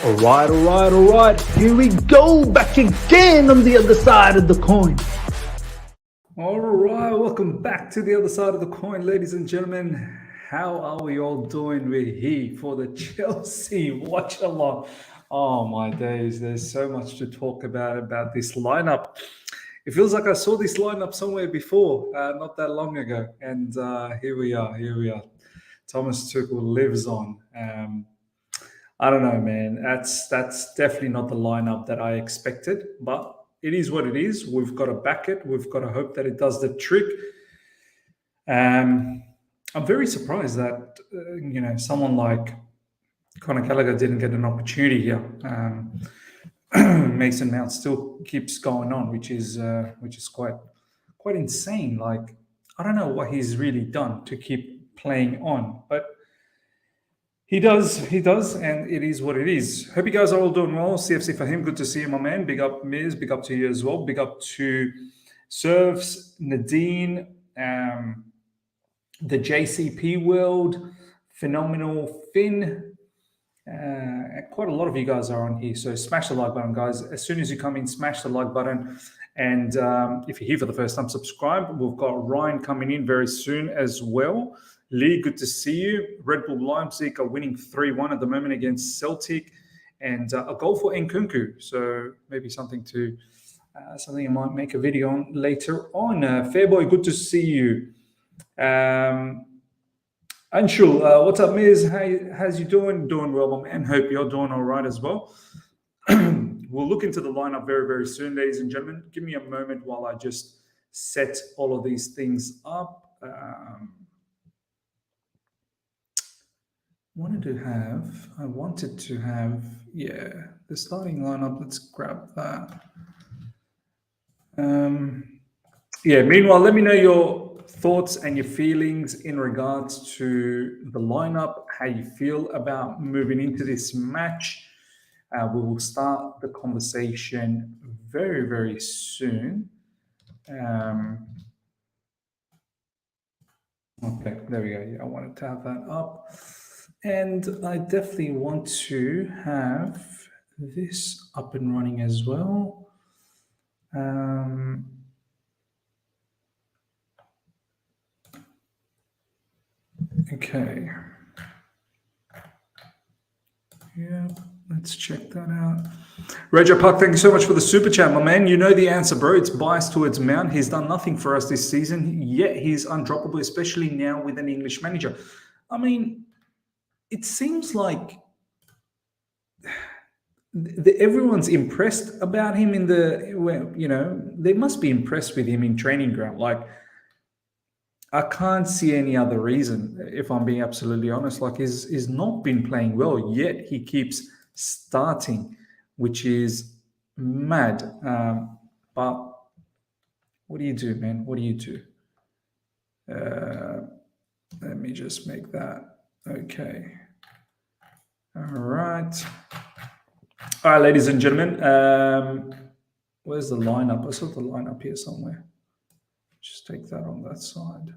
All right. Here we go, back again on the other side of the coin. All right, welcome back to the other side of the coin, ladies and gentlemen. How are we all doing? We're here for the Chelsea Watchalong. Oh my days, there's so much to talk about this lineup. It feels like I saw this lineup somewhere before, not that long ago, and here we are. Thomas Tuchel lives on. I don't know, man. That's definitely not the lineup that I expected, but it is what it is. We've got to back it. We've got to hope that it does the trick. I'm very surprised that someone like Conor Gallagher didn't get an opportunity here. Mason Mount still keeps going on, which is quite insane. Like, I don't know what he's really done to keep playing on, but he does, and it is what it is. Hope you guys are all doing well. CFC for him, good to see you, my man. Big up, Miz. Big up to you as well. Big up to Serves, Nadine, the JCP world, Phenomenal Finn. Quite a lot of you guys are on here, so smash the like button, guys. As soon as you come in, smash the like button. And if you're here for the first time, subscribe. We've got Ryan coming in very soon as well. Lee, good to see you. Red Bull Leipzig are winning 3-1 at the moment against Celtic, and a goal for Nkunku. So maybe something I might make a video on later on. Fairboy, good to see you. Anshul, what's up, Miz? How's you doing? Doing well, my man. Hope you're doing all right as well. We'll look into the lineup very, very soon, ladies and gentlemen. Give me a moment while I just set all of these things up. I wanted to have, the starting lineup. Let's grab that. Meanwhile, let me know your thoughts and your feelings in regards to the lineup, how you feel about moving into this match. We will start the conversation very, very soon. Okay, there we go. Yeah, I wanted to have that up. And I definitely want to have this up and running as well. Okay. Yeah, let's check that out. Roger Park, thank you so much for the super chat, my man. You know the answer, bro. It's biased towards Mount. He's done nothing for us this season, yet he's undroppable, especially now with an English manager. I mean, it seems like everyone's impressed about him they must be impressed with him in training ground. Like, I can't see any other reason, if I'm being absolutely honest. Like, he's not been playing well, yet he keeps starting, which is mad. But what do you do, man? What do you do? Let me just make that. Okay. All right, ladies and gentlemen. Where's the lineup? I saw the lineup here somewhere. Just take that on that side.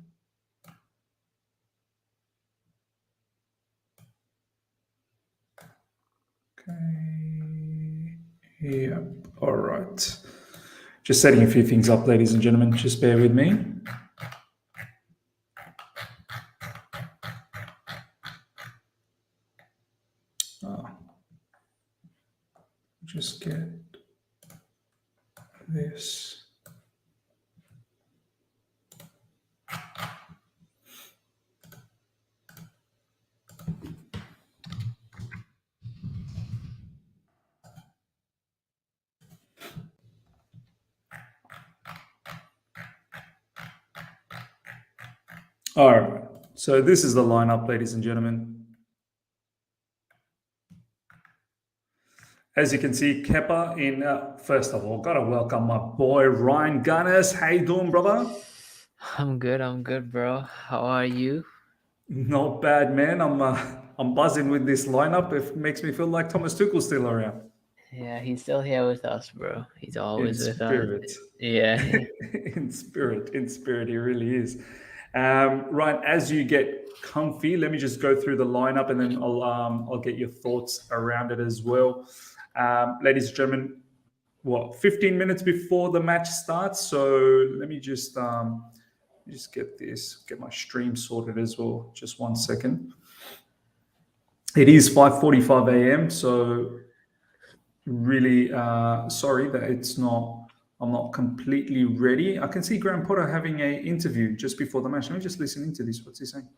Okay. Yeah. All right. Just setting a few things up, ladies and gentlemen. Just bear with me. Just get this. All right. So this is the lineup, ladies and gentlemen. As you can see, Kepa in, first of all, gotta welcome my boy, Ryan Gunners. How you doing, brother? I'm good, bro. How are you? Not bad, man. I'm buzzing with this lineup. It makes me feel like Thomas Tuchel's still around. Yeah, he's still here with us, bro. He's always with spirit. us. Yeah. in spirit, he really is. Right, as you get comfy, let me just go through the lineup, and then I'll get your thoughts around it as well. Ladies and gentlemen, 15 minutes before the match starts. So let me just get my stream sorted as well. Just 1 second. It is 5:45 a.m. So really sorry that I'm not completely ready. I can see Graham Potter having an interview just before the match. Let me just listen into this. What's he saying?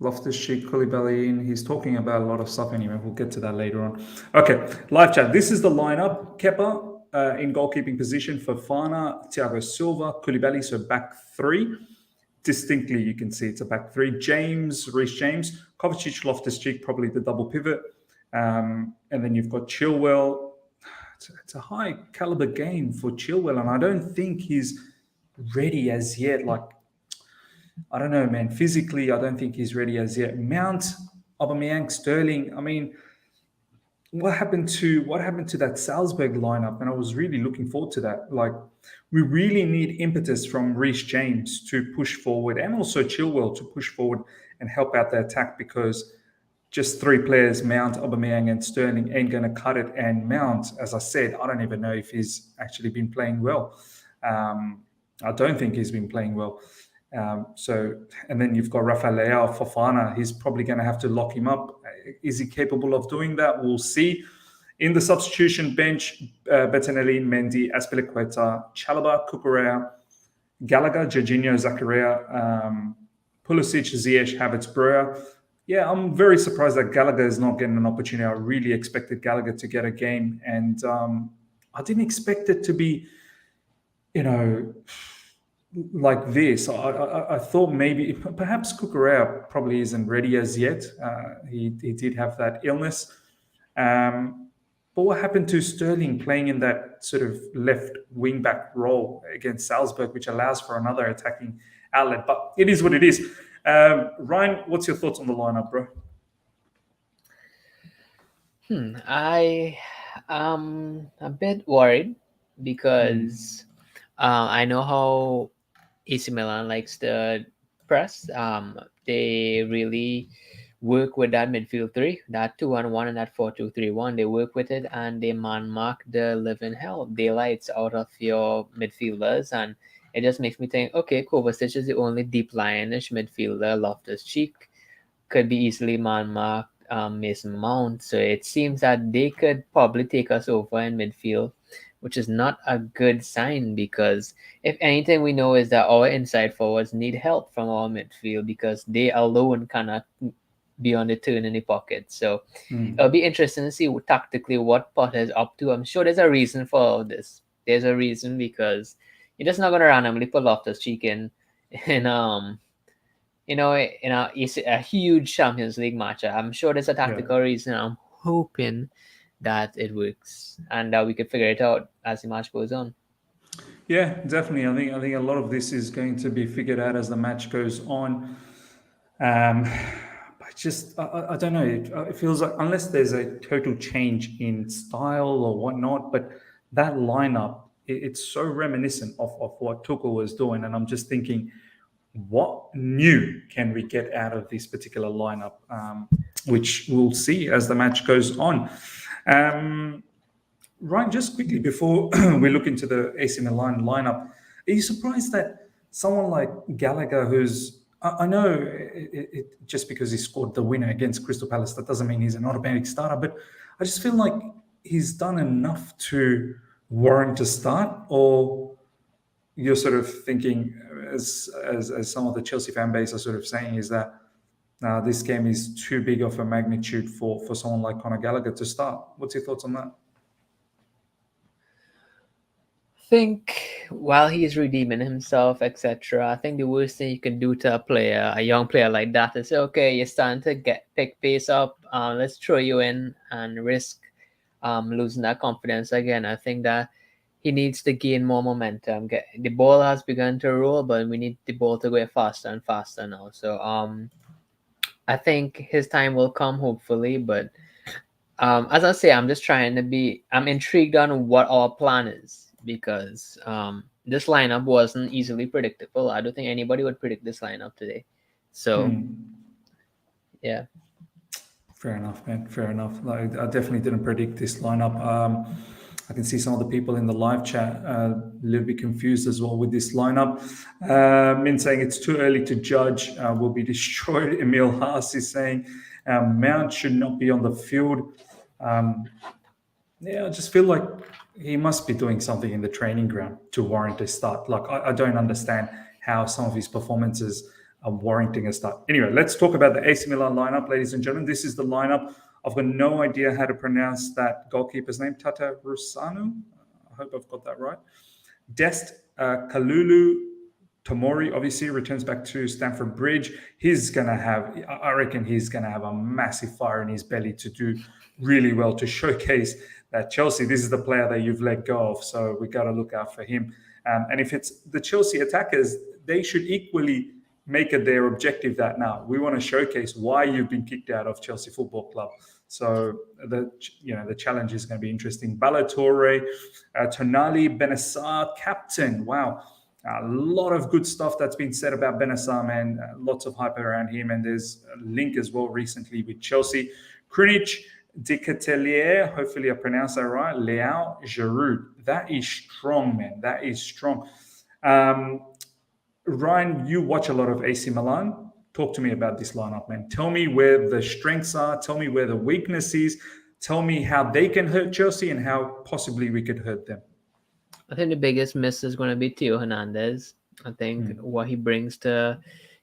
Loftus-Cheek, Koulibaly, he's talking about a lot of stuff anyway. We'll get to that later on. Okay, live chat. This is the lineup. Kepa in goalkeeping position. Fofana, Thiago Silva, Koulibaly, so back three. Distinctly, you can see it's a back three. Reece James, Kovacic, Loftus-Cheek, probably the double pivot. And then you've got Chilwell. It's a high caliber game for Chilwell, and I don't think he's ready as yet. Like, I don't know, man. Physically, I don't think he's ready as yet. Mount, Aubameyang, Sterling. I mean, what happened to that Salzburg lineup? And I was really looking forward to that. Like, we really need impetus from Reece James to push forward, and also Chilwell to push forward and help out the attack, because just three players, Mount, Aubameyang, and Sterling, ain't going to cut it. And Mount, as I said, I don't even know if he's actually been playing well. I don't think he's been playing well. And then you've got Rafael Leao, Fofana. He's probably going to have to lock him up. Is he capable of doing that? We'll see. In the substitution bench, Bettinelli, Mendy, Azpilicueta, Chalobah, Cucurella, Gallagher, Jorginho, Zakaria, Pulisic, Ziyech, Havertz, Broja. Yeah, I'm very surprised that Gallagher is not getting an opportunity. I really expected Gallagher to get a game, and I didn't expect it to be, like this. I thought maybe perhaps Cucurella probably isn't ready as yet. He did have that illness. But what happened to Sterling playing in that sort of left wing back role against Salzburg, which allows for another attacking outlet? But it is what it is. Ryan, what's your thoughts on the lineup, bro? I am a bit worried because I know how AC Milan likes to press. They really work with that midfield three, that 2-1-1 and that 4-2-3-1. They work with it, and they man mark the living hell daylights out of your midfielders, and it just makes me think, okay, Kovacic is the only deep line-ish midfielder. Loftus-Cheek could be easily man marked. Mason Mount. So it seems that they could probably take us over in midfield, which is not a good sign, because if anything we know is that our inside forwards need help from our midfield, because they alone cannot be on the turn in the pocket. So it'll be interesting to see tactically what Potter is up to. I'm sure there's a reason for all this. There's a reason, because you're just not going to randomly put Loftus-Cheek in a huge Champions League match. I'm sure there's a tactical reason. I'm hoping that it works and that we could figure it out as the match goes on. Yeah, definitely. I think a lot of this is going to be figured out as the match goes on. I don't know. It feels like, unless there's a total change in style or whatnot, but that lineup, it's so reminiscent of what Tuchel was doing. And I'm just thinking, what new can we get out of this particular lineup, which we'll see as the match goes on. Ryan, just quickly before we look into the AC Milan lineup, are you surprised that someone like Gallagher, who's, I know it just because he scored the winner against Crystal Palace, that doesn't mean he's an automatic starter, but I just feel like he's done enough to warrant a start? Or you're sort of thinking, as some of the Chelsea fan base are sort of saying, is that this game is too big of a magnitude for someone like Conor Gallagher to start? What's your thoughts on that? I think while he's redeeming himself, etc., I think the worst thing you can do to a young player like that, is say, okay, you're starting to pick pace up. Let's throw you in and risk losing that confidence again. I think that he needs to gain more momentum. The ball has begun to roll, but we need the ball to go faster and faster now. So I think his time will come, hopefully, but As I say, I'm intrigued on what our plan is because this lineup wasn't easily predictable. I don't think anybody would predict this lineup today. So, yeah. Fair enough, man. Fair enough. Like, I definitely didn't predict this lineup. I can see some of the people in the live chat a little bit confused as well with this lineup. Min saying it's too early to judge. Will be destroyed. Emil Haas is saying Mount should not be on the field. Yeah, I just feel like he must be doing something in the training ground to warrant a start. Like, I don't understand how some of his performances are warranting a start. Anyway, let's talk about the AC Milan lineup, ladies and gentlemen. This is the lineup. I've got no idea how to pronounce that goalkeeper's name, Tatarusanu. I hope I've got that right. Dest, Kalulu, Tomori obviously returns back to Stamford Bridge. I reckon he's going to have a massive fire in his belly to do really well to showcase that Chelsea, this is the player that you've let go of. So we got to look out for him. And if it's the Chelsea attackers, they should equally make it their objective that now we want to showcase why you've been kicked out of Chelsea Football Club. So the challenge is going to be interesting. Ballo-Toure, Tonali, Bennacer, captain. Wow. A lot of good stuff that's been said about Bennacer, man. Lots of hype around him. And there's a link as well recently with Chelsea. Krunic, Dicatelier, hopefully I pronounced that right. Leao, Giroud. That is strong, man. That is strong. Ryan, you watch a lot of AC Milan. Talk to me about this lineup, man. Tell me where the strengths are. Tell me where the weakness is. Tell me how they can hurt Chelsea and how possibly we could hurt them. I think the biggest miss is going to be Theo Hernandez. I think what he brings to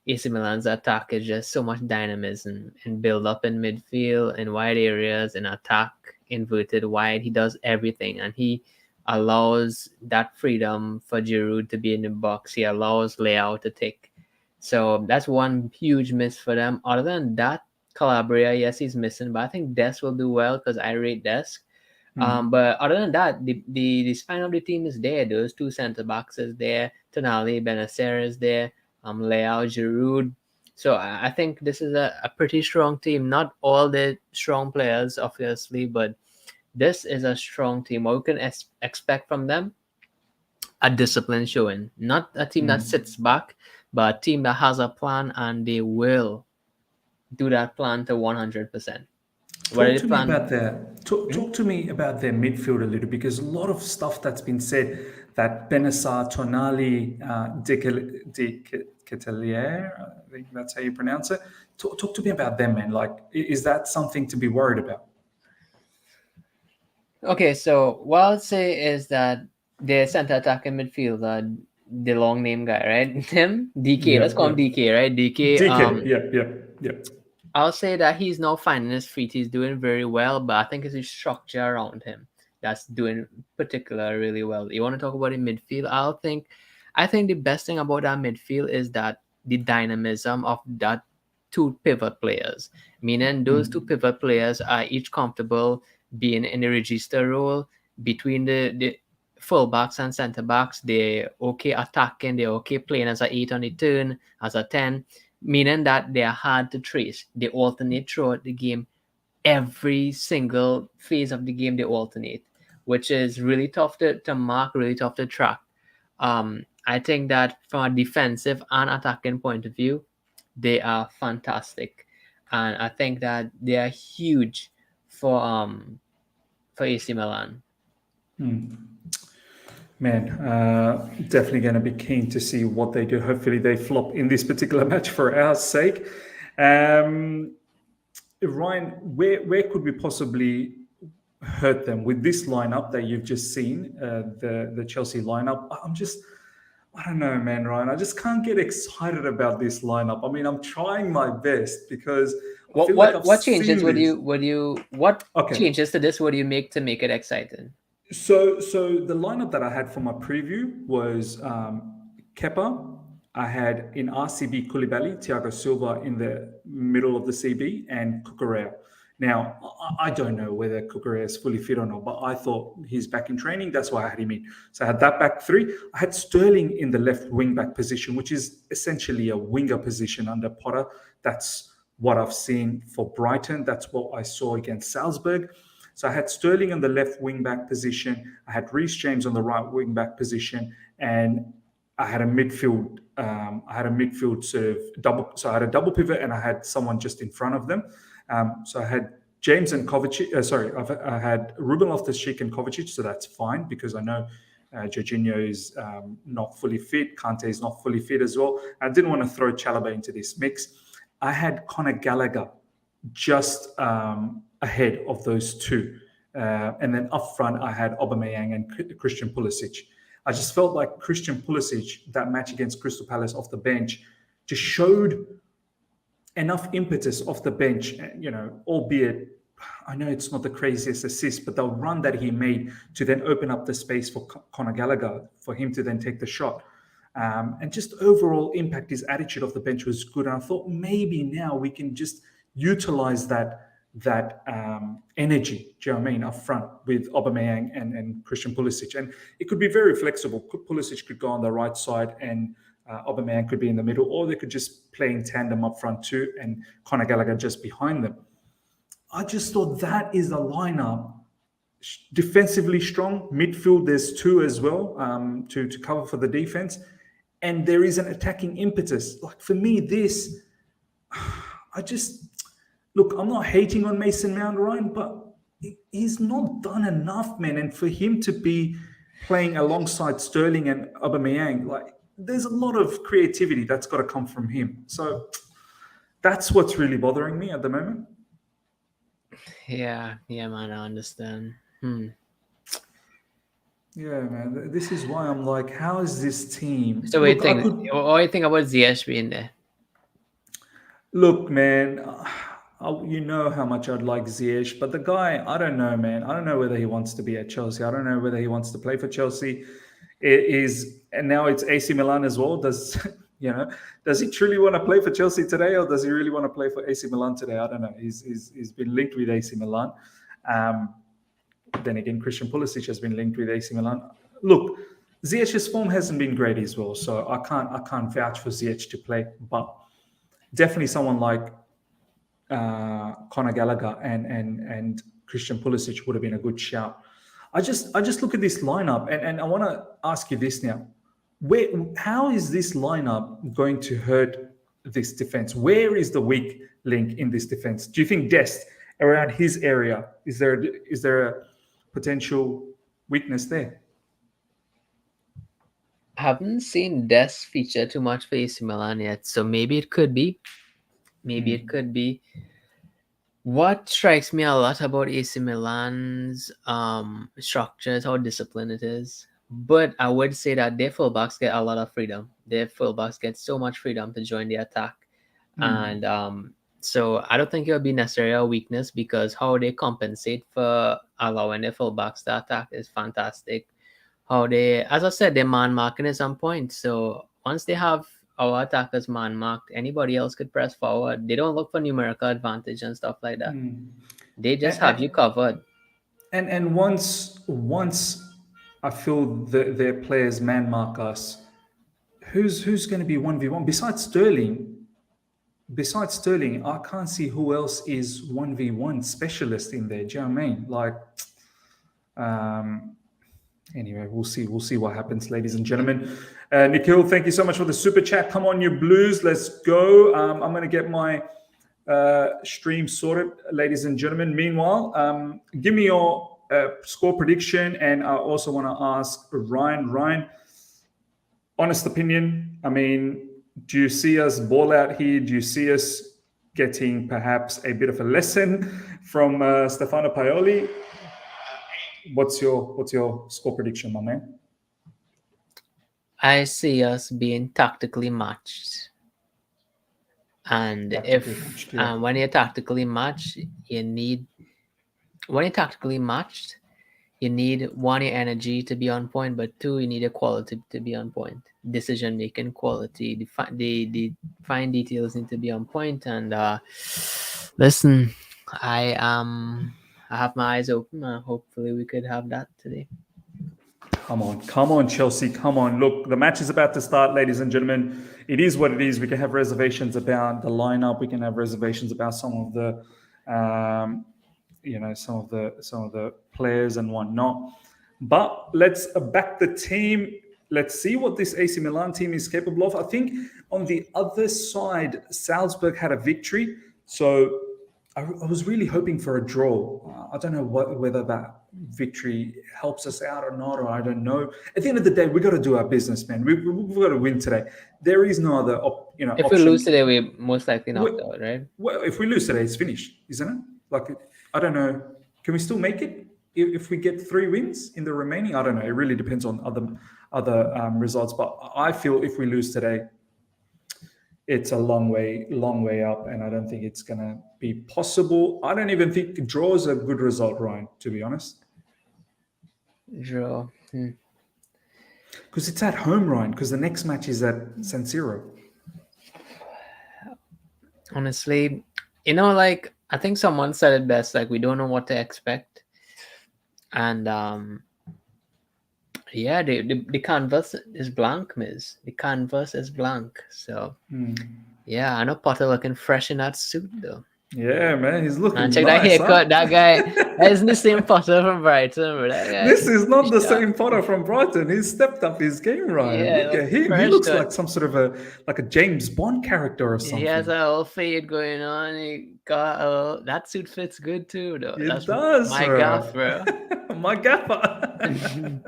AC Milan's attack is just so much dynamism and build up in midfield, in wide areas, in attack, inverted wide. He does everything, and he allows that freedom for Giroud to be in the box. He allows Leao to take. So that's one huge miss for them. Other than that, Calabria, yes, he's missing, but I think Dest will do well because I rate Dest. But other than that, the spine of the team is there. Those two centre backs is there. Tonali, Bennacer is there. Leao, Giroud. So I think this is a pretty strong team. Not all the strong players, obviously, but this is a strong team. What we can expect from them? A discipline showing. Not a team that sits back, but a team that has a plan and they will do that plan to 100%. Talk to me about their midfield a little, because a lot of stuff that's been said that Bennacer, Tonali, Dicatelier, I think that's how you pronounce it. Talk to me about them, man. Like, is that something to be worried about? Okay, so what I'll say is that the center attack and midfield, the long name guy, right? Him, DK. Yeah, Let's call him DK, right? DK. Yeah. I'll say that he's now finding his feet. He's doing very well, but I think it's his structure around him that's doing particularly really well. You want to talk about the midfield? I think the best thing about that midfield is that the dynamism of that two pivot players, meaning those two pivot players are each comfortable being in the register role between the fullbacks and centre backs. They're okay attacking, they're okay playing as a 8 on the turn, as a 10, meaning that they are hard to trace. They alternate throughout the game. Every single phase of the game, they alternate, which is really tough to mark, really tough to track. I think that from a defensive and attacking point of view, they are fantastic. And I think that they are huge for AC Milan. Man, definitely going to be keen to see what they do. Hopefully they flop in this particular match for our sake. Ryan, where could we possibly hurt them with this lineup that you've just seen, the Chelsea lineup? I don't know, man, Ryan. I just can't get excited about this lineup. I mean, I'm trying my best because what changes changes to this would you make to make it exciting? So the lineup that I had for my preview was Kepa. I had in RCB Koulibaly, Thiago Silva in the middle of the CB, and Cucurella. Now, I don't know whether Cucurella is fully fit or not, but I thought he's back in training. That's why I had him in. So I had that back three. I had Sterling in the left wing back position, which is essentially a winger position under Potter. That's what I've seen for Brighton. That's what I saw against Salzburg. So I had Sterling on the left wing back position. I had Reece James on the right wing back position, and I had a midfield. I had a midfield sort of double. So I had a double pivot, and I had someone just in front of them. So I had James and Kovacic. I had Ruben Loftus-Cheek and Kovacic. So that's fine because I know Jorginho is not fully fit. Kante is not fully fit as well. I didn't want to throw Chalobah into this mix. I had Conor Gallagher just ahead of those two. And then up front, I had Aubameyang and Christian Pulisic. I just felt like Christian Pulisic, that match against Crystal Palace off the bench, just showed enough impetus off the bench, albeit I know it's not the craziest assist, but the run that he made to then open up the space for Conor Gallagher, for him to then take the shot. And just overall impact, his attitude off the bench was good. And I thought maybe now we can just utilize that energy, do you know what I mean, up front with Aubameyang and Christian Pulisic. And it could be very flexible. Pulisic could go on the right side and Aubameyang could be in the middle, or they could just play in tandem up front too and Conor Gallagher just behind them. I just thought that is the lineup. Defensively strong, midfield, there's two as well to cover for the defense. And there is an attacking impetus. Like for me, this, look, I'm not hating on Mason Mount, Ryan, but he's not done enough, man. And for him to be playing alongside Sterling and Aubameyang, like there's a lot of creativity that's got to come from him. So that's what's really bothering me at the moment. Yeah, man, I understand. Yeah, man. This is why I'm like, how is this team? So what do you think about Ziyech being there? Look, man, you know how much I'd like Ziyech, but the guy, I don't know, man. I don't know whether he wants to be at Chelsea. I don't know whether he wants to play for Chelsea. And now it's AC Milan as well. Does he truly want to play for Chelsea today, or does he really want to play for AC Milan today? I don't know. He's been linked with AC Milan. Then again, Christian Pulisic has been linked with AC Milan. Look, Ziyech's form hasn't been great as well, so I can't vouch for Ziyech to play. But definitely someone like Conor Gallagher and Christian Pulisic would have been a good shout. I just look at this lineup and I want to ask you this now. How is this lineup going to hurt this defense? Where is the weak link in this defense? Do you think Dest around his area, is there a potential weakness there? I haven't seen Dest feature too much for AC Milan yet, so maybe it could be. It could be. What strikes me a lot about AC Milan's structure is how disciplined it is. But I would say that their fullbacks get a lot of freedom. Their fullbacks get so much freedom to join the attack. And so I don't think it would be necessarily a weakness, because how they compensate for allowing their fullbacks to attack is fantastic. How they, as I said, their man marking is on point. So once they have our attackers man marked, anybody else could press forward. They don't look for numerical advantage and stuff like that. They just have you covered. And once I feel their players man mark us, who's going to be 1v1 besides Sterling? Besides Sterling, I can't see who else is 1v1 specialist in there. Do you know what I mean? Like, anyway, we'll see what happens, ladies and gentlemen. Nikhil, thank you so much for the super chat. Come on, you Blues, let's go. I'm going to get my stream sorted, ladies and gentlemen. Meanwhile, give me your score prediction, and I also want to ask Ryan, honest opinion. I mean, do you see us ball out here? Do you see us getting perhaps a bit of a lesson from Stefano Pioli? What's your score prediction, my man? I see us being tactically matched. And when you're tactically matched, you need one, your energy to be on point, but two, you need your quality to be on point. Decision making quality, the fine details need to be on point. And listen, I have my eyes open. Hopefully we could have that today. Come on, Chelsea, come on. Look, the match is about to start, ladies and gentlemen. It is what it is. We can have reservations about the lineup. We can have reservations about some of the, some of the players and whatnot. But let's back the team. Let's see what this AC Milan team is capable of. I think on the other side, Salzburg had a victory, so I was really hoping for a draw. I don't know whether that victory helps us out or not, or I don't know. At the end of the day, we got to do our business, man. We've got to win today. There is no other, If option. we lose today, we most likely knocked out, right? Well, if we lose today, it's finished, isn't it? Like, I don't know. Can we still make it if we get 3 wins in the remaining? I don't know. It really depends on other results. But I feel if we lose today, it's a long way up, and I don't think it's going to be possible. I don't even think draw is a good result, Ryan, to be honest. Draw. Because it's at home, Ryan, because the next match is at San Siro. Honestly, I think someone said it best, like, we don't know what to expect. And the canvas is blank, Miz. The canvas is blank. So, yeah, I know Potter looking fresh in that suit, though. Yeah, man, he's looking and check nice, that haircut. That guy, that isn't the same Potter from Brighton. But that guy, this is not the same Potter from Brighton. He's stepped up his game, Ryan. Yeah, look at him. He looks like some sort of a James Bond character or something. He has a whole fade going on. He got that suit fits good too, though. It does, my gaff, bro. My gaffer.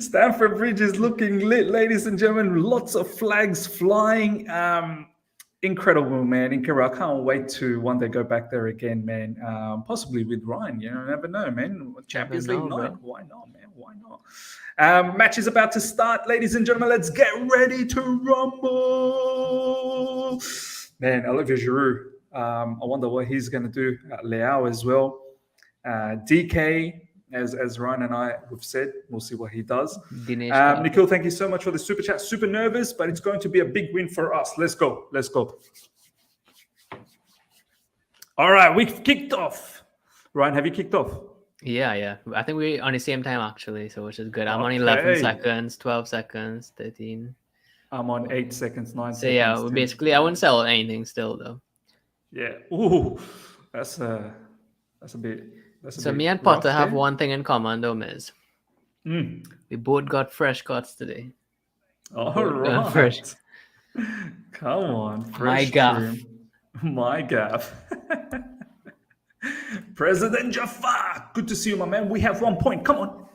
Stamford Bridge is looking lit, ladies and gentlemen. Lots of flags flying. Incredible, man. Incredible. I can't wait to one day go back there again, man. Possibly with Ryan. You never know, man. Champions League night. Bro. Why not, man? Why not? Match is about to start, ladies and gentlemen. Let's get ready to rumble. Man, Olivier Giroud. I wonder what he's going to do. Leao as well. DK, as Ryan and I have said, we'll see what he does. Nikhil, thank you so much for the super chat. Super nervous, but it's going to be a big win for us. Let's go. All right, we've kicked off. Ryan, have you kicked off? Yeah. I think we're on the same time, actually, so which is good. I'm on 11 seconds, 12 seconds, 13. I'm on 8 seconds, 9 seconds. So yeah, basically, I wouldn't sell anything still, though. Yeah. Ooh, that's a bit... So me and Potter have one thing in common, though, Miz. We both got fresh cuts today. All right. Fresh. Come on. My gaff. My gaff. President Jafar. Good to see you, my man. We have 1 point. Come on.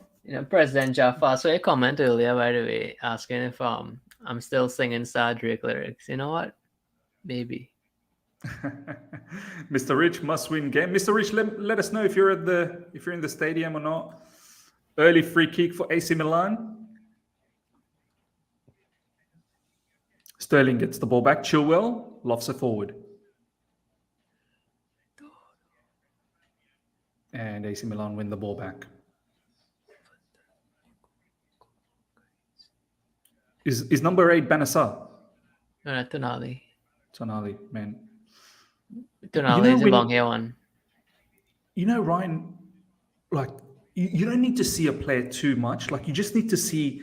President Jafar. So a comment earlier, by the way, asking if I'm still singing Star Drake lyrics. You know what? Maybe. Mr. Rich must-win game. Mr. Rich, let us know if you're in the stadium or not. Early free kick for AC Milan. Sterling gets the ball back. Chilwell lofts it forward. And AC Milan win the ball back. Is number 8 Bennacer? No, Tonali. Tonali, man. Tonali is a long hair one. Ryan, like, you don't need to see a player too much. Like, you just need to see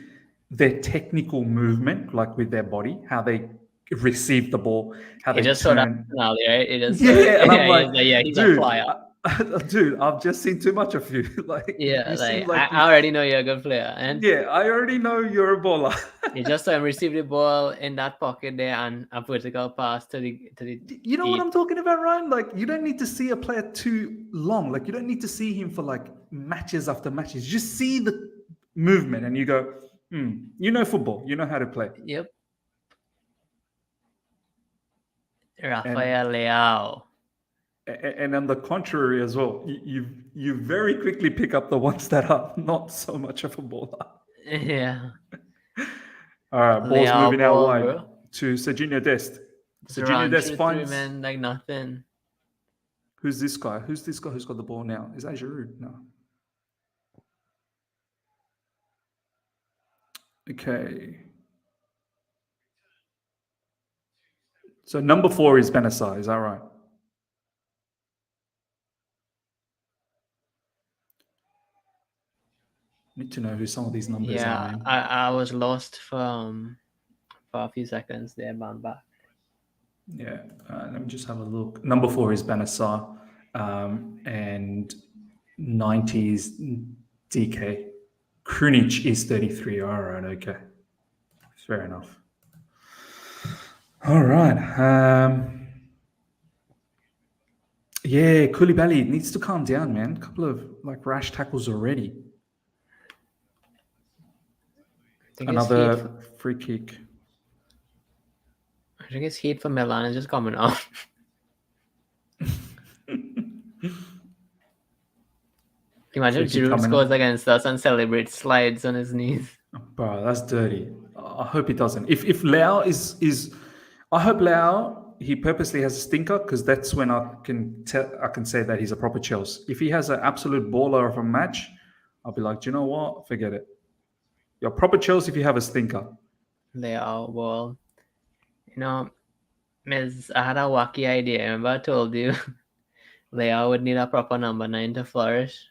their technical movement, like with their body, how they receive the ball, how they just turn. Saw that Tonali, right? And I'm like, he's a flyer. Dude, I've just seen too much of you. I already know you're a good player, and I already know you're a baller. You just saw him receive the ball in that pocket there and a vertical pass to the. You know what I'm talking about, Ryan? Like, you don't need to see a player too long. Like, you don't need to see him for like matches after matches. Just see the movement, and you go, you know football. You know how to play. Yep. Rafael Leao. And on the contrary as well, you very quickly pick up the ones that are not so much of a baller. Yeah. All right, ball's Leao moving out wide bro. to Serginho Dest. Serginho Dest finds... man, like nothing. Who's this guy? Who's got the ball now? Is that Giroud? No. Okay. So number 4 is Bennacer, is that right? need to know who some of these numbers are, man. I was lost for a few seconds there, but I'm back. Yeah, let me just have a look. Number 4 is Bennacer, and 90 is DK. Krunic is 33. All right, okay. Fair enough. All right. Yeah, Koulibaly needs to calm down, man. A couple of rash tackles already. Another free kick. I think his heat for Milan is just coming out. Imagine if Giroud scores against us and celebrates slides on his knees. Bro, that's dirty. I hope he doesn't. If Leao is I hope Leao, he purposely has a stinker, because that's when I can say that he's a proper Chelsea. If he has an absolute baller of a match, I'll be like, do you know what? Forget it. You're proper Chelsea if you have a stinker. Leao, well, Miz, I had a wacky idea. Remember I told you Leao would need a proper number 9 to flourish?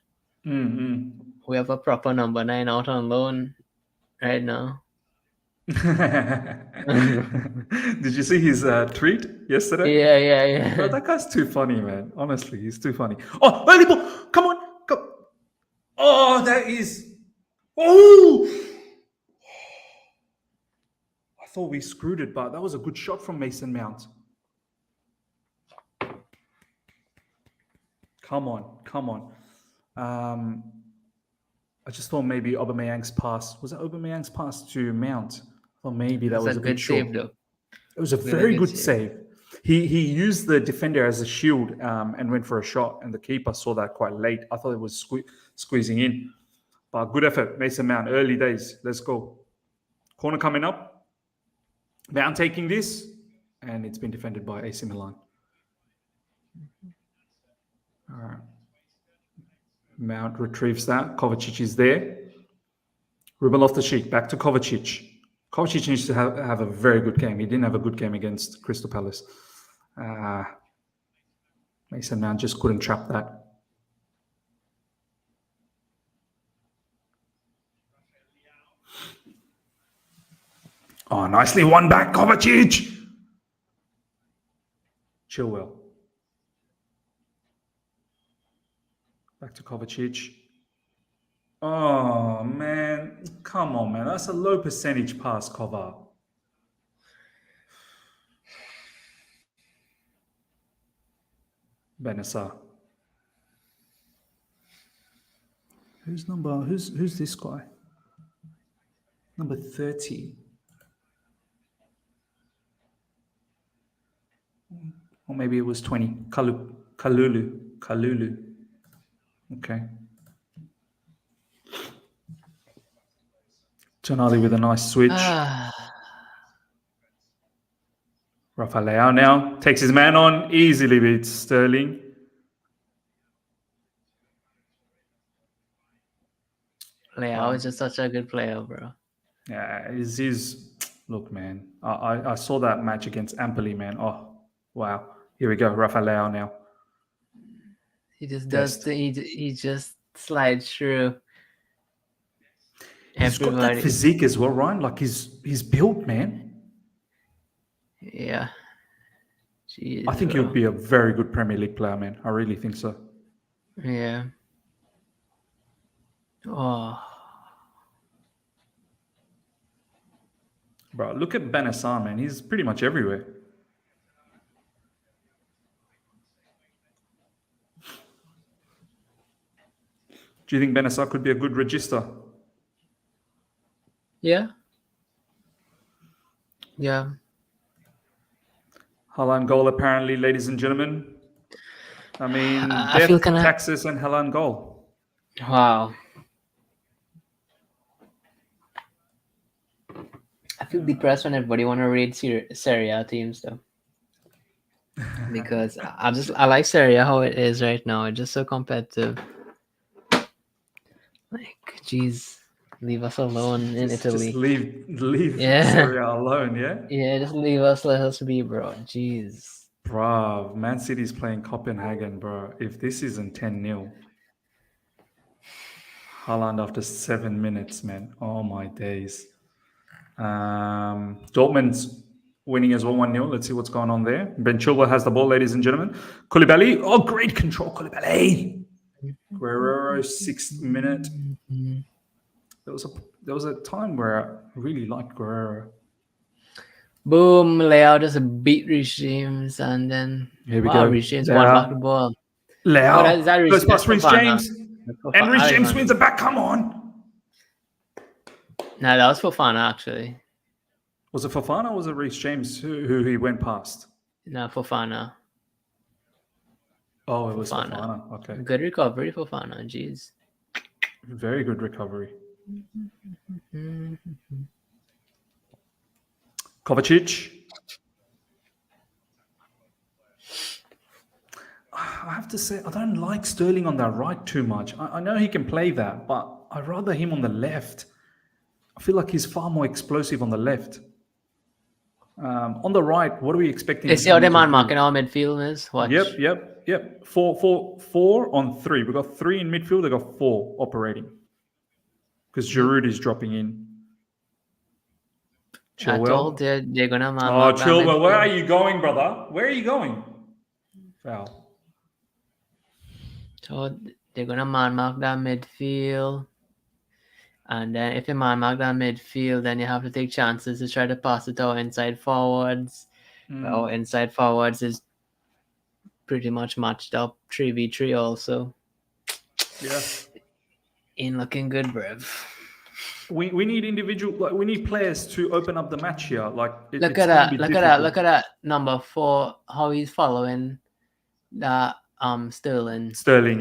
Mm-hmm. We have a proper number 9 out on loan right now. Did you see his tweet yesterday? Yeah. Bro, that guy's too funny, man. Honestly, he's too funny. Oh, early ball! Come on, go! Oh, that is. Oh! I thought we screwed it, but that was a good shot from Mason Mount. Come on. I just thought maybe Aubameyang's pass. Was it Aubameyang's pass to Mount? I thought maybe that was a good save, though. It was a very good save. He used the defender as a shield and went for a shot, and the keeper saw that quite late. I thought it was squeezing in. But good effort, Mason Mount. Early days. Let's go. Corner coming up. Mount taking this, and it's been defended by AC Milan. All right. Mount retrieves that. Kovacic is there. Ruben Loftus-Cheek back to Kovacic. Kovacic needs to have a very good game. He didn't have a good game against Crystal Palace. Mason Mount just couldn't trap that. Oh, nicely won back, Kovacic. Chilwell. Back to Kovacic. Oh, man. Come on, man. That's a low percentage pass, Kova. Bennacer. Who's this guy? Number 30. Or maybe it was 20. Kalulu. Okay. Tonali with a nice switch. Rafa Leao now takes his man on, easily beats Sterling. Leao is just such a good player, bro. Yeah, he's look, man. I saw that match against Empoli, man. Oh, wow. Here we go, Rafa Leao now. He just does he just slides through. He's got that physique as well, Ryan. Like he's built, man. Yeah. Jeez, I think he'll be a very good Premier League player, man. I really think so. Yeah. Oh. Bro, look at Bennacer, man. He's pretty much everywhere. Do you think Bennacer could be a good register? Yeah. Haaland goal, apparently, ladies and gentlemen. I mean, death, taxes, and Haaland goal. Wow. I feel depressed when everybody want to rate Serie A teams, though. Because I like Serie A how it is right now. It's just so competitive. Like, geez, leave us alone in Italy. Just leave Serie A alone, yeah? Yeah, just leave us, let us be, bro. Jeez. Bro, Man City's playing Copenhagen, bro. If this isn't 10-0. Haaland after 7 minutes, man. Oh my days. Dortmund's winning as well, 1-0. Let's see what's going on there. Ben Chilwell has the ball, ladies and gentlemen. Koulibaly. Oh, great control, Koulibaly. Guerrero, 6th minute. There was a time where I really liked Guerrero. Boom, Leao just beat Reece James, and then Here we go. Reece James won back the ball. Leao. Is that Goes past Reece James. And Reece James wins it back. Come on. No, that was Fofana, actually. Was it Fofana or was it Reece James who he went past? No, Fofana. Oh, it was Fofana. Okay. Good recovery, Fofana. Jeez. Very good recovery. Kovacic. I have to say, I don't like Sterling on that right too much. I know he can play that, but I'd rather him on the left. I feel like he's far more explosive on the left. On the right, what are we expecting? Is the man marking our midfield is? Watch. Yep. 4 on 3. We've got 3 in midfield. They've got 4 operating. Because Giroud is dropping in. Chilwell. They're gonna man mark. Oh, Chilwell, where are you going, brother? Where are you going? Foul. So they're gonna man mark that midfield. And then if you man mark that midfield, then you have to take chances to try to pass it to our inside forwards. Our inside forwards is pretty much matched up 3v3 also. Yeah. Ain't looking good, bruv. We need individual, we need players to open up the match here. Look at that number 4, how he's following that Sterling.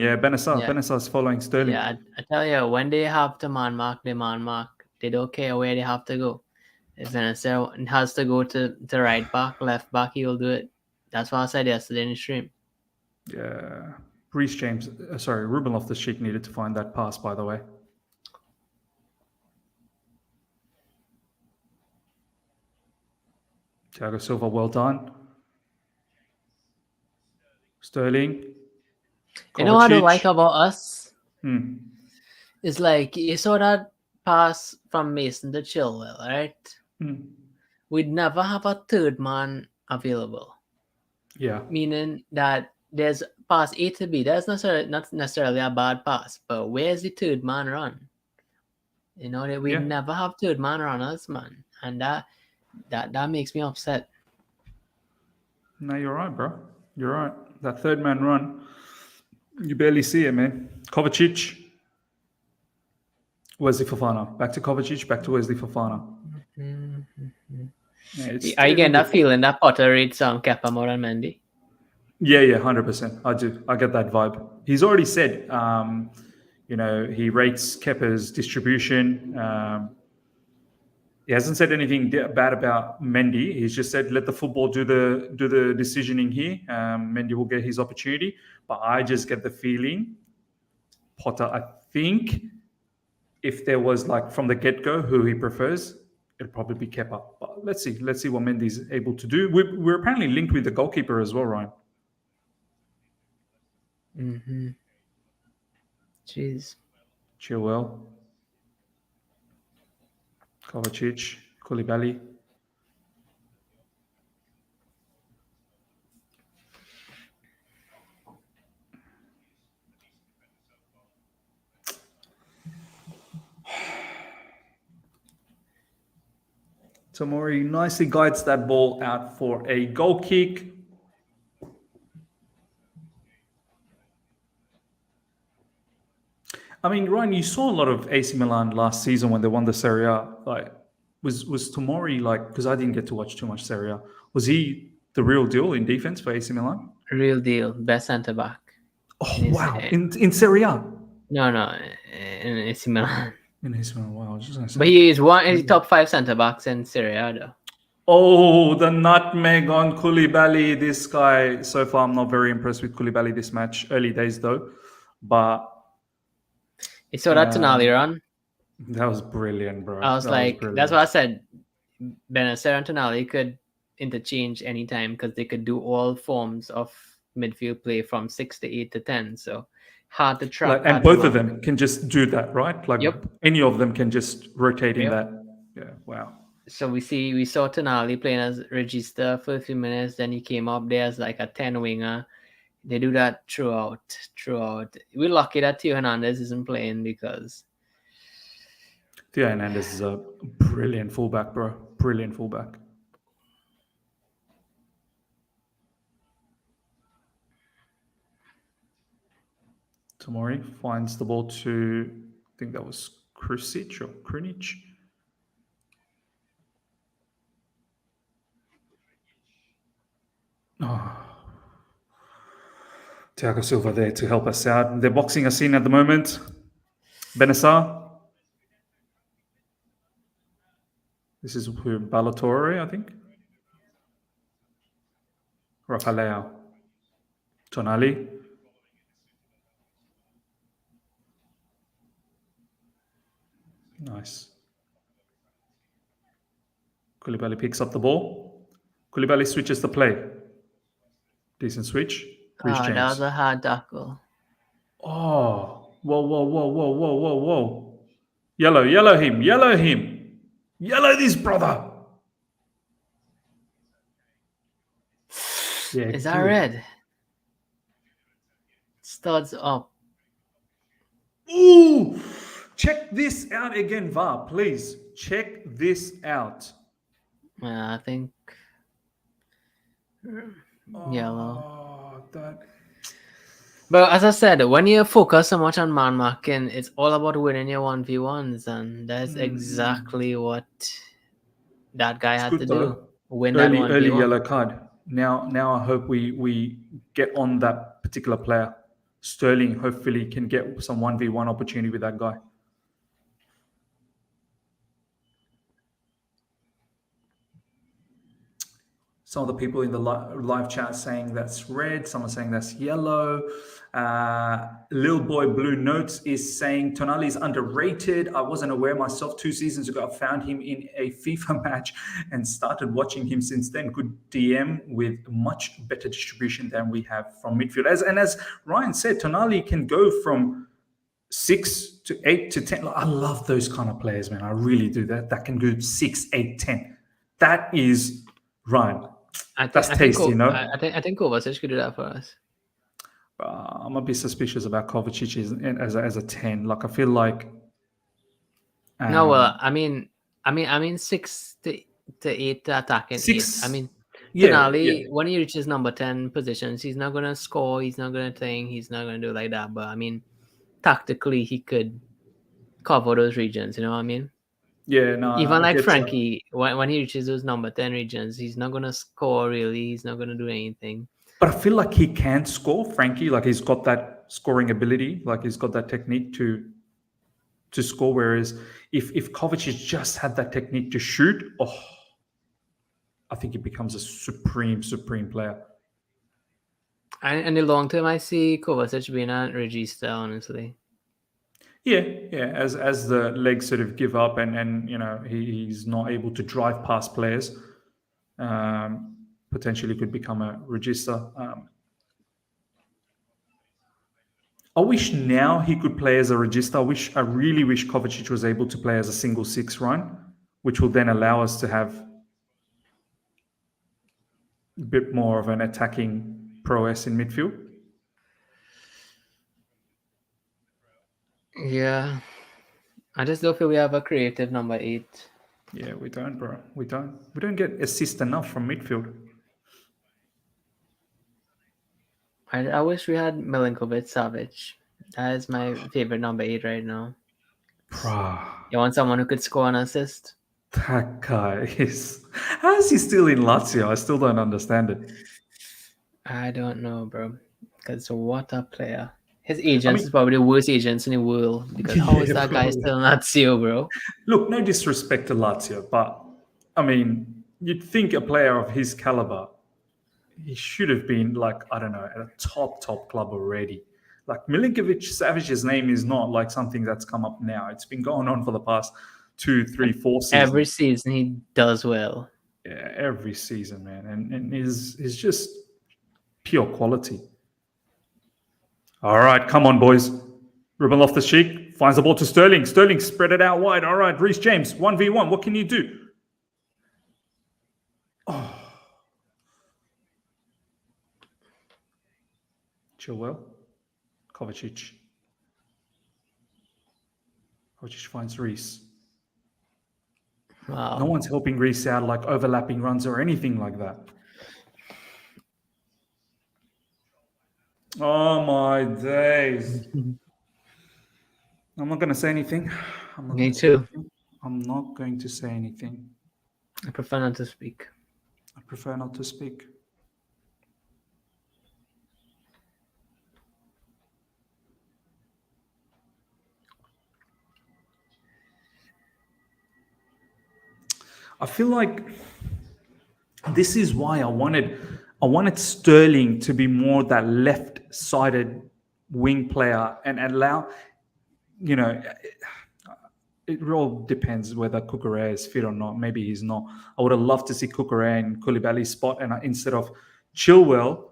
Yeah, Bennacer's following Sterling. Yeah, I tell you, when they have to man mark, they man mark. They don't care where they have to go. If Bennacer has to go to right back, left back, he'll do it. That's what I said yesterday in the stream. Yeah. Ruben Loftus-Cheek needed to find that pass, by the way. Thiago Silva, well done. Sterling. Kovacic. You know what I don't like about us? It's like, you saw that pass from Mason to Chilwell, right? We'd never have a third man available. Yeah. Meaning that there's pass A to B. That's not necessarily a bad pass, but where's the third man run? You know, that we never have third man runners, man. And that makes me upset. No, you're right, bro. You're right. That third man run, you barely see it, man. Kovacic. Wesley Fofana. Back to Kovacic, back to Wesley Fofana. Yeah, are you getting that feeling that Potter reads Kepa more than Mendy? Yeah, 100%. I do. I get that vibe. He's already said, he rates Kepa's distribution. He hasn't said anything bad about Mendy. He's just said, let the football do the decisioning here. Mendy will get his opportunity. But I just get the feeling, Potter, I think if there was from the get-go who he prefers, it'll probably be Kepa. But let's see what Mendy's able to do. We're apparently linked with the goalkeeper as well, Ryan. Jeez. Chilwell. Kovacic, Koulibaly. Tomori nicely guides that ball out for a goal kick. I mean, Ryan, you saw a lot of AC Milan last season when they won the Serie A. Was Tomori because I didn't get to watch too much Serie A. Was he the real deal in defense for AC Milan? Real deal, best centre back. Oh wow! In Serie A? No, in AC Milan. In AC Milan, wow! I was just gonna say. But he is top 5 centre backs in Serie A, though. Oh, the nutmeg on Koulibaly. This guy, so far, I'm not very impressed with Koulibaly this match. Early days though, but. You saw that Tonali run? That was brilliant, bro. I was that's what I said. Bennacer and Tonali could interchange anytime because they could do all forms of midfield play from 6 to 8 to 10. So hard to track. Like, and Hard to both of mark. them can just do that, right? Like Yep. any of them can just rotate in Yep. that. Yeah, wow. So we saw Tonali playing as Regista for a few minutes, then he came up there as like a 10 winger. They do that throughout. We're lucky that Theo Hernandez isn't playing because Theo Hernandez is a brilliant fullback, bro. Brilliant fullback. Tomori finds the ball to, I think that was Krunic or Krunic. Oh. Thiago Silva there to help us out. They're boxing us in at the moment. Bennacer. This is who? Ballo-Toure, I think. Rafael. Tonali. Nice. Koulibaly picks up the ball. Koulibaly switches the play. Decent switch. Reece James. that was a hard tackle. Oh, whoa. Yellow him. Yellow this brother. Yeah, Is that red? Studs up. Ooh, check this out again, VAR, please. Check this out. Yeah, I think yellow. Oh, that. But as I said, when you focus so much on man marking, it's all about winning your 1v1s, and that's exactly what that guy had to do. Win that 1v1. Early yellow card. Now I hope we get on that particular player. Sterling hopefully can get some 1v1 opportunity with that guy. Some of the people in the live chat saying that's red. Someone saying that's yellow. Lil Boy Blue Notes is saying Tonali is underrated. I wasn't aware myself. 2 seasons ago, I found him in a FIFA match and started watching him since then. Good DM with much better distribution than we have from midfield. As Ryan said, Tonali can go from 6 to 8 to 10. I love those kind of players, man. I really do. That can go 6, 8, 10. That is Ryan. That's tasty, you know. I think Kovacic could do that for us. I'm a bit suspicious about Kovacic as a 10. Like I feel like. No, well, I mean 6 to 8 to attacking 6. 8. I mean, Yeah, Tonali, when he reaches number 10 positions, he's not gonna score. He's not gonna he's not gonna do like that. But I mean, tactically, he could cover those regions. You know what I mean? Yeah, no. Even like Frankie, when he reaches those number 10 regions, he's not gonna score really. He's not gonna do anything. But I feel like he can score, Frankie. Like he's got that scoring ability. Like he's got that technique to score. Whereas if Kovacic just had that technique to shoot, I think he becomes a supreme player. And in the long term, I see Kovacic being a regista, honestly. Yeah. As the legs sort of give up and you know he's not able to drive past players, potentially could become a regista. I wish now he could play as a regista. I really wish Kovacic was able to play as a single 6 run, which will then allow us to have a bit more of an attacking prowess in midfield. Yeah. I just don't feel we have a creative number 8. Yeah, we don't, bro. We don't get assist enough from midfield. I wish we had Milinkovic-Savic. That is my favorite number 8 right now. You want someone who could score and assist? That guy is... How is he still in Lazio? I still don't understand it. I don't know, bro. Because what a player. His agents is probably the worst agents in the world. Because how is that guy still in Lazio, bro? Look, no disrespect to Lazio, but I mean, you'd think a player of his caliber, he should have been like, I don't know, at a top club already. Like Milinkovic-Savic's name is not like something that's come up now. It's been going on for the past 2, 3, 4 seasons. Every season he does well. Yeah, every season, man. And is just pure quality. All right, come on, boys. Ruben Loftus-Cheek finds the ball to Sterling. Sterling spread it out wide. All right, Reece James, 1v1. What can you do? Oh. Chilwell. Kovacic. Kovacic finds Reece. Wow. No one's helping Reece out, like overlapping runs or anything like that. Oh, my days. I'm not going to say anything. Me too. I'm not going to say anything. I prefer not to speak. I prefer not to speak. I feel like this is why I wanted Sterling to be more that left-sided wing player and allow, it all depends whether Cucurella is fit or not. Maybe he's not. I would have loved to see Cucurella in Koulibaly's spot and instead of Chilwell,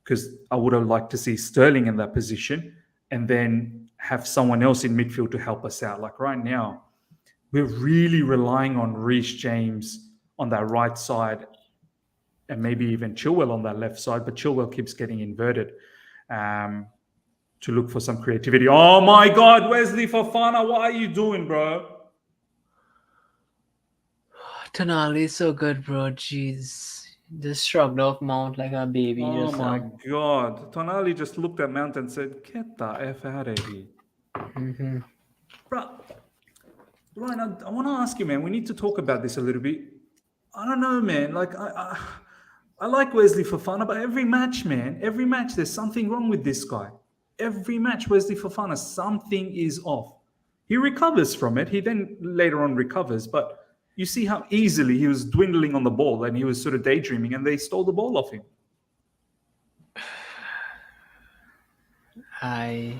because I would have liked to see Sterling in that position and then have someone else in midfield to help us out. Like right now, we're really relying on Reece James on that right side and maybe even Chilwell on that left side, but Chilwell keeps getting inverted to look for some creativity. Oh my God, Wesley Fofana, what are you doing, bro? Tonali is so good, bro. Jeez. Just shrugged off Mount like a baby. Oh my God. Tonali just looked at Mount and said, get the F out of here. Mm-hmm. Bro, Ryan, I want to ask you, man, we need to talk about this a little bit. I don't know, man. Like, I like Wesley Fofana, but every match, there's something wrong with this guy. Every match, Wesley Fofana, something is off. He recovers from it. He then later on recovers, but you see how easily he was dwindling on the ball and he was sort of daydreaming and they stole the ball off him. I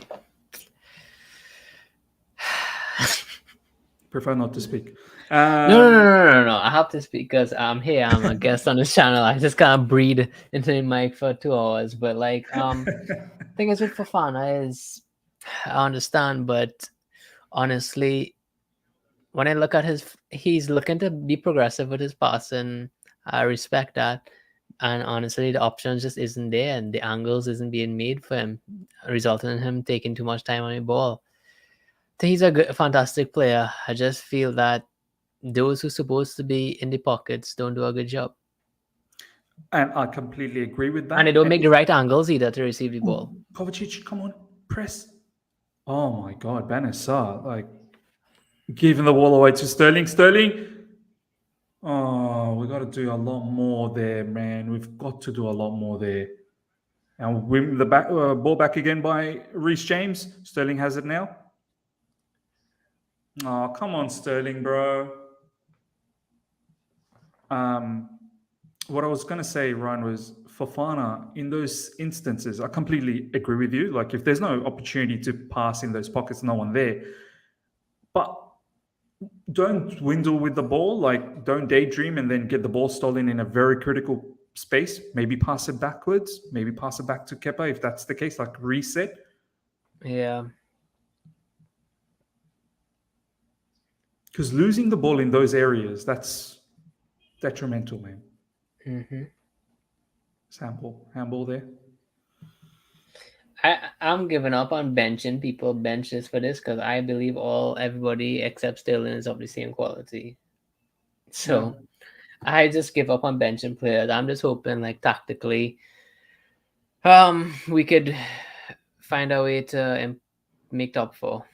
prefer not to speak. No. I have to speak because I'm here. I'm a guest on this channel. I just can't breathe into the mic for 2 hours. But like, thing is with Fofana is, I understand, but honestly, when I look at he's looking to be progressive with his passing. I respect that. And honestly, the options just isn't there and the angles isn't being made for him, resulting in him taking too much time on the ball. I think he's a fantastic player. I just feel that those who are supposed to be in the pockets don't do a good job. And I completely agree with that. And they don't make the right angles either to receive the ball. Kovacic, come on, press. Oh my God, Bennacer, like giving the ball away to Sterling. Oh, we got to do a lot more there, man. We've got to do a lot more there. And win the ball back again by Reece James. Sterling has it now. Oh, come on, Sterling, bro. What I was going to say, Ryan, was Fofana, in those instances, I completely agree with you. Like, if there's no opportunity to pass in those pockets, no one there. But don't dwindle with the ball. Like, don't daydream and then get the ball stolen in a very critical space. Maybe pass it backwards. Maybe pass it back to Kepa if that's the case, like reset. Yeah. Because losing the ball in those areas, that's detrimental, man. Mm-hmm. Handball there. I'm giving up on benching people benches for this because I believe everybody except Sterling is of the same quality. So I just give up on benching players. I'm just hoping, like, tactically, we could find a way to make top 4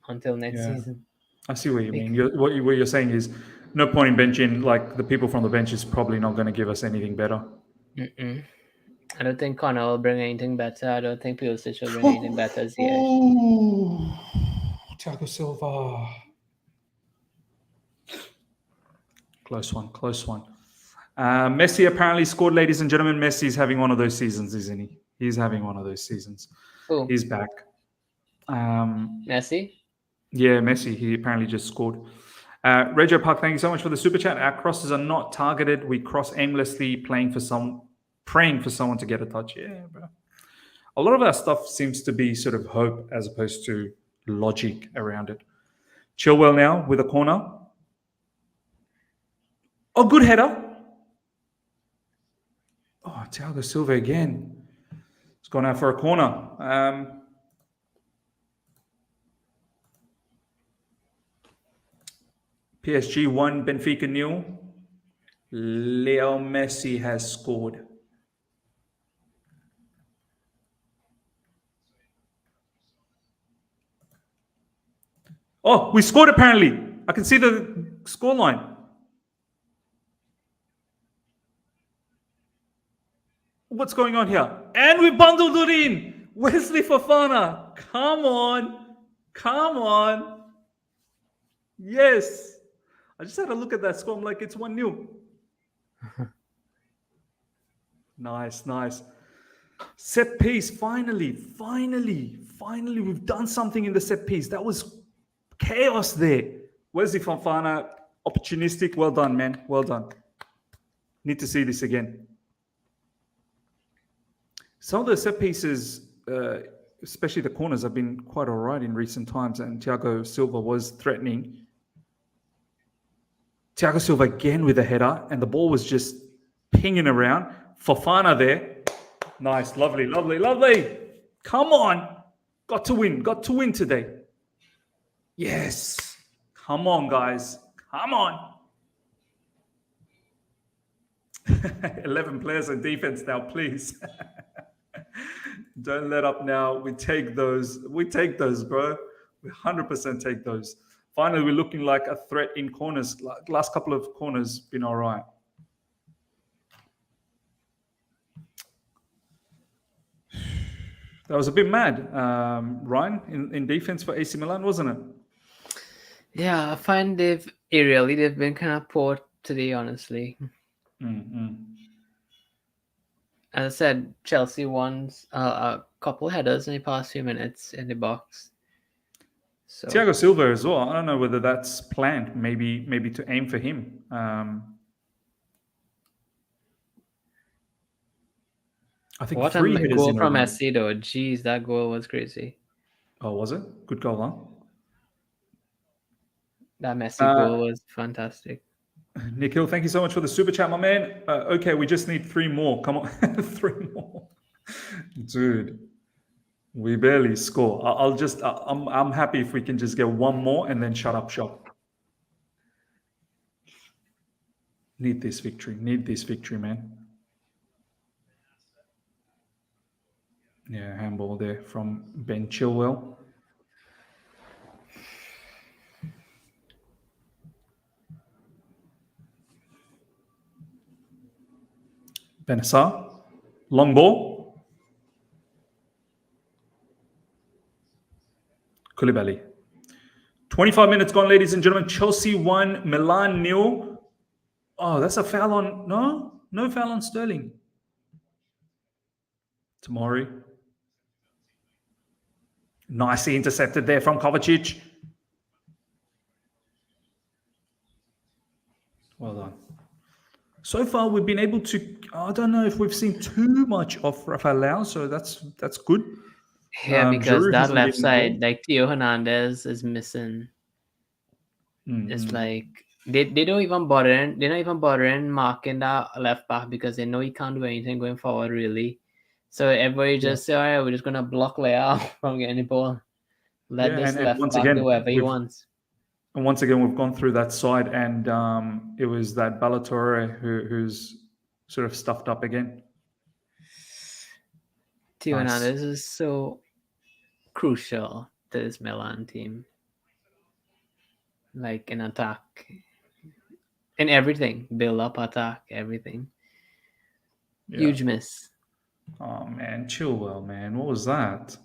until next season. I see what you mean. What you're saying is no point in benching. Like, the people from the bench is probably not going to give us anything better. Mm-mm. I don't think Connor will bring anything better. I don't think Pulisic will bring anything better as yet. Thiago Silva. Close one. Messi apparently scored, ladies and gentlemen. Messi's having one of those seasons, isn't he? He's having one of those seasons. Who? He's back. Messi? Yeah, Messi. He apparently just scored. Regio Park, thank you so much for the super chat. Our crosses are not targeted. We cross aimlessly, praying for someone to get a touch. Yeah, bro. A lot of our stuff seems to be sort of hope as opposed to logic around it. Chilwell now with a corner. Oh, good header. Oh, Thiago Silva again. It's gone out for a corner. PSG 1, Benfica 0. Leo Messi has scored. Oh, we scored apparently. I can see the scoreline. What's going on here? And we bundled it in. Wesley Fofana. Come on. Come on. Yes. I just had a look at that score. I'm like, it's 1-0. Nice, nice. Set piece. Finally. We've done something in the set piece. That was chaos there. Wesley Fofana, opportunistic. Well done, man. Well done. Need to see this again. Some of the set pieces, especially the corners, have been quite all right in recent times, and Thiago Silva was threatening. Thiago Silva again with a header, and the ball was just pinging around. Fofana there. Nice, lovely. Come on. Got to win today. Yes. Come on, guys. Come on. 11 players on defense now, please. Don't let up now. We take those, bro. We 100% take those. Finally, we're looking like a threat in corners. Last couple of corners been all right. That was a bit mad, Ryan, in defense for AC Milan, wasn't it? Yeah, I find they've been kind of poor today, honestly. As I said, Chelsea won a couple headers in the past few minutes in the box. So Thiago Silva as well. I don't know whether that's planned. Maybe to aim for him. I think what a goal from Messi though. Jeez, that goal was crazy. Oh, was it? Good goal, huh? That Messi goal was fantastic. Nikhil, thank you so much for the super chat, my man. Okay, we just need 3 more. Come on, 3 more, dude. We barely score. I'm happy if we can just get 1 more and then shut up shop. Need this victory, man. Yeah, handball there from Ben Chilwell. Bennacer, long ball. Koulibaly. 25 minutes gone, ladies and gentlemen. Chelsea 1, Milan 0. Oh, that's a foul on... No foul on Sterling. Tomori. Nicely intercepted there from Kovacic. Well done. So far, we've been able to... I don't know if we've seen too much of Rafael Leao, so that's good. Yeah, because that left side, like Theo Hernandez is missing. It's like they don't even bother. They're not even bothering marking that left back because they know he can't do anything going forward, really. So everybody just say, all right, we're just gonna block Leao from getting the ball. Let this left back do whatever he wants. And once again, we've gone through that side, and it was that Ballo-Toure who's sort of stuffed up again. Theo Hernandez is so crucial to this Milan team. Like in attack, in everything, build up, attack, everything. Yeah. Huge miss. Oh man, Chilwell, man, what was that?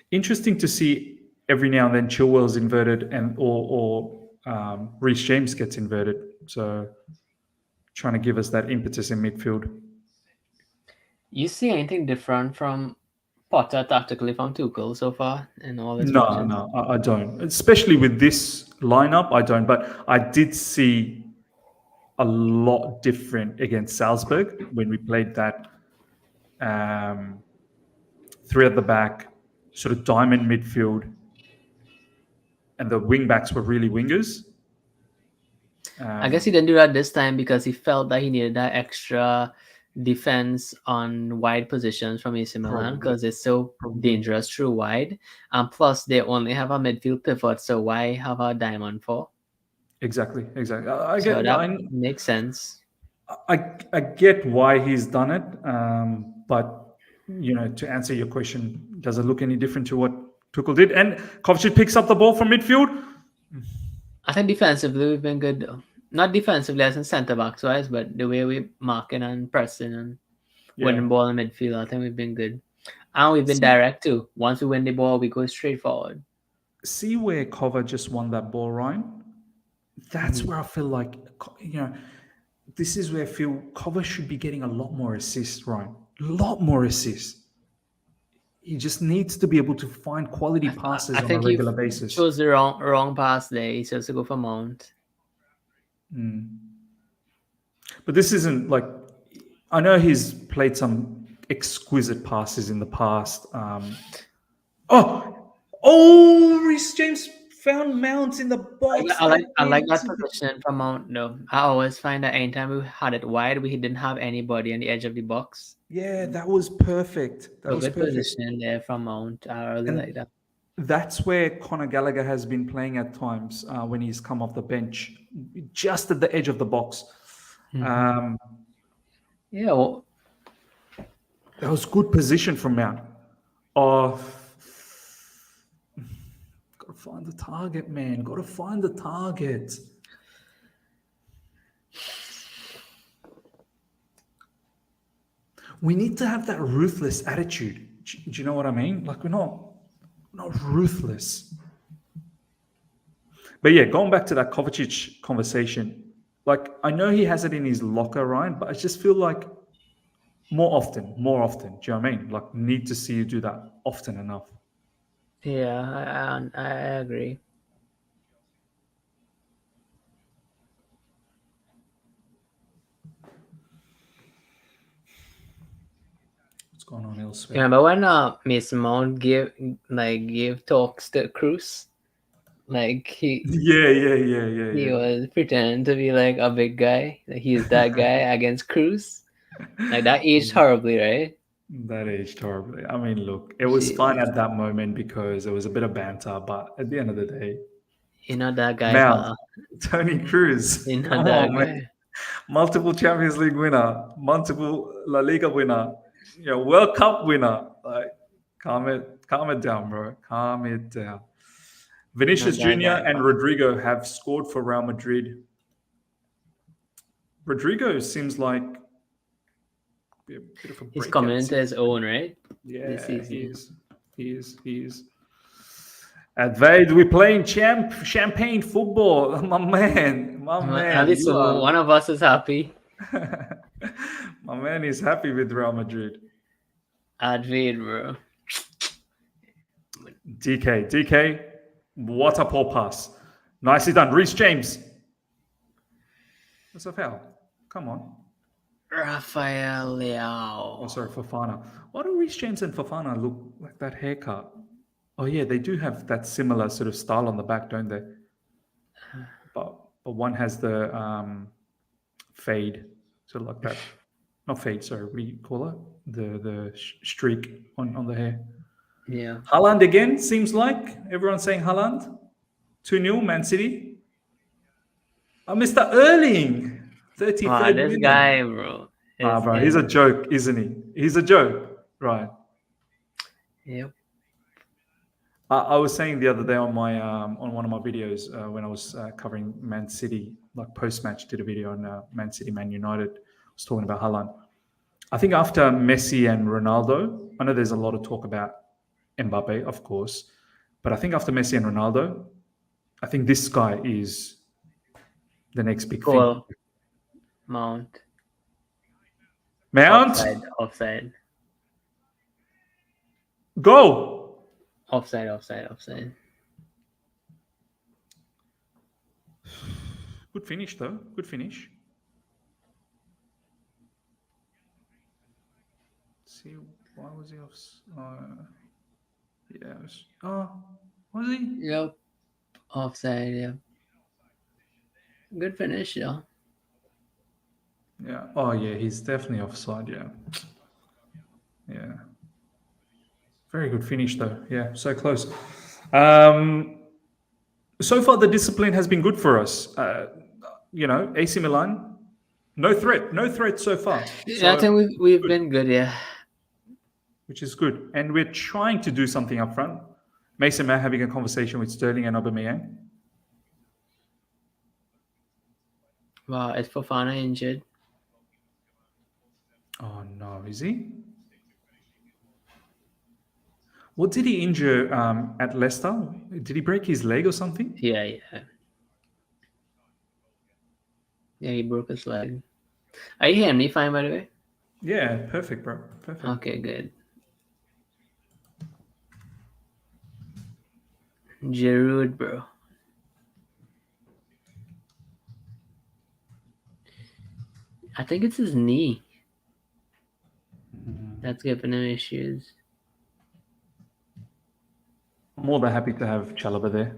Interesting to see. Every now and then, Chilwell's inverted, and or Reece James gets inverted. So, trying to give us that impetus in midfield. You see anything different from Potter tactically from Tuchel so far in all this? No, I don't. Especially with this lineup, I don't. But I did see a lot different against Salzburg when we played that three at the back, sort of diamond midfield, and the wing backs were really wingers. I guess he didn't do that this time because he felt that he needed that extra defense on wide positions from AC Milan because it's so dangerous through wide. And plus, they only have a midfield pivot, so why have a diamond for? Exactly. Makes sense. I get why he's done it, but to answer your question, does it look any different to what Tuchel did? And Kovacic picks up the ball from midfield. I think defensively we've been good though. Not defensively as in centre backs wise, but the way we marking and pressing and winning ball in midfield, I think we've been good. And we've been direct too. Once we win the ball, we go straight forward. See where Kova just won that ball, Ryan? That's where I feel like, this is where I feel Kova should be getting a lot more assists, Ryan. A lot more assists. He just needs to be able to find quality passes on a regular basis. Chose the wrong pass there. He chose to go for Mount. But this isn't like, I know he's played some exquisite passes in the past. Reece James found Mount in the box. I like that position from Mount though. I always find that anytime we had it wide, we didn't have anybody on the edge of the box. Yeah, that was perfect. That was good position there from Mount. I really like that. That's where Conor Gallagher has been playing at times when he's come off the bench, just at the edge of the box. That was good position from Mount. Got to find the target, man. Got to find the target. We need to have that ruthless attitude. Do you know what I mean? Like we're not ruthless. But yeah, going back to that Kovacic conversation, like I know he has it in his locker, Ryan, but I just feel like more often. Do you know what I mean? Like need to see you do that often enough. Yeah, I agree. Going on elsewhere. Remember when Mason Mount gave talks to Cruz? Like he was pretending to be like a big guy. Like he's that guy against Cruz. Like that aged horribly, right? That aged horribly. I mean, look, it was fun at that moment because it was a bit of banter, but at the end of the day, you're not that guy. Mount, Tony Cruz, you're not that guy. Multiple Champions League winner, multiple La Liga winner. World Cup winner. Like, calm it down, bro. Calm it down. Vinicius Jr. and Rodrigo have scored for Real Madrid. Rodrigo seems like a bit of a breakout. He's coming into his own, right? Yeah, he is. At Vade, we're playing champagne football. My man. At least one of us is happy. My man is happy with Real Madrid. Advade, bro. DK, what a poor pass. Nicely done. Reece James. That's a foul. Come on. Rafael Leao. Oh, sorry, Fofana. Why do Reece James and Fofana look like that haircut? Oh, yeah, they do have that similar sort of style on the back, don't they? But one has the fade, sort of like that. Not fade, sorry. What do you call it? The streak on the hair. Yeah. Haaland again, seems like. Everyone's saying Haaland. 2-0, Man City. Oh, Mr. Erling. 33rd this minute. guy, bro. Bro, he's a joke, isn't he? He's a joke, right? Yep. I was saying the other day on my on one of my videos when I was covering Man City, like post-match, did a video on Man City, Man United. I was talking about Haaland. I think after Messi and Ronaldo, I know there's a lot of talk about Mbappe, of course, but I think after Messi and Ronaldo, I think this guy is the next big thing. Mount. Offside. Go. Offside. Good finish, though. Good finish. See, why was he off? Yeah. Was he? Yep. Offside, yeah. Good finish, yeah. Yeah. Oh, yeah. He's definitely offside. Yeah. Yeah. Very good finish, though. Yeah. So close. So far, the discipline has been good for us. AC Milan, no threat so far. Yeah, I So think we've good, been good, yeah. which is good, and we're trying to do something up front. Mason Mount having a conversation with Sterling and Aubameyang. Wow, is Fofana injured? Oh no, is he? What did he injure at Leicester? Did he break his leg or something? Yeah, yeah. Yeah, he broke his leg. Are you hearing me fine, by the way? Yeah, perfect, bro. Perfect. Okay, good. Giroud, bro. I think it's his knee that's giving him issues. I'm more than happy to have Chalobah there.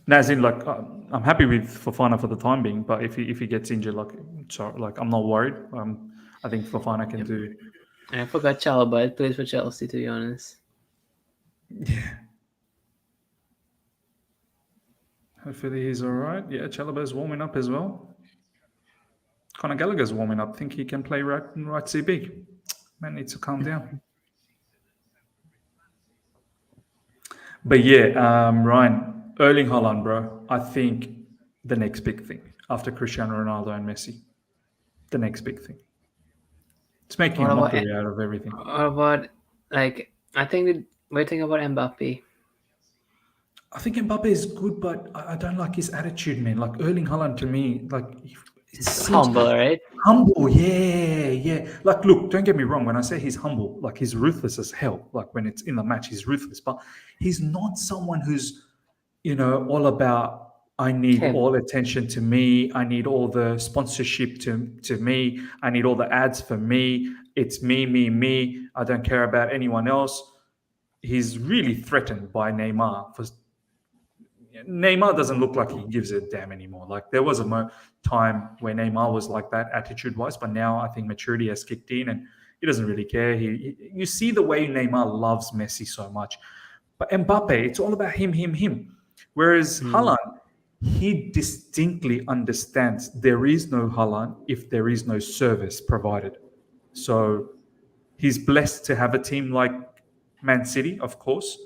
No, as in, like, I'm happy with Fofana for the time being, but if he gets injured, I'm not worried. I think Fofana can do. And I forgot Chalobah. He plays for Chelsea, to be honest. Yeah. Hopefully he's all right. Yeah, Chalobah's warming up as well. Conor Gallagher's warming up. Think he can play right CB. Man needs to calm down. But yeah, Ryan, Erling Haaland, bro. I think the next big thing after Cristiano Ronaldo and Messi. The next big thing. It's making a mockery out of everything. What about, like, I think we're thinking about Mbappe. I think Mbappe is good, but I don't like his attitude, man. Like Erling Haaland to me, like It's humble, right? Humble, yeah. Like, look, don't get me wrong. When I say he's humble, like he's ruthless as hell. Like when it's in the match, he's ruthless. But he's not someone who's, all about I need all attention to me. I need all the sponsorship to me. I need all the ads for me. It's me. I don't care about anyone else. He's really threatened by Neymar. Neymar doesn't look like he gives a damn anymore. Like there was a time where Neymar was like that attitude-wise, but now I think maturity has kicked in and he doesn't really care. You see the way Neymar loves Messi so much. But Mbappe, it's all about him. Whereas Haaland, he distinctly understands there is no Haaland if there is no service provided. So he's blessed to have a team like Man City, of course,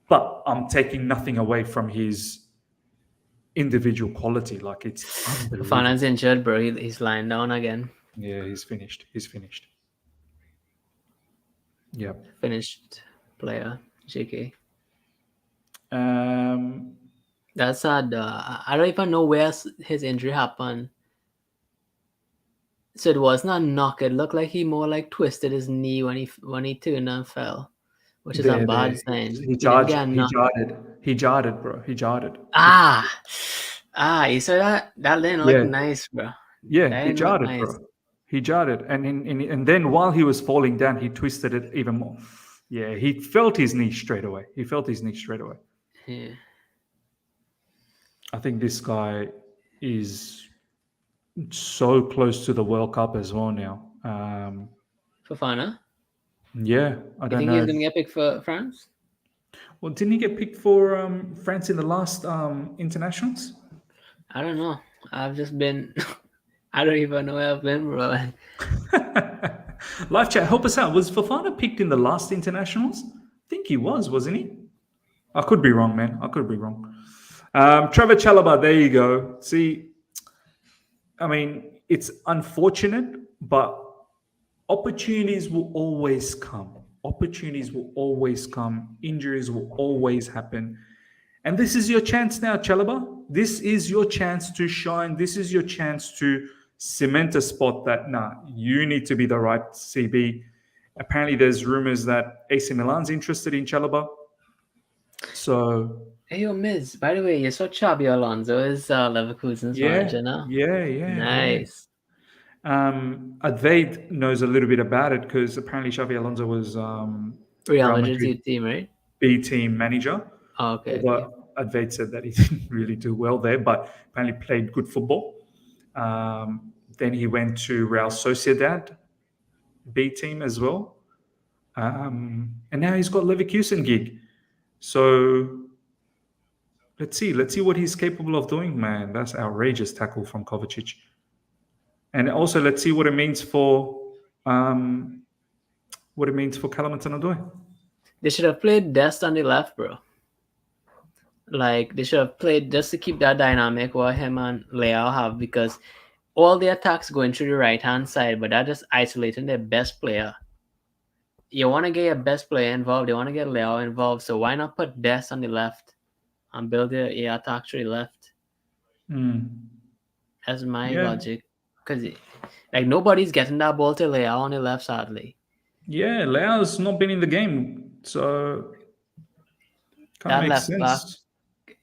but I'm taking nothing away from his individual quality. Like it's unbelievable. Fofana's injured, bro. He's lying down again. Yeah, he's finished. Yeah. Finished player, JK. Um, That's sad. I don't even know where his injury happened. So it was not a knock. It looked like he more like twisted his knee when he turned and fell, which is a bad sign. He jarred it, bro. He jarred it. You saw that didn't look nice, bro. Yeah, he jarred it, bro. He jarred it, and then while he was falling down, he twisted it even more. Yeah, he felt his knee straight away. Yeah. I think this guy is so close to the World Cup as well now. Fofana? Yeah, I don't know. You think he's going to get picked for France? Well, didn't he get picked for France in the last internationals? I don't know. I've just been... I don't even know where I've been, bro. Live chat, help us out. Was Fofana picked in the last internationals? I think he was, wasn't he? I could be wrong, man. Trevor Chalobah, there you go. See, I mean, it's unfortunate, but opportunities will always come. Injuries will always happen. And this is your chance now, Chalobah. This is your chance to shine. This is your chance to cement a spot that, you need to be the right CB. Apparently, there's rumors that AC Milan's interested in Chalobah. So... Hey, yo, Miz, by the way, you saw Xabi Alonso is Leverkusen's manager now? Yeah. Nice. Advaid knows a little bit about it because apparently Xavi Alonso was Real Real Madrid's Madrid youth team, right? B team manager. Oh, okay, okay. Although Advaid said that he didn't really do well there, but apparently played good football. Then he went to Real Sociedad B team as well, and now he's got Leverkusen gig. So let's see what he's capable of doing, man. That's outrageous tackle from Kovacic. And also, let's see what it means for Kalamantan. They should have played Dest on the left, bro. Like they should have played just to keep that dynamic what him and Leao have, because all the attacks going through the right hand side, but that just isolating their best player. You want to get your best player involved. You want to get Leao involved. So why not put Dest on the left and build your attack to the left? That's my logic. Because like nobody's getting that ball to Leao on the left, sadly. Yeah, Leao's not been in the game, so that left sense. Back,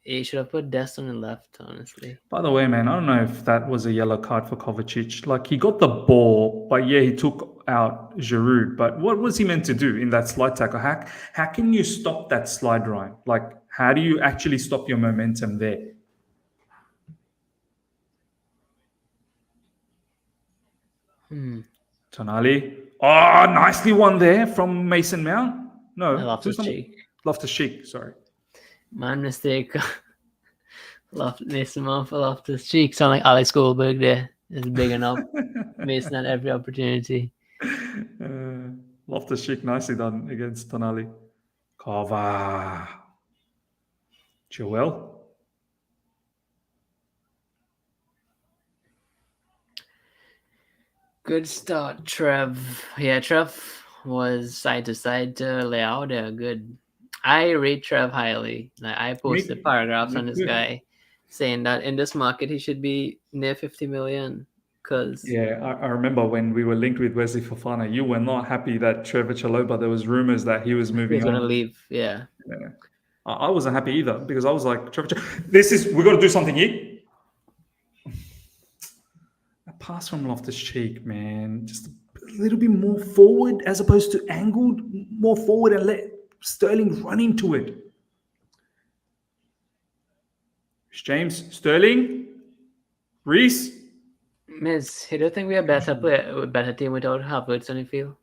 he should have put Dest on the left, honestly. By the way, man, I don't know if that was a yellow card for Kovacic. Like, he got the ball, but yeah, he took out Giroud. But what was he meant to do in that slide tackle? How can you stop that slide, Ryan? Like, how do you actually stop your momentum there? Tonali. Oh, nicely won there from Mason Mount. No, Loftus-Cheek, sorry. Man, mistake. Mason Mount for Loftus-Cheek. Sound like Alex Goldberg there. It's big enough. Mason at every opportunity. Loftus-Cheek nicely done against Tonali. Kova. Chilwell. Good start, Trev. Yeah, Trev was side to side to Leao. They're good. I rate Trev highly. Like, I posted paragraphs on this guy saying that in this market he should be near 50 million. Yeah, I remember when we were linked with Wesley Fofana, you were not happy that Trevor Chalobah, there was rumors that he was moving on. He's going to leave, yeah. I wasn't happy either because I was like, we got to do something here. A pass from Loftus-Cheek, man. Just a little bit more forward as opposed to angled, more forward, and let Sterling run into it. James, Sterling, Reece. Miss, you don't think we are better team without Havertz on the field?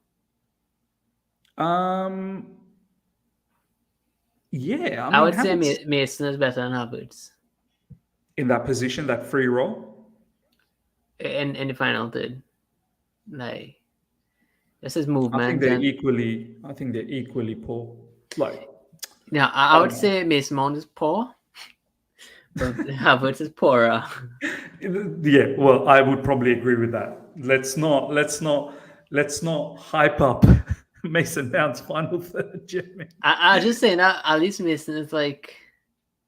Yeah, I would say Mason is better than Havertz in that position, that free role. In the final third, like this is movement. I think they're equally poor. Like, yeah, I would say Mason Mount is poor, but Havertz is poorer. Yeah, well, I would probably agree with that. Let's not hype up Mason Mount's final third, Jimmy. I just saying that at least Mason is like.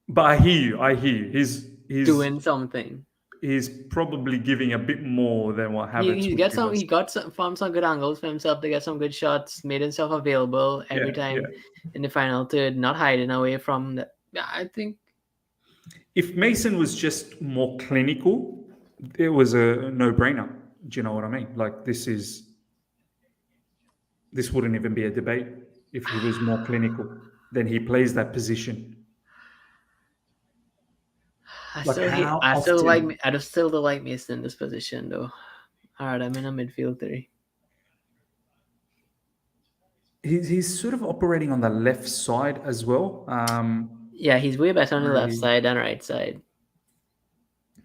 But I hear you. He's doing something. He's probably giving a bit more than what Havertz. He got some good angles for himself to get some good shots, made himself available every time in the final third, not hiding away from that. I think if Mason was just more clinical, it was a no-brainer. Do you know what I mean? Like, this wouldn't even be a debate if he was more clinical. Then he plays that position. I still don't like Mason in this position though. All right, I'm in a midfield 3. He's sort of operating on the left side as well. Yeah, he's way better on the left side than right side.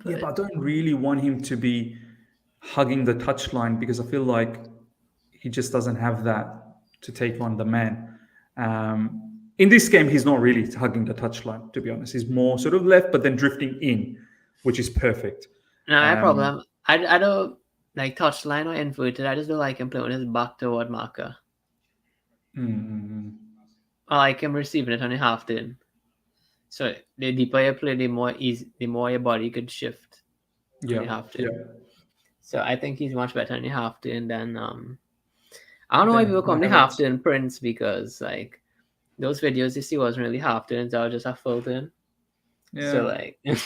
But I don't really want him to be hugging the touchline because I feel like he just doesn't have that to take on the man. In this game, he's not really hugging the touchline, to be honest. He's more sort of left, but then drifting in, which is perfect. No, my problem. I don't like touchline or inverted. I just don't like him playing with his back toward marker. I like him receiving it on the half turn. So the deeper you play, the more your body could shift. Yeah. Half turn. Yeah. So I think he's much better on the half turn than I don't know why people call him the half turn prince, because like those videos you see wasn't really half turns, that was just a full turn. Yeah. So like I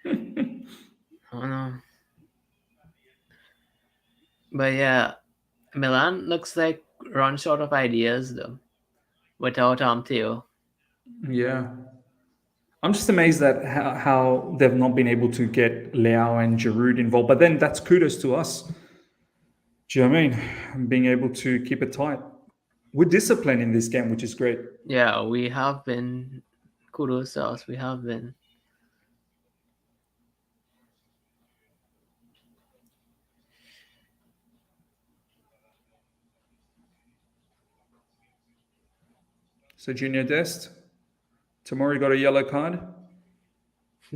don't know. But yeah, Milan looks like run short of ideas though, without Theo. Yeah. I'm just amazed at how they've not been able to get Leao and Giroud involved. But then that's kudos to us. Do you know what I mean? Being able to keep it tight. We're disciplined in this game, which is great. Yeah, we have been. Kudos to us. We have been. So Junior Dest, Tomori got a yellow card.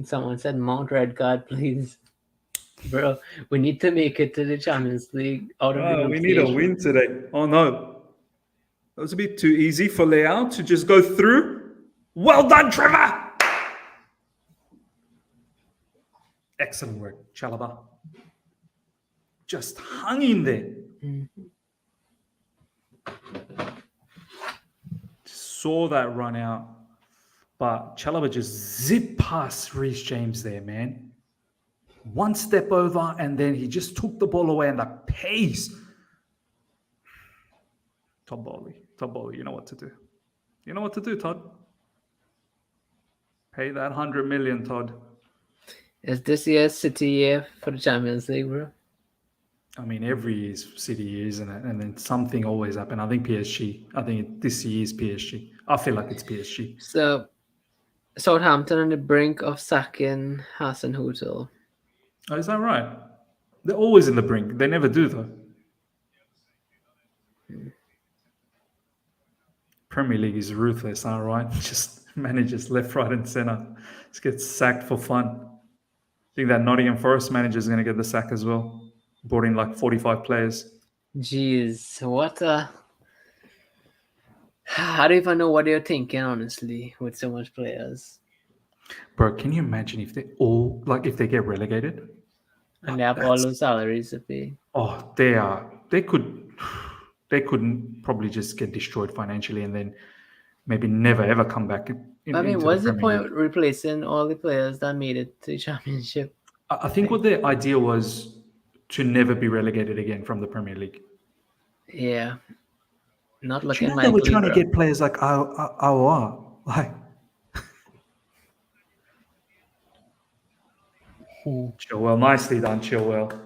Someone said Mount red card, please. Bro, we need to make it to the Champions League out of the group We need a stage. win today. Oh no. That was a bit too easy for Leao to just go through. Well done, Trevor! Excellent work, Chalobah. Just hung in there. Saw that run out. But Chalobah just zipped past Reece James there, man. One step over, and then he just took the ball away, and the pace. Top Bolly, you know what to do. You know what to do, Todd. Pay that 100 million, Todd. Is this year's City year for the Champions League, bro? I mean, every year's City year, isn't it? And then something always happens. I think PSG. I think this year is PSG. I feel like it's PSG. So, Southampton on the brink of sacking Hasenhüttl. Oh, is that right? They're always in the brink. They never do, though. Premier League is ruthless, all right? Just managers left, right, and centre. Just gets sacked for fun. I think that Nottingham Forest manager is going to get the sack as well. Brought in like 45 players. Jeez, what a... I don't even know what they're thinking, honestly, with so much players. Bro, can you imagine if they all, like, if they get relegated? And they have all those salaries to pay. Oh, they couldn't probably just get destroyed financially and then maybe never ever come back. I mean, what's the point of replacing all the players that made it to the championship? I think what their idea was to never be relegated again from the Premier League. Yeah. Not Do looking you know likely, they were trying bro. to get players like Aouba? Like, Chilwell, nicely done, Chilwell.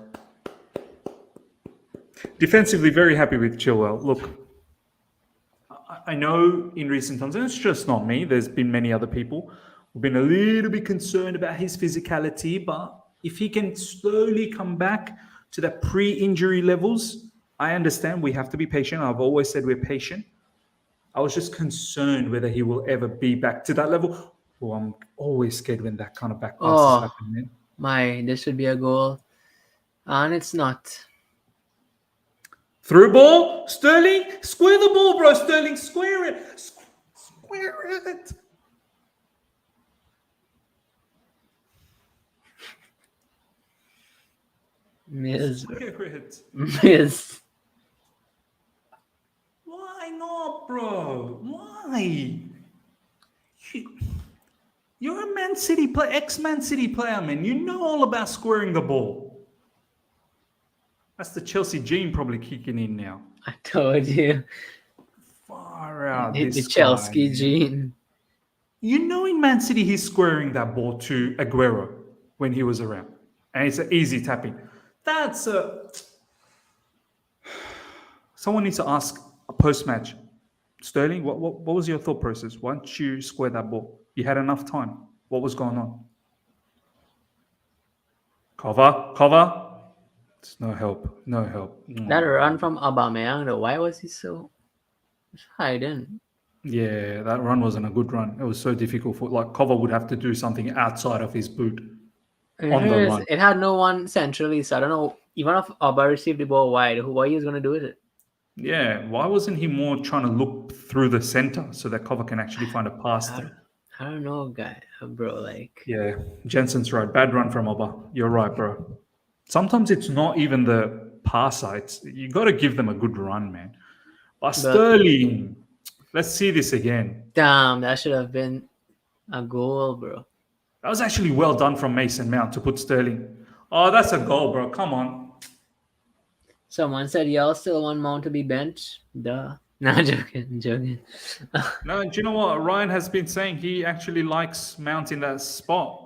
Defensively, very happy with Chilwell. Look, I know in recent times, and it's just not me, there's been many other people who've been a little bit concerned about his physicality, but if he can slowly come back to the pre-injury levels, I understand we have to be patient. I've always said we're patient. I was just concerned whether he will ever be back to that level. Well, I'm always scared when that kind of back passes happen, man. This should be a goal. And it's not. Through ball, Sterling, square the ball, bro. Sterling, square it. Square it. Square it. Miss. Why not, bro? Why? You're a Man City player, ex-Man City player, man. You know all about squaring the ball. That's the Chelsea gene probably kicking in now. I told you. Far out. The This Chelsea guy, gene. You know in Man City he's squaring that ball to Aguero when he was around. And it's an easy tapping. That's a... Someone needs to ask a post-match. Sterling, what was your thought process? Why don't you square that ball? You had enough time. What was going on? Cover. It's no help. That run from Aubameyang, though, why was he so hiding? Yeah, that run wasn't a good run. It was so difficult for Cover would have to do something outside of his boot on the run. It had no one centrally, so I don't know. Even if Auba received the ball wide, why he was going to do it? Yeah, why wasn't he more trying to look through the center so that Cover can actually find a pass through? I don't know, bro. Yeah, Jensen's right. Bad run from Auba. You're right, bro. Sometimes it's not even the pass sites. You got to give them a good run, man. But Sterling, let's see this again. Damn, that should have been a goal, bro. That was actually well done from Mason Mount to put Sterling. Oh, that's a goal, bro. Come on. Someone said y'all still want Mount to be benched. Duh. Nah, joking. No, do you know what Ryan has been saying? He actually likes Mount in that spot.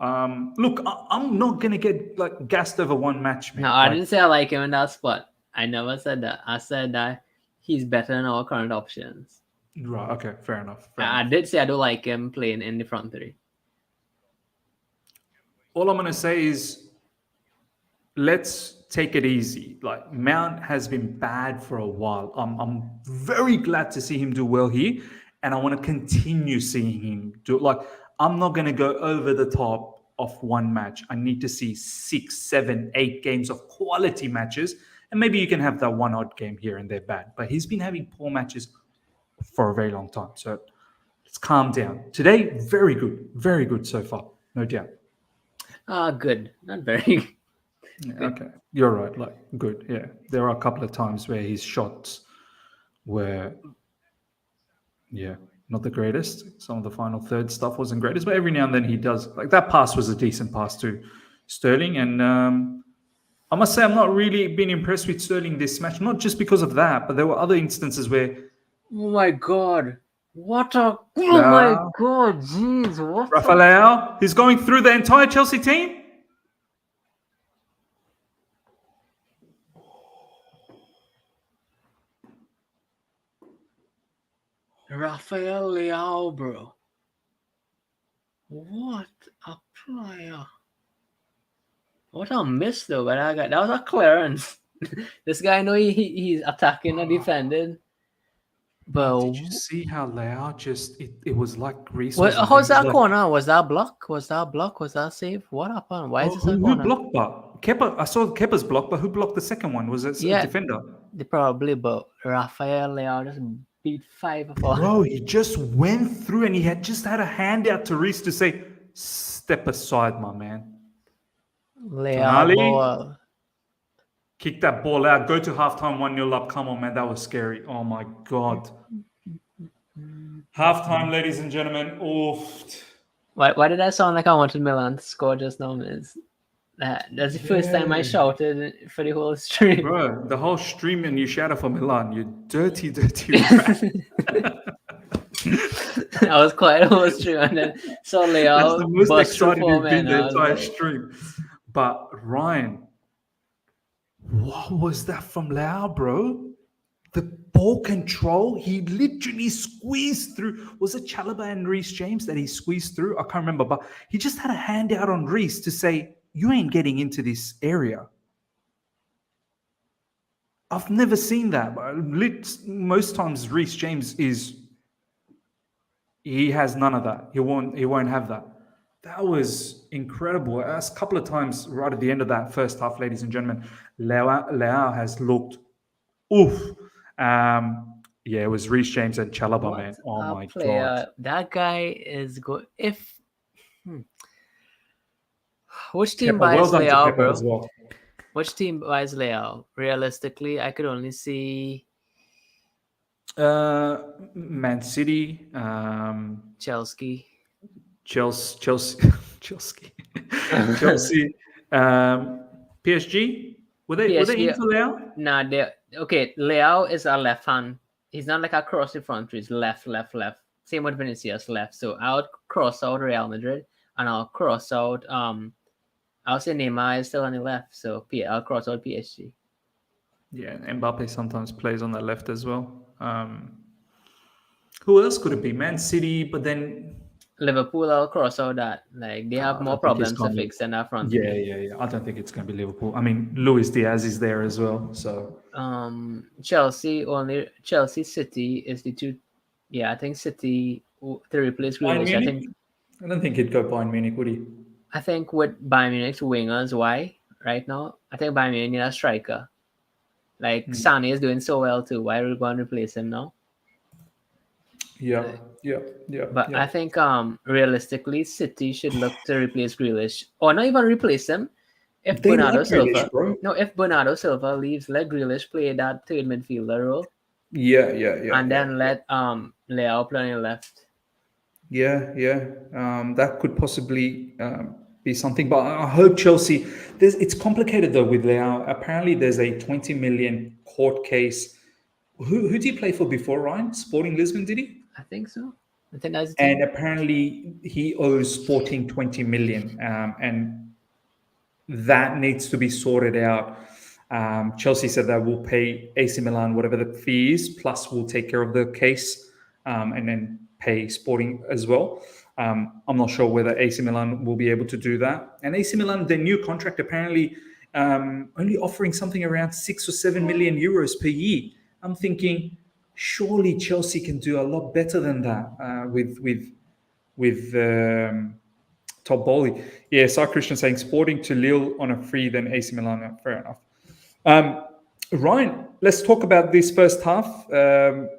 Look, I'm not gonna get like gassed over one match, No, man. I Like, didn't say I like him in that spot. I never said that. I said that he's better than our current options. right? Okay, fair enough. Fair I enough. did say I don't like him playing in the front three. All I'm gonna say is let's take it easy. Like Mount has been bad for a while. I'm very glad to see him do well here, and I want to continue seeing him do. Like I'm not gonna go over the top of one match. I need to see 6, 7, 8 games of quality matches, and maybe you can have that one odd game here and there bad. But he's been having poor matches for a very long time. So let's calm down. Today, very good so far, no doubt. Good. Not very. Yeah, okay, you're right. Like, good. Yeah, there are a couple of times where his shots were, yeah, not the greatest. Some of the final third stuff wasn't greatest, but every now and then he does. Like that pass was a decent pass to Sterling, and I must say I'm not really been impressed with Sterling this match. Not just because of that, but there were other instances where Oh my god. What a. Oh my uh, god. Jeez. What a. Rafael, he's going through the entire Chelsea team. Rafael Leao, bro. What a player. What a miss, though. But that was a clearance. This guy, I know he's attacking and defending. But Did you see how Leao just it was like Reece what, was on him. how's He's that like, corner? Was that block? Was that block? Was that save? What happened? Why is oh, this a who corner? blocked that? Kepa. I saw Kepa's block, but who blocked the second one? Was it a Yeah, defender? they probably, but Rafael Leao just beat 5 of all. Bro, he just went through and he had just had a hand out to Reece to say, "Step aside, my man." Leao Tonali, ball. kick that ball out. Go to halftime 1-0 up. Come on, man, that was scary. Oh my god. Halftime, ladies and gentlemen. Oh, Why did I sound like I wanted Milan to score just now, Miz? That's the first time I yeah. shouted for the whole stream. Bro, the whole stream and you shout out for Milan. You dirty, dirty rat. I was quiet the whole stream, and then saw That's Leao the most bust through excited 4 you've been men. the I was entire like, stream. But Ryan, what was that from Leao, bro? The ball control, he literally squeezed through. Was it Chalobah and Reece James that he squeezed through? I can't remember, but he just had a hand out on Reece to say, "You ain't getting into this area." I've never seen that. But most times Reece James he has none of that. He won't have that. That was incredible. That's a couple of times right at the end of that first half, ladies and gentlemen. Leao has looked oof. Yeah, it was Reece James and Chalobah, man. Oh a my god. player. That guy is good. Which team Kepa, well buys done to Leao, Kepa as bro? well. Which team buys Leao? Realistically, I could only see Man City, Chelsea. Chelsea, Chelsea, PSG. Were they PSG. into Leao? Nah, okay. Leao is a left hand. He's not like across the front. He's left. Same with Vinicius, left. So I would cross out Real Madrid, and I'll cross out. I'll say Neymar is still on the left. So I'll cross out PSG. Yeah, Mbappe sometimes plays on the left as well. Who else could it be? Man City, but then Liverpool, I'll cross out that. Like they have I more don't think it's problems to going to. fix than that front Yeah, three. yeah. I don't think it's going to be Liverpool. I mean, Luis Diaz is there as well, so Chelsea City is the two. Yeah, I think City to replace Bayern Grealish. Munich. I don't think he'd go Bayern Munich, would he? I think with Bayern Munich's wingers, why right now? I think Bayern Munich need a striker. Like Sane is doing so well too. Why are we going to replace him now? Yeah. But I think realistically, City should look to replace Grealish, or not even replace him. If They Bernardo like Silva, Grealish, bro. no, if Bernardo Silva leaves, let Grealish play that third midfielder role, Yeah. and then let Leao play on the left. Yeah. That could possibly be something. But I hope Chelsea, It's complicated though with Leao. Apparently, there's a 20 million court case. Who did he play for before, Ryan? Sporting Lisbon, did he? I think so. I think that's the And team. apparently, he owes Sporting 20 million, and that needs to be sorted out. Chelsea said that we'll pay AC Milan whatever the fee is, plus we'll take care of the case, and then pay Sporting as well. I'm not sure whether AC Milan will be able to do that. And AC Milan, their new contract apparently only offering something around 6 or 7 million euros per year. I'm thinking, surely Chelsea can do a lot better than that with Top Bowley. Yeah, Sai Christian saying Sporting to Lille on a free, then AC Milan. Fair enough. Ryan, let's talk about this first half.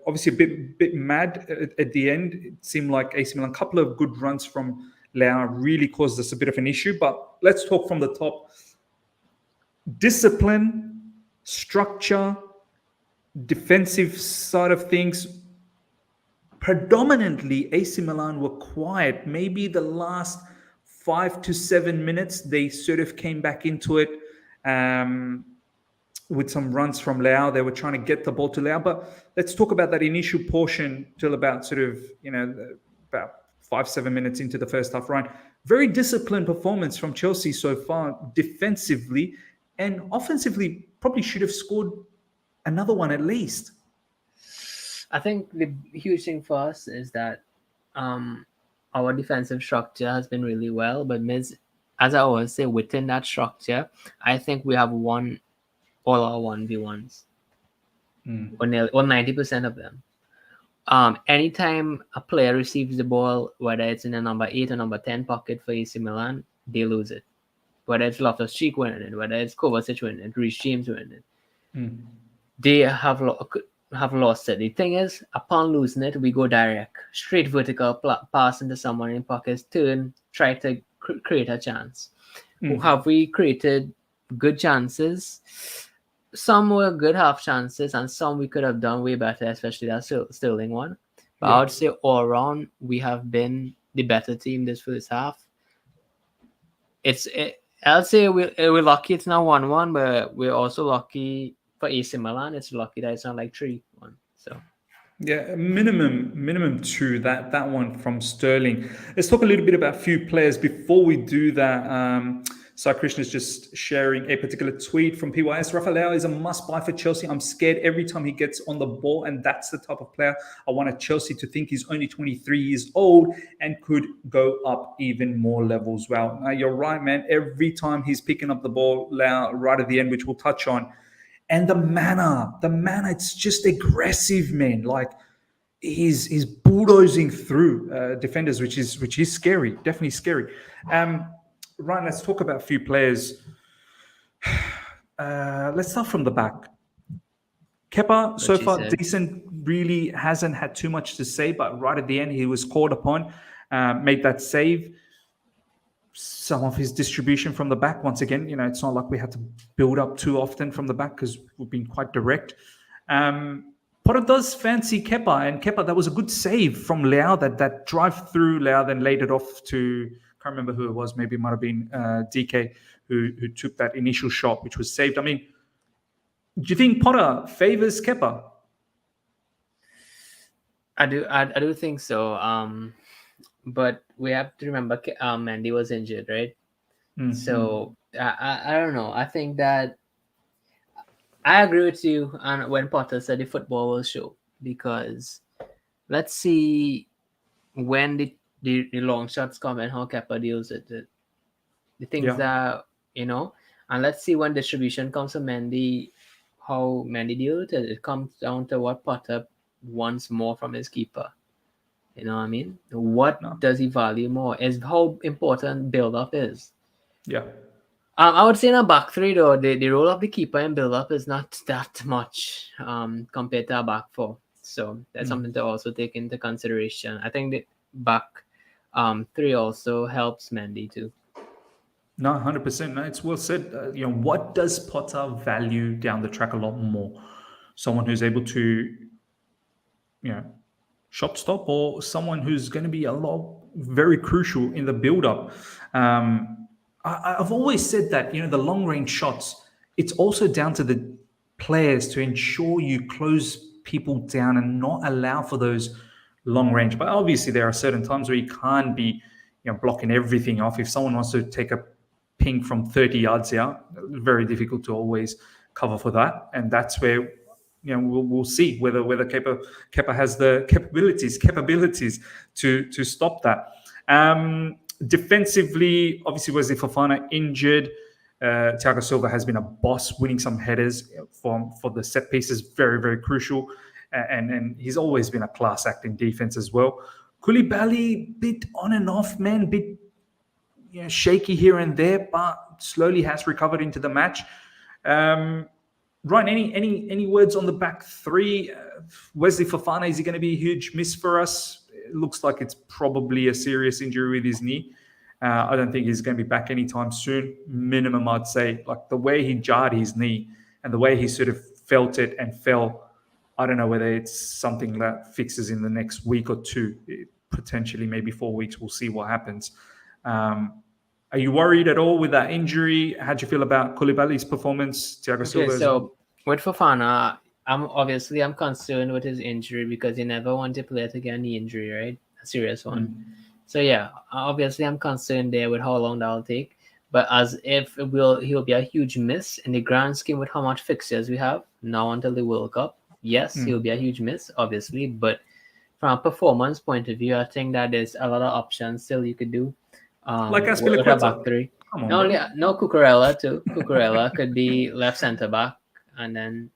Obviously, a bit mad at the end. It seemed like AC Milan, a couple of good runs from Leao really caused us a bit of an issue. But let's talk from the top. Discipline, structure, defensive side of things. Predominantly, AC Milan were quiet. Maybe the last 5 to 7 minutes, they sort of came back into it. With some runs from Leao. They were trying to get the ball to Leao. But let's talk about that initial portion till about about 5-7 minutes into the first half, right? Very disciplined performance from Chelsea so far, defensively and offensively. Probably should have scored another one at least. I think the huge thing for us is that our defensive structure has been really well. But as I always say, within that structure, I think we have won all our 1v1s, or 90% of them. Anytime a player receives the ball, whether it's in a number 8 or number 10 pocket for AC Milan, they lose it. Whether it's Loftus-Cheek winning it, whether it's Kovacic winning it, Reece James winning it, they have lost it. The thing is, upon losing it, we go direct, straight vertical pass into someone in pockets, turn, try to create a chance. Have we created good chances? Some were good half chances, and some we could have done way better, especially that Sterling one. But I would say all around, we have been the better team this first half. I'll say we're lucky it's not 1-1, but we're also lucky for AC Milan. It's lucky that it's not like 3-1. So yeah, minimum 2. That one from Sterling. Let's talk a little bit about a few players before we do that. Sai Krishna is just sharing a particular tweet from PYS. Rafael is a must-buy for Chelsea. I'm scared every time he gets on the ball, and that's the type of player I wanted Chelsea to think he's only 23 years old and could go up even more levels. Well, you're right, man. Every time he's picking up the ball right at the end, which we'll touch on, and the manner, it's just aggressive, man. Like he's bulldozing through defenders, which is scary, definitely scary. Ryan, let's talk about a few players. Let's start from the back. Kepa, so far, decent, really hasn't had too much to say, but right at the end, he was called upon, made that save. Some of his distribution from the back, once again, it's not like we had to build up too often from the back because we've been quite direct. Potter does fancy Kepa, and Kepa, that was a good save from Leao, that drive through. Leao then laid it off to... can't remember who it was. Maybe it might have been DK who took that initial shot, which was saved. I mean, do you think Potter favors Kepa? I do think so. But we have to remember Mendy was injured, right? So I don't know. I think that I agree with you. And when Potter said the football will show, because let's see when the long shots come and how Kepa deals with it. The things that, and let's see when distribution comes to Mendy, how Mendy deals with it. It comes down to what Potter wants more from his keeper. You know what I mean? What does he value more? Is how important build-up is. Yeah. I would say in a back three, though, the role of the keeper in build-up is not that much compared to a back four. So that's something to also take into consideration. I think the back three also helps Mendy too. No, 100%. No, it's well said. What does Potter value down the track a lot more? Someone who's able to, shot stop, or someone who's going to be very crucial in the build-up. I've always said that, the long range shots, it's also down to the players to ensure you close people down and not allow for those long range. But obviously, there are certain times where you can't be, blocking everything off. If someone wants to take a ping from 30 yards out, very difficult to always cover for that. And that's where, we'll see whether Kepa has the capabilities to stop that. Defensively, obviously, Wesley Fofana injured. Thiago Silva has been a boss, winning some headers for the set pieces, very, very crucial. And he's always been a class act in defense as well. Koulibaly, bit on and off, man, bit shaky here and there, but slowly has recovered into the match. Ryan, any words on the back three? Wesley Fofana, is he going to be a huge miss for us? It looks like it's probably a serious injury with his knee. I don't think he's going to be back anytime soon. Minimum, I'd say. Like the way he jarred his knee and the way he sort of felt it and fell, I don't know whether it's something that fixes in the next week or two, potentially maybe 4 weeks. We'll see what happens. Are you worried at all with that injury? How do you feel about Koulibaly's performance? Thiago Silva? So with Fofana, I'm concerned with his injury because you never want to play to get a knee injury, right? A serious one. So yeah, obviously I'm concerned there with how long that'll take. But as if he'll be a huge miss in the grand scheme with how much fixtures we have now until the World Cup. Yes, he'll be a huge miss, obviously. But from a performance point of view, I think that there's a lot of options still you could do. Like Azpilicueta. Back three. No, Cucurella too. Cucurella could be left centre back, and then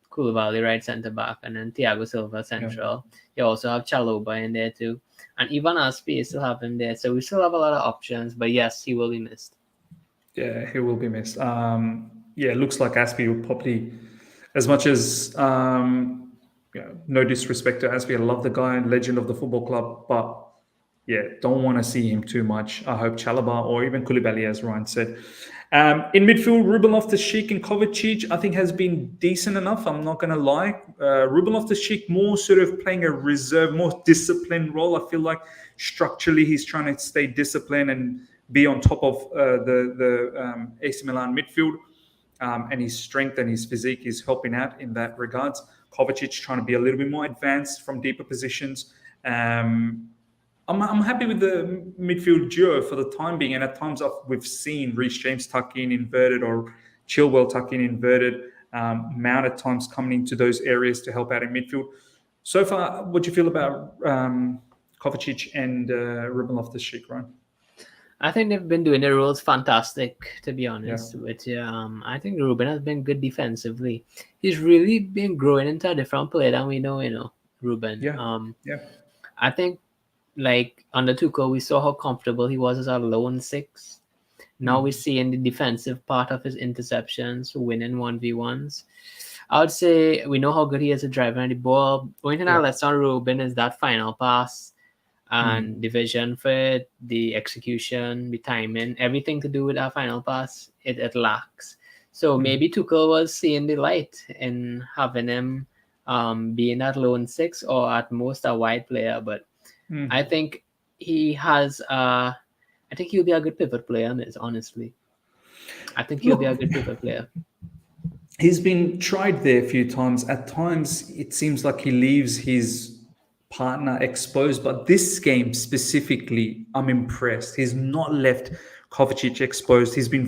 Koulibaly right centre back, and then Thiago Silva central. Yeah. You also have Chalobah in there too, and even Aspi, you still have him there. So we still have a lot of options, but yes, he will be missed. Yeah, he will be missed. It looks like Aspi will probably, as much as no disrespect to Aspi, I love the guy and legend of the football club, but don't want to see him too much. I hope Chalobah or even Koulibaly, as Ryan said. In midfield, Ruben Loftus-Cheek and Kovacic, I think, has been decent enough. I'm not going to lie. Ruben Loftus-Cheek more sort of playing a reserve, more disciplined role. I feel like structurally he's trying to stay disciplined and be on top of the AC Milan midfield. And his strength and his physique is helping out in that regards. Kovacic trying to be a little bit more advanced from deeper positions. I'm happy with the midfield duo for the time being, and at times we've seen Reece James tuck in inverted or Chilwell tuck in inverted. Mount at times coming into those areas to help out in midfield. So far, what do you feel about Kovacic and Ruben Loftus-Cheek, Ryan? I think they've been doing their roles fantastic, to be honest with you. I think Ruben has been good defensively. He's really been growing into a different player than we know, Ruben. I think, like under Tuchel, we saw how comfortable he was as a lone six. Now we see in the defensive part of his interceptions, winning 1v1s. I would say we know how good he is at driving the ball. One thing I let on Ruben is that final pass and the vision for it, the execution, the timing, everything to do with that final pass, it lacks. So maybe Tuchel was seeing the light in having him being that lone six or at most a wide player, but I think he has. I think he'll be a good pivot player. Honestly, I think he'll be a good pivot player. He's been tried there a few times. At times, it seems like he leaves his partner exposed. But this game specifically, I'm impressed. He's not left Kovacic exposed. He's been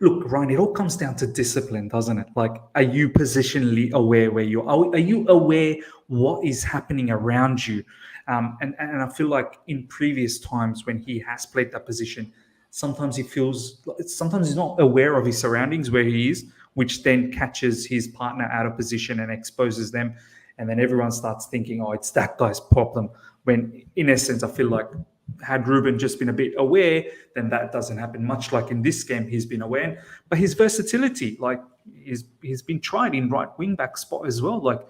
look, Ryan, it all comes down to discipline, doesn't it? Like, are you positionally aware where you are? Are you aware what is happening around you? And I feel like in previous times when he has played that position, sometimes he's not aware of his surroundings where he is, which then catches his partner out of position and exposes them. And then everyone starts thinking, oh, it's that guy's problem. When in essence, I feel like had Ruben just been a bit aware, then that doesn't happen. Much like in this game, he's been aware. But his versatility, like he's been tried in right wing back spot as well. Like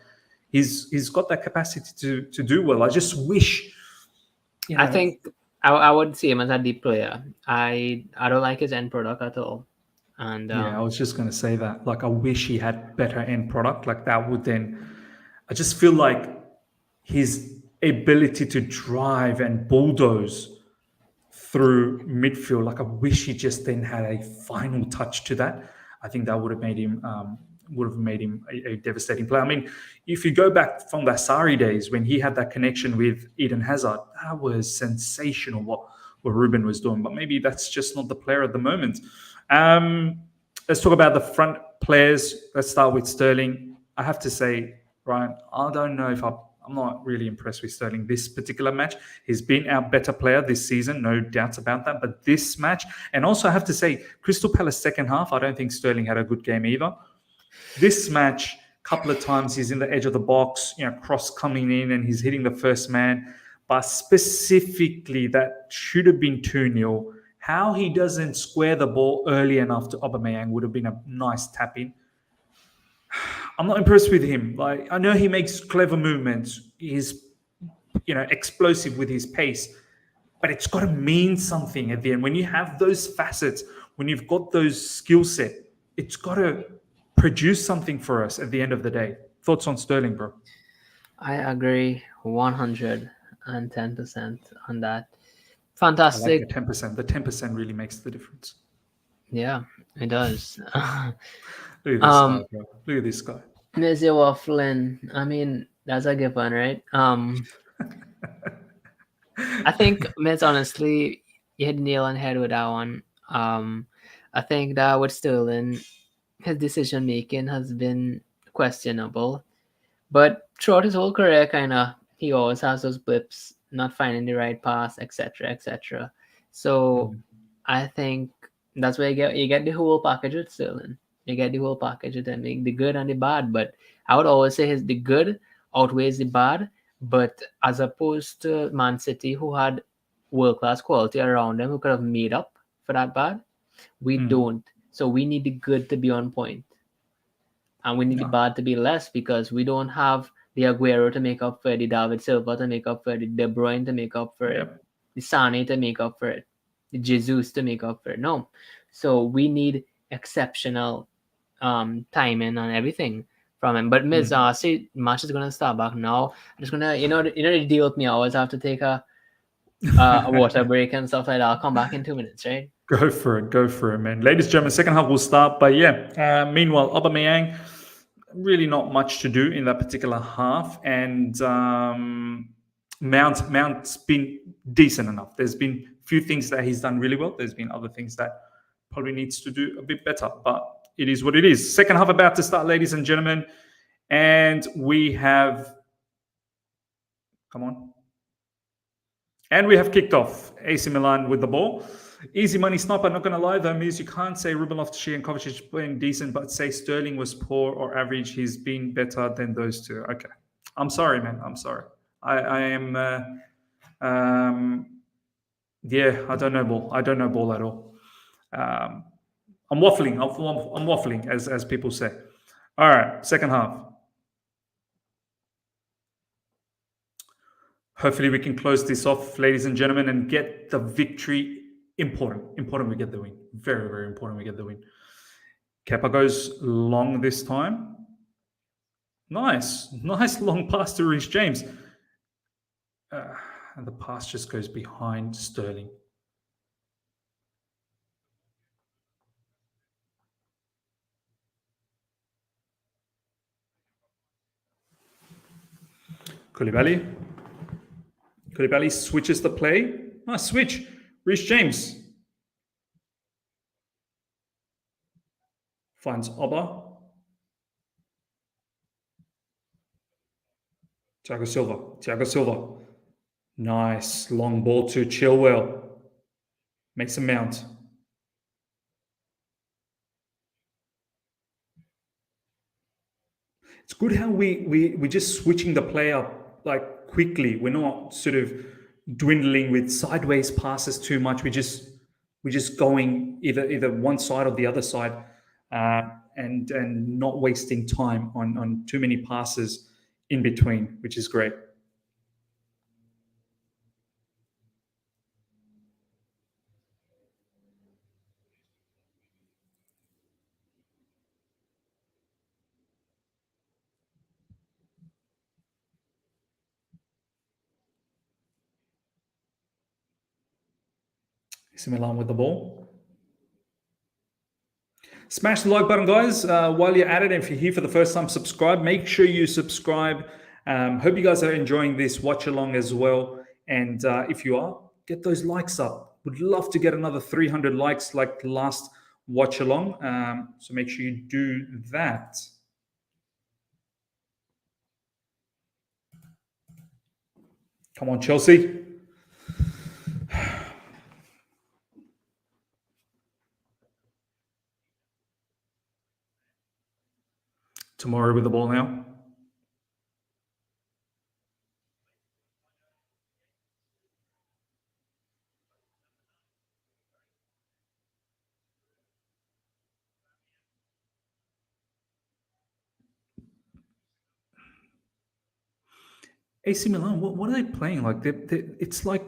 he's got that capacity to do well. I just wish. I think I would see him as a deep player. I don't like his end product at all. And I was just going to say that. Like, I wish he had better end product. Like that would then. I just feel like his ability to drive and bulldoze through midfield. Like I wish he just then had a final touch to that. I think that would have made him a devastating player. I mean, if you go back from the Sarri days when he had that connection with Eden Hazard, that was sensational what Ruben was doing. But maybe that's just not the player at the moment. Let's talk about the front players. Let's start with Sterling. I have to say, Ryan, I don't know if I'm not really impressed with Sterling this particular match. He's been our better player this season, no doubts about that. But this match, and also I have to say, Crystal Palace second half, I don't think Sterling had a good game either. This match, a couple of times he's in the edge of the box, cross coming in and he's hitting the first man. But specifically, that should have been 2-0. How he doesn't square the ball early enough to Aubameyang would have been a nice tap in. I'm not impressed with him. Like I know he makes clever movements. He's explosive with his pace, but it's got to mean something at the end. When you have those facets, when you've got those skill set, it's got to produce something for us at the end of the day. Thoughts on Sterling, bro? I agree 110% on that. I like Fantastic. the 10%. The 10% really makes the difference. Yeah, it does. Look at this guy, bro. Look at this guy. Mizzy Wafflin. I mean, that's a given, right? I think, Miz, honestly, you hit the nail on the head with that one. I think that with Sterling, his decision making has been questionable. But throughout his whole career, he always has those blips, not finding the right pass, etc., etc. So I think that's where you get the whole package with Sterling. You get the whole package with him, the good and the bad. But I would always say the good outweighs the bad. But as opposed to Man City, who had world class quality around them, who could have made up for that bad, we don't. So we need the good to be on point, and we need the bad to be less, because we don't have the Aguero to make up for it, the David Silva to make up for it, the De Bruyne to make up for it, the Sane to make up for it, the Jesus to make up for it. No. So we need exceptional timing and everything from him. But Miz, see, match is gonna start back now. I'm just gonna, the deal with me. I always have to take a water break and stuff like that. I'll come back in 2 minutes, right? Go for it, man. Ladies and gentlemen, second half will start. But meanwhile, Aubameyang, really not much to do in that particular half. And Mount's been decent enough. There's been a few things that he's done really well. There's been other things that probably needs to do a bit better. But it is what it is. Second half about to start, ladies and gentlemen. And we have... Come on. And we have kicked off. AC Milan with the ball. Easy money sniper, not going to lie though, means you can't say Ruben Loftus-Cheek and Kovacic playing decent, but say Sterling was poor or average. He's been better than those two. Okay. I'm sorry, man. I'm sorry. I am... I don't know ball. I don't know ball at all. I'm waffling. I'm waffling, as people say. All right, second half. Hopefully we can close this off, ladies and gentlemen, and get the victory. Important we get the win. Very, very important we get the win. Kepa goes long this time. Nice long pass to Reece James. And the pass just goes behind Sterling. Koulibaly switches the play. Nice switch. Reece James finds Oba. Thiago Silva. Nice. Long ball to Chilwell. Makes a mount. It's good how we're just switching the play up like quickly. We're not sort of dwindling with sideways passes too much. We're just going either one side or the other side, and not wasting time on too many passes in between, which is great. AC Milan with the ball. Smash the like button, guys. While you're at it, if you're here for the first time, subscribe. Make sure you subscribe. Hope you guys are enjoying this watch along as well. And if you are, get those likes up. Would love to get another 300 likes like the last watch along. So make sure you do that. Come on, Chelsea. Tomori with the ball now. AC Milan, what are they playing? Like it's like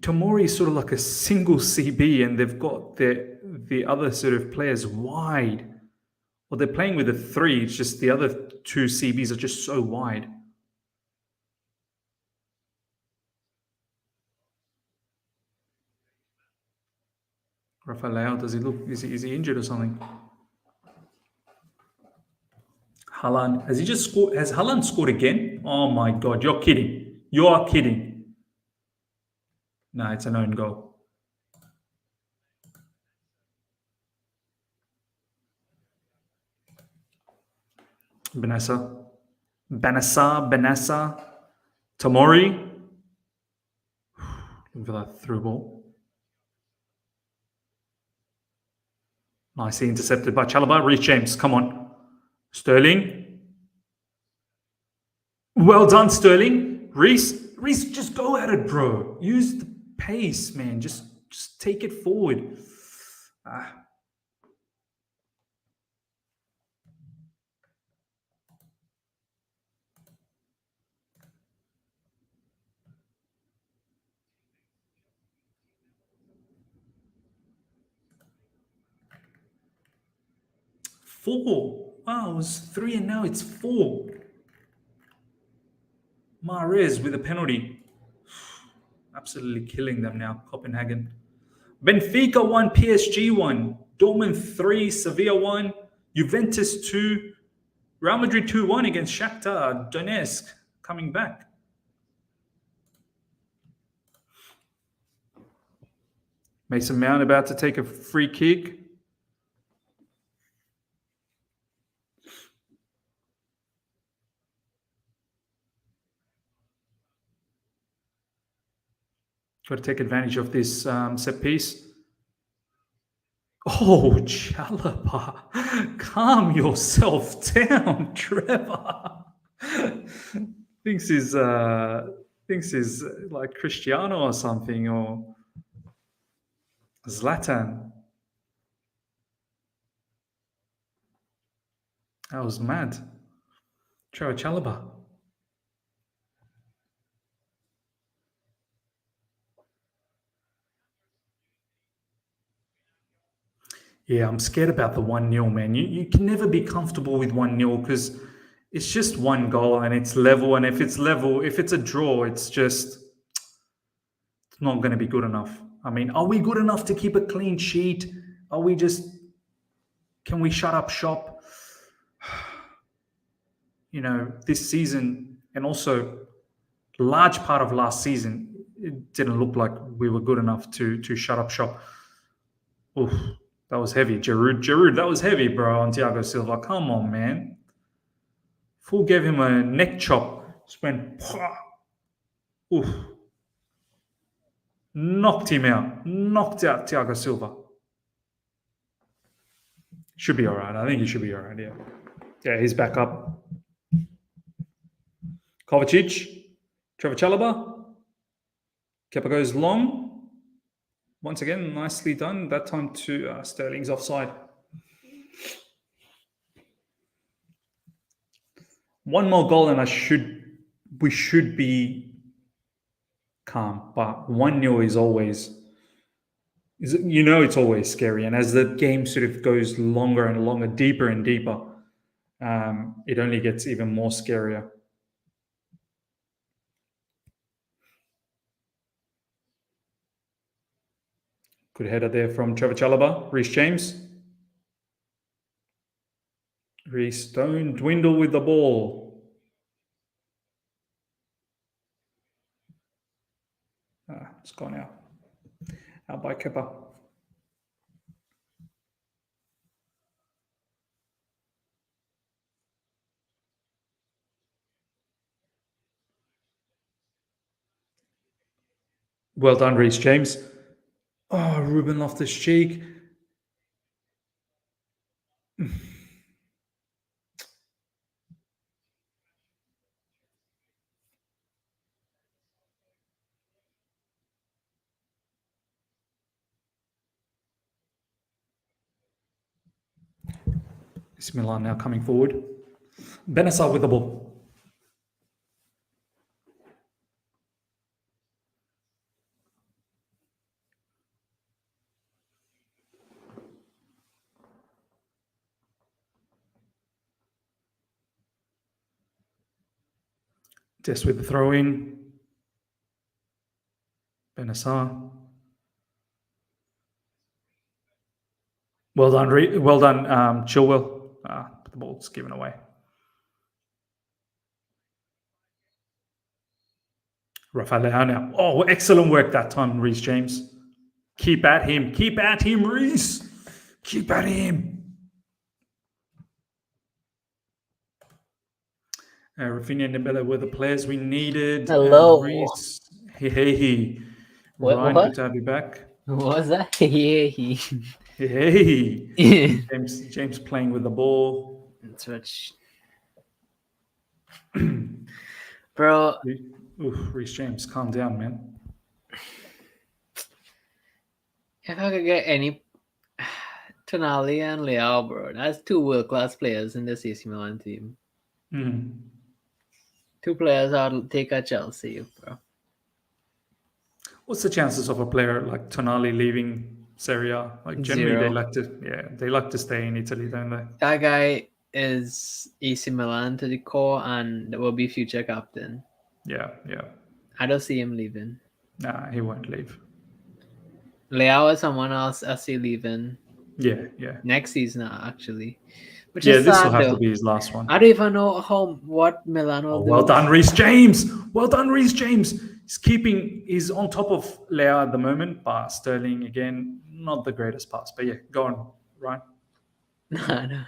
Tomori is sort of like a single CB, and they've got the other sort of players wide. Well, they're playing with a 3. It's just the other 2 CBs are just so wide. Rafael, does he look? Is he injured or something? Haaland, has he just scored? Has Haaland scored again? Oh my God, you're kidding. You are kidding. No, it's an own goal. Bennacer. Tomori. Look for that through ball. Nicely intercepted by Chalobah. Reece James, come on. Sterling. Well done, Sterling. Reece, just go at it, bro. Use the pace, man. Just take it forward. 4. Wow, it was 3 and now it's 4. Mahrez with a penalty. Absolutely killing them now, Copenhagen. Benfica 1, PSG 1. Dortmund 3, Sevilla 1. Juventus 2. Real Madrid 2-1 against Shakhtar Donetsk. Coming back. Mason Mount about to take a free kick. Got to take advantage of this set piece. Oh, Chalobah. Calm yourself down, Trevor. thinks he's like Cristiano or something, or Zlatan. That was mad. Trevor Chalobah. Yeah, I'm scared about the 1-0, man. You can never be comfortable with 1-0 because it's just one goal and it's level. And if it's level, if it's a draw, it's not going to be good enough. I mean, are we good enough to keep a clean sheet? Can we shut up shop? You know, this season and also large part of last season, it didn't look like we were good enough to shut up shop. Oof. That was heavy. Giroud, that was heavy, bro, on Thiago Silva. Come on, man. Full gave him a neck chop. Just went, oof. Knocked him out. Knocked out Thiago Silva. Should be all right. I think he should be all right, yeah. Yeah, he's back up. Kovacic. Trevor Chalobah. Kepa goes long. Once again, nicely done. That time to Sterling's offside. One more goal and we should be calm. But 1-0 is always, it's always scary. And as the game sort of goes longer and longer, deeper and deeper, it only gets even more scarier. Good header there from Trevor Chalobah. Reece James. Reece, don't dwindle with the ball. It's gone out. Out by Kepa. Well done, Reece James. Oh, Ruben Loftus-Cheek. It's Milan now coming forward. Bennacer with the ball. Dest with the throw in. Bennacer. Well done, Chilwell. The ball's given away. Rafael now. Oh, excellent work that time, Reece James. Keep at him, Reece. Keep at him. Rafinha and Dembele were the players we needed. Hello. Reece. Hey. What? Good to have you back. What was that? Hey. James playing with the ball. That's what. Bro. Reece James, calm down, man. If I could get any Tonali and Leao, bro, that's two world-class players in this AC Milan team. Two players I'll take at Chelsea, bro. What's the chances of a player like Tonali leaving Serie A? Like generally, they like to stay in Italy, don't they? That guy is AC Milan to the core and will be future captain. Yeah. I don't see him leaving. Nah, he won't leave. Leao is someone else I see leaving. Yeah. Next season, actually. Which this is sad, will have though. to be his last one. I don't even know what Milan will do. Well done, Reece James. He's on top of Leao at the moment, but Sterling, again, not the greatest pass. But yeah, go on, Ryan. No.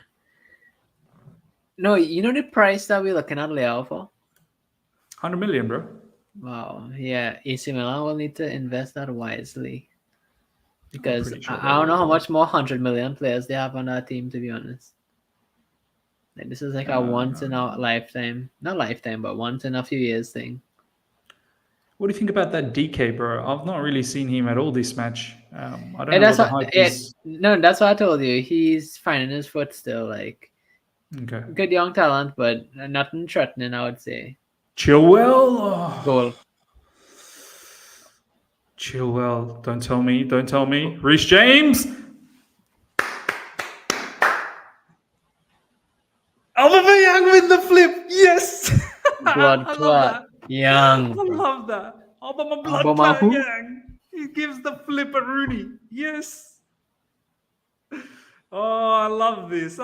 No, you know the price that we're looking at Leao for? 100 million, bro. Wow. Yeah, AC Milan will need to invest that wisely. Because Sure I don't know how much more 100 million players they have on that team, to be honest. Like, this is like a once in a lifetime, not lifetime, but once in a few years thing. What do you think about that DK, bro? I've not really seen him at all this match. I don't know what the hype is. No, that's what I told you. He's finding his foot still. Like, okay, good young talent, but nothing threatening, I would say. Chilwell. Goal. Chilwell. Don't tell me. Reece James. Aubameyang with the flip. Yes. Blood clot. Young. I love that. Aubameyang. He gives the flip at Rooney. Yes. Oh, I love this.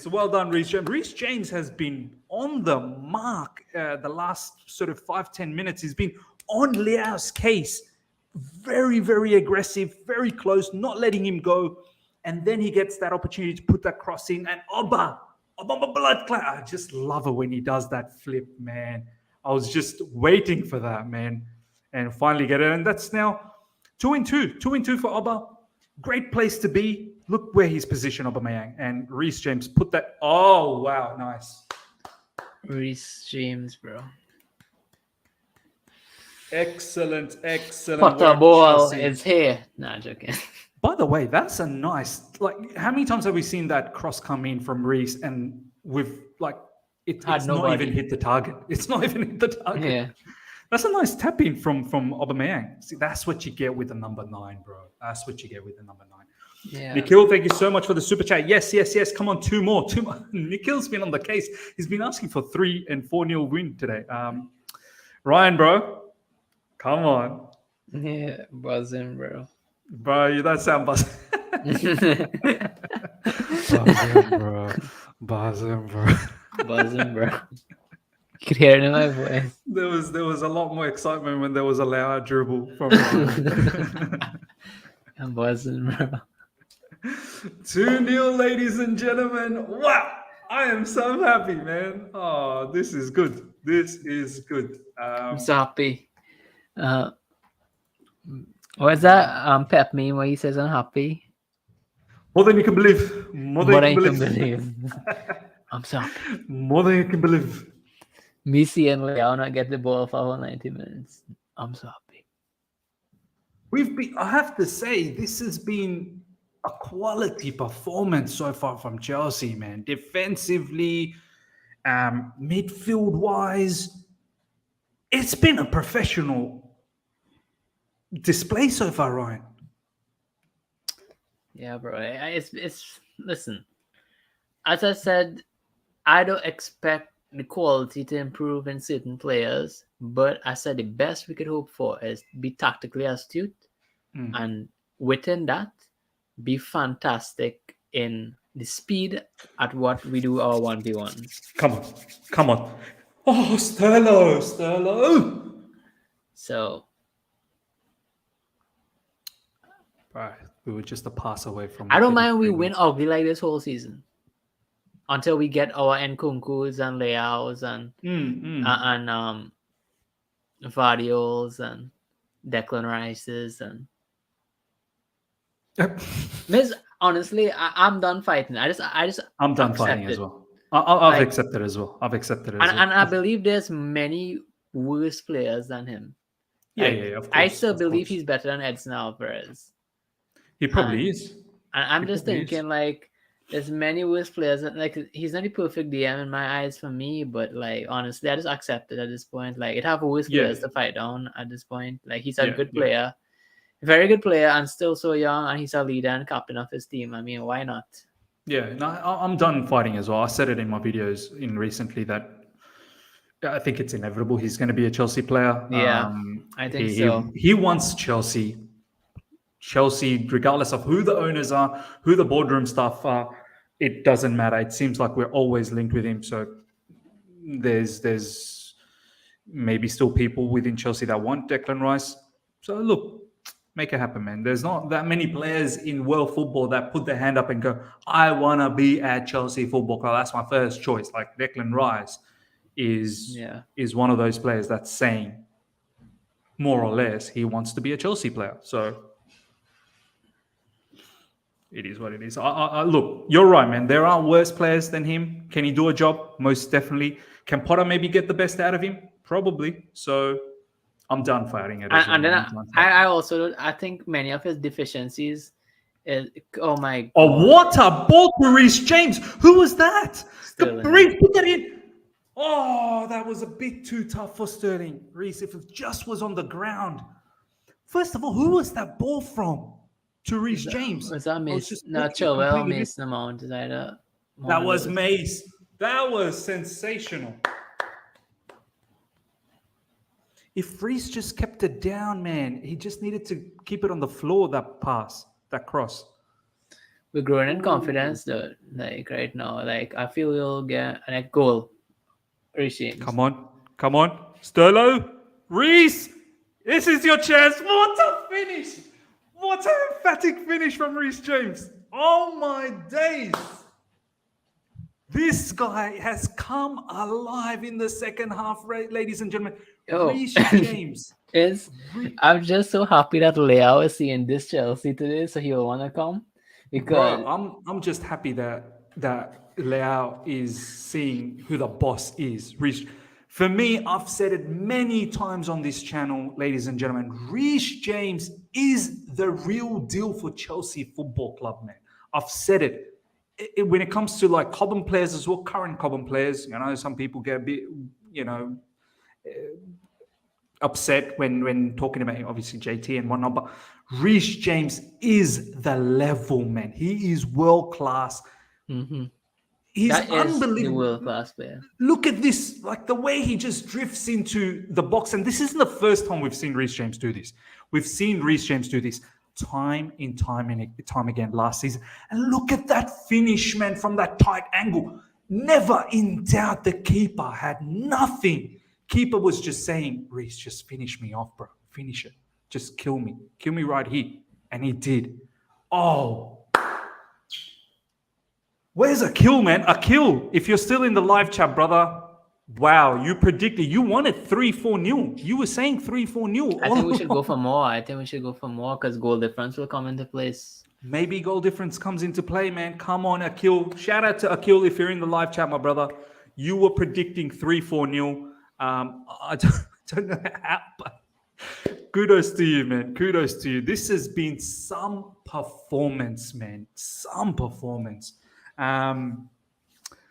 Well done, Reece James. Reece James has been on the mark the last sort of 5-10 minutes. He's been on Leao's case. Very, very aggressive, very close, not letting him go. And then he gets that opportunity to put that cross in. And Obama blood clot. I just love it when he does that flip, man. I was just waiting for that, man. And finally get it. And that's now 2-2. 2-2 for Oba. Great place to be. Look where he's positioned, Aubameyang. And Reece James put that. Oh, wow. Nice. Reece James, bro. Excellent. Potter ball is here. Nah, joking. By the way, that's a nice, like, how many times have we seen that cross come in from Reece and with, like, it's not even hit the target. It's not even hit the target. Yeah. That's a nice tap in from Aubameyang. See, that's what you get with the number 9, bro. That's what you get with the number 9. Yeah. Nikhil, thank you so much for the super chat. Yes. Come on, two more. Nikhil's been on the case. He's been asking for 3 and 4-0 win today. Ryan, bro, come on. Yeah, buzzing, bro. Bro, that sound buzz. Buzzing, bro. Buzzing, bro. You could hear it in my voice. There was a lot more excitement when there was a loud dribble from I'm buzzing, bro. 2-0, ladies and gentlemen. Wow, I am so happy, man. Oh, this is good. This is good. I'm so happy. What's that Pep meme where he says I'm happy? More than you can believe. More than you can believe. I'm so happy. More than you can believe. Messi and Leao not get the ball for over 90 minutes. I'm so happy. I have to say, this has been a quality performance so far from Chelsea, man. Defensively, midfield-wise, it's been a professional display so far, Ryan. Yeah, bro. It's listen. As I said, I don't expect the quality to improve in certain players, but I said the best we could hope for is be tactically astute, and within that, be fantastic in the speed at what we do our 1v1s. Come on. Oh, Sterlo. So, right, we were just a pass away from. I don't mind we win ugly like this whole season until we get our Nkunkus and Leaos and Vadios and Declan Rices and. Miss, honestly, I'm done fighting. I'm done fighting as well. I've accepted as well. And I believe there's many worse players than him. Yeah, of course. I still believe he's better than Edson Alvarez. He probably is. And I'm just thinking, like, there's many worse players. Like, he's not the perfect DM in my eyes for me, but, like, honestly, I just accept it at this point. Like, it have worse players to fight down at this point. Like, he's a good player. Very good player and still so young, and he's a leader and captain of his team. I mean, why not? Yeah, no, I'm done fighting as well. I said it in my videos recently that I think it's inevitable. He's going to be a Chelsea player. Yeah, I think so. He wants Chelsea. Chelsea, regardless of who the owners are, who the boardroom staff are, it doesn't matter. It seems like we're always linked with him. So there's maybe still people within Chelsea that want Declan Rice. So look, make it happen, man. There's not that many players in world football that put their hand up and go, I want to be at Chelsea Football Club. That's my first choice. Like Declan Rice is one of those players that's saying more or less he wants to be a Chelsea player. So it is what it is. Look, you're right, man. There are worse players than him. Can he do a job? Most definitely. Can Potter maybe get the best out of him? Probably. So I'm done fighting it. And then I also think many of his deficiencies is what a ball to Reece James. Who was that? Reece put that in. Oh, that was a bit too tough for Sterling. Reece, if it just was on the ground. First of all, who was that ball from? To Reece James. Was that Mace? No, Chilwell, Mason Mount. That was Mace. That was sensational. If Reece just kept it down, man, he just needed to keep it on the floor, that pass, that cross. We're growing in confidence, though. Like, right now. Like, I feel we'll get a goal. Reece James. Come on. Sterlo. Reece, this is your chance. What a finish. What an emphatic finish from Reece James. Oh, my days. This guy has come alive in the second half, ladies and gentlemen. Reece James. I'm just so happy that Leao is seeing this Chelsea today, so he'll want to come. Because I'm just happy that Leao is seeing who the boss is. For me, I've said it many times on this channel, ladies and gentlemen. Reece James is the real deal for Chelsea Football Club, man. I've said it. When it comes to like Cobham players as well, current Cobham players, some people get a bit, upset when talking about obviously JT and whatnot. But Reece James is the level, man. He is world class. Mm-hmm. He's unbelievable. World class player. Look at this, like the way he just drifts into the box. And this isn't the first time we've seen Reece James do this. We've seen Reece James do this time again last season. And look at that finish, man, from that tight angle. Never in doubt the keeper had nothing. Keeper was just saying, Reece, just finish me off, bro. Finish it. Just kill me. Kill me right here. And he did. Oh. Where's a kill, man? A kill. If you're still in the live chat, brother. Wow, you predicted. You wanted 3-4-0. You were saying 3-4-0. I think we should go for more. Because goal difference will come into place. Maybe goal difference comes into play, man. Come on, Akil. Shout out to Akil if you're in the live chat, my brother. You were predicting 3-4-0. I don't know how, but kudos to you, man. Kudos to you. This has been some performance, man. Some performance.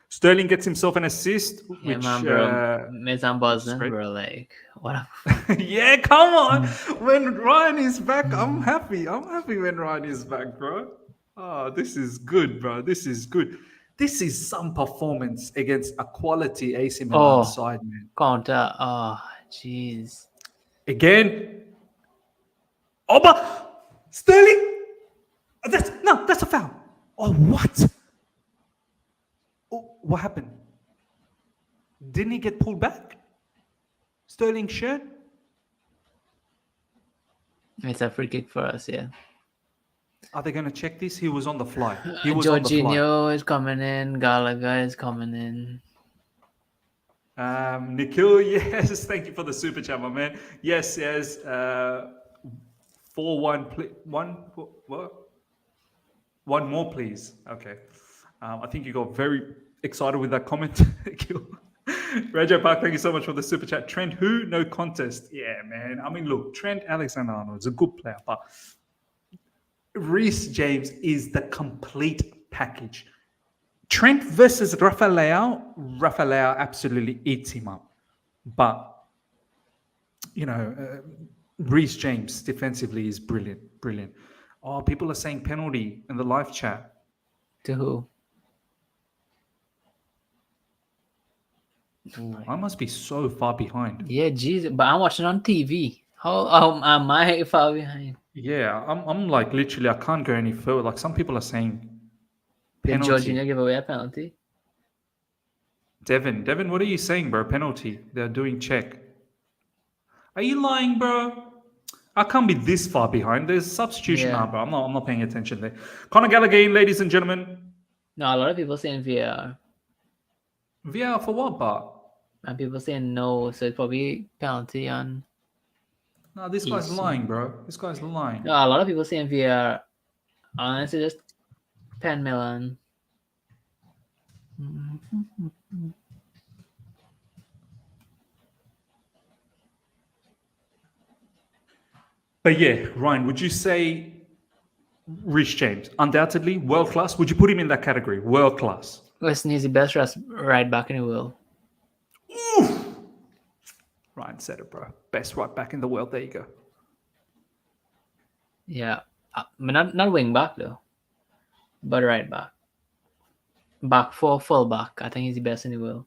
Sterling gets himself an assist, Yeah, which man, bro. I'm buzzing, bro. Like, what? Yeah, come on. When Ryan is back, I'm happy. I'm happy when Ryan is back, bro. Oh, this is good, bro. This is good. This is some performance against a quality AC Milan side, man. Counter. Oh, jeez. Again. Sterling. That's a foul. Oh, what? Oh, what happened? Didn't he get pulled back? Sterling shirt? It's a free kick for us, yeah. Are they going to check this? He was on the fly. He was on the fly. Jorginho is coming in. Gallagher is coming in. Nikhil, yes. Thank you for the super chat, my man. Yes. 4-1. One more, please. Okay. I think you got very excited with that comment. Raja Park, thank you so much for the super chat. Trent, who? No contest. Yeah, man. I mean, look, Trent Alexander-Arnold is a good player, but Reece James is the complete package. Trent versus Rafael absolutely eats him up. But, Reece James defensively is brilliant. Oh, people are saying penalty in the live chat. To who? I must be so far behind. Yeah, jeez. But I'm watching on TV. How am I far behind? Yeah, I'm like literally, I can't go any further. Like some people are saying penalty. Did Jorginho give away a penalty? Devin, what are you saying, bro? Penalty. They're doing check. Are you lying, bro? I can't be this far behind. There's substitution now, bro. I'm not paying attention there. Conor Gallagher, ladies and gentlemen. No, a lot of people saying VAR. VAR for what, but? And people saying no, so it's probably penalty on. No, this guy's lying, bro. This guy's lying. No, a lot of people saying VAR. Honestly, just Pen Milan. But yeah, Ryan, would you say Reece James, undoubtedly world class? Would you put him in that category? World class. Listen, he's the best right back in the world. Oof. Ryan said it, bro. Best right back in the world. There you go. Yeah, but not wing back though, but right back. Back for full back. I think he's the best in the world.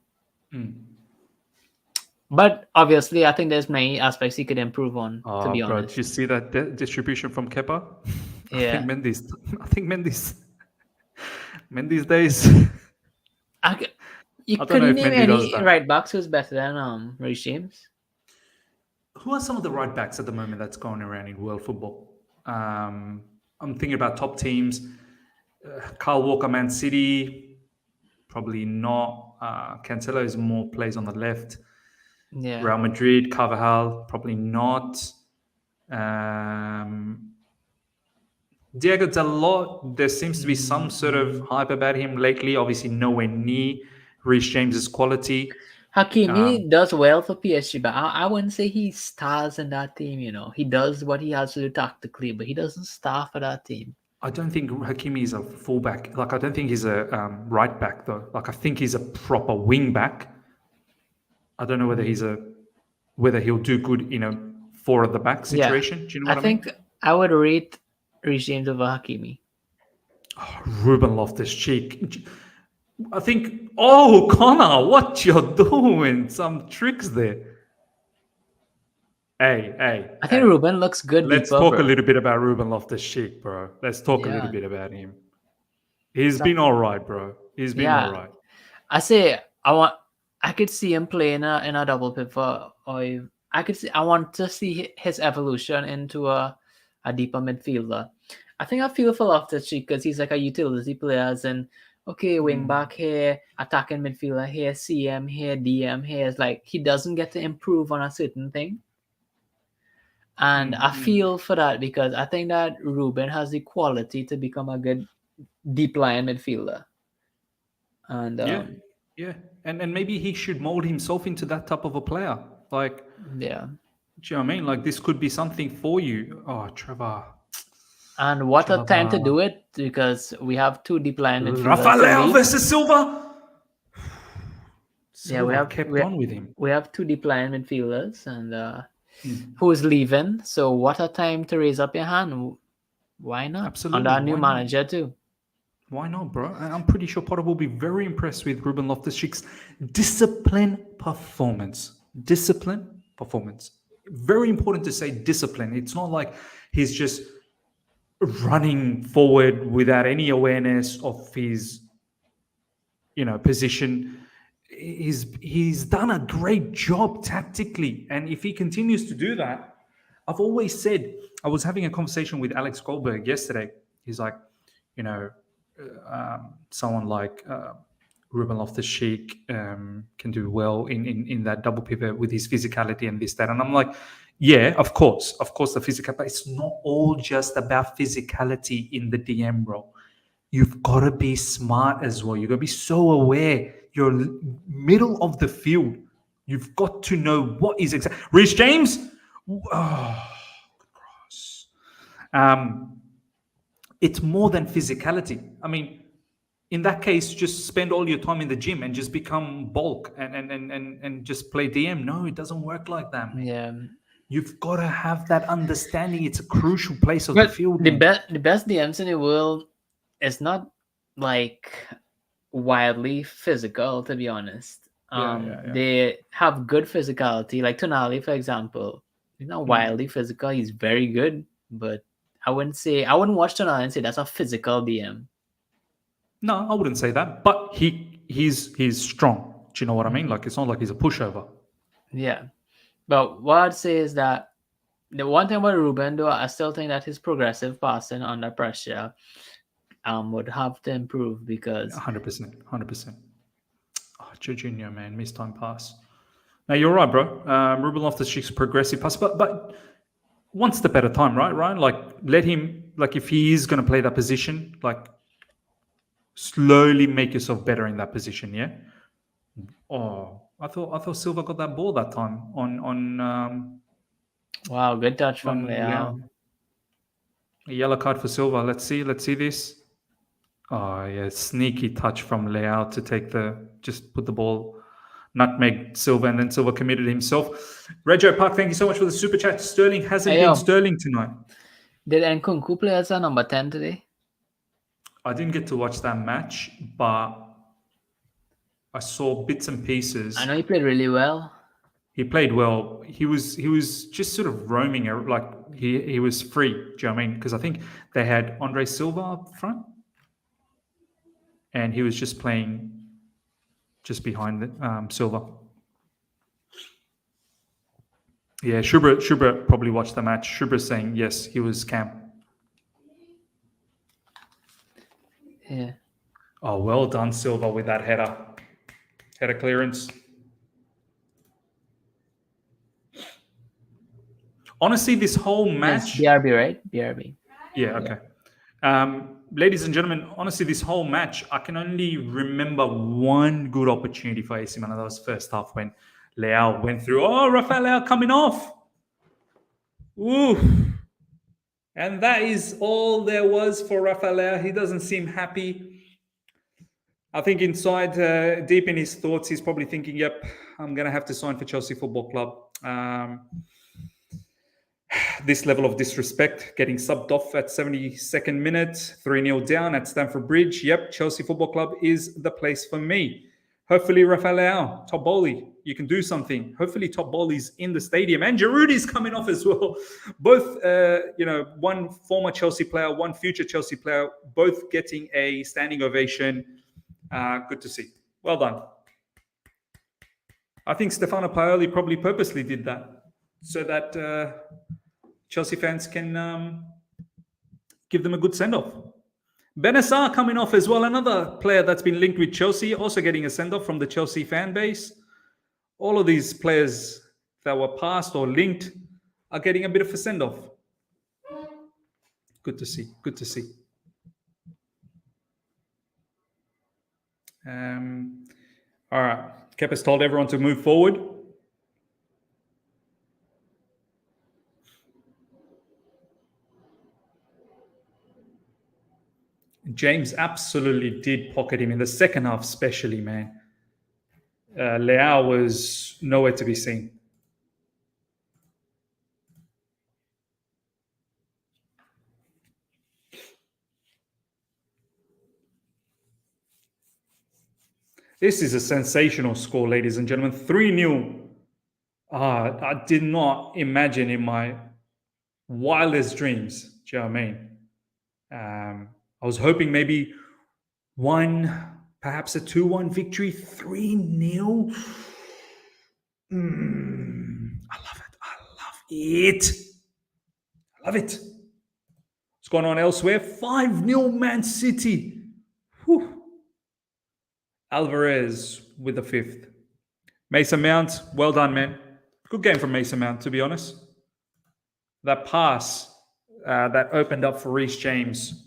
But obviously, I think there's many aspects he could improve on. To be honest, did you see that distribution from Kepa? Yeah, I think Mendy's days. You couldn't name any right backs who's better than Reece James. Who are some of the right backs at the moment that's going around in world football? I'm thinking about top teams. Kyle Walker, Man City, probably not. Cancelo is more plays on the left. Yeah. Real Madrid, Carvajal, probably not. Diego Dalot, there seems to be some sort of hype about him lately. Obviously, nowhere near Reece James's quality. Hakimi does well for PSG, but I wouldn't say he stars in that team. He does what he has to do tactically, but he doesn't star for that team. I don't think Hakimi is a fullback. Like, I don't think he's a right back though. Like, I think he's a proper wing back. I don't know whether he'll do good in a four at the back situation. Yeah. Do you know what I mean? think I would rate Reece James over Hakimi. Ruben Loftus-Cheek. I think, Connor, what you're doing? Some tricks there. I think Ruben looks good Let's deeper, talk bro. a little bit about Ruben Loftus-Cheek, bro. Let's talk a little Yeah. bit about him. He's been all right, bro. He's been all right. I could see him playing in a double pivot, or I want to see his evolution into a deeper midfielder. I think I feel for Loftus-Cheek because he's like a utility player, as in, okay, wing back here, attacking midfielder here, CM here, DM here. It's like he doesn't get to improve on a certain thing. And I feel for that because I think that Ruben has the quality to become a good deep line midfielder. And yeah. And maybe he should mold himself into that type of a player. Like, yeah. Do you know what I mean? Like, this could be something for you. Oh, Trevor. And what a time to do it, because we have two deep line midfielders. Rafael versus Silva. Yeah, we have kept on with him. We have two deep line midfielders, and who's leaving? So what a time to raise up your hand. Why not? Absolutely. And our new manager too. Why not, bro? I'm pretty sure Potter will be very impressed with Ruben Loftus-Cheek's discipline performance. Very important to say discipline. It's not like he's just running forward without any awareness of his, position. He's done a great job tactically, and if he continues to do that, I've always said, I was having a conversation with Alex Goldberg yesterday. He's like, someone like Ruben Loftus-Cheek can do well in that double pivot with his physicality and this, that. And I'm like, yeah, of course the physical, but it's not all just about physicality in the DM role. You've got to be smart as well. You've got to be so aware. You're middle of the field. You've got to know what is exactly. Reece James? Oh, gross. It's more than physicality. I mean, in that case, just spend all your time in the gym and just become bulk and just play DM. No, it doesn't work like that, man. Yeah. You've got to have that understanding. It's a crucial place of the field. The best DMs in the world is not like wildly physical, to be honest. They have good physicality. Like Tonali, for example. He's not wildly physical. He's very good, but I wouldn't watch Tonali and say that's a physical DM. No, I wouldn't say that. But he's strong. Do you know what I mean? Like, it's not like he's a pushover. Yeah. But what I'd say is that the one thing about Ruben, though, I still think that his progressive passing under pressure would have to improve, because 100%. Oh, Jorginho, man, missed time pass. Now, you're right, bro. Ruben Loftus-Cheek's progressive pass, but one step at a time, right, Ryan? Like, let him, like, if he is going to play that position, like, slowly make yourself better in that position, yeah? Oh, I thought Silva got that ball that time on wow, good touch from Leao. A yellow card for Silva. Let's see this. Oh yeah, sneaky touch from Leao to just put the ball, nutmeg Silva, and then Silva committed himself. Rego Park, thank you so much for the super chat. Sterling hasn't been Sterling tonight. Did Nkunku play as a number 10 today? I didn't get to watch that match, but I saw bits and pieces. I know he played really well. He played well. He was just sort of roaming, like he was free. Do you know what I mean? Because I think they had Andre Silva up front, and he was just playing just behind Silva. Yeah, Schubert probably watched the match. Schubert saying yes, he was Cam. Yeah. Oh, well done, Silva, with that header clearance. Honestly, this whole match... Yes, BRB, right? BRB. Yeah, okay. Ladies and gentlemen, honestly, this whole match, I can only remember one good opportunity for AC Milan. That was first half when Leao went through. Oh, Rafael Leao coming off. Ooh. And that is all there was for Rafael Leao. He doesn't seem happy. I think inside, deep in his thoughts, he's probably thinking, yep, I'm going to have to sign for Chelsea Football Club. This level of disrespect, getting subbed off at 72nd minute, 3-0 down at Stamford Bridge. Yep, Chelsea Football Club is the place for me. Hopefully, Rafael, Toboli, you can do something. Hopefully, Toboli's in the stadium. And Giroudi's coming off as well. Both, one former Chelsea player, one future Chelsea player, both getting a standing ovation. Good to see. Well done. I think Stefano Pioli probably purposely did that so that Chelsea fans can give them a good send-off. Bennacer coming off as well, another player that's been linked with Chelsea, also getting a send-off from the Chelsea fan base. All of these players that were passed or linked are getting a bit of a send-off. Good to see. Good to see. All right. Kepa's told everyone to move forward. James absolutely did pocket him in the second half, especially, man. Leao was nowhere to be seen. This is a sensational score, ladies and gentlemen. 3-0. I did not imagine in my wildest dreams. Do you know what I mean? I was hoping maybe perhaps a 2-1 victory, 3-0. I love it. I love it. What's going on elsewhere? 5-0 Man City. Whew. Alvarez with the 5th. Mason Mount, well done, man. Good game from Mason Mount, to be honest. That pass that opened up for Reece James.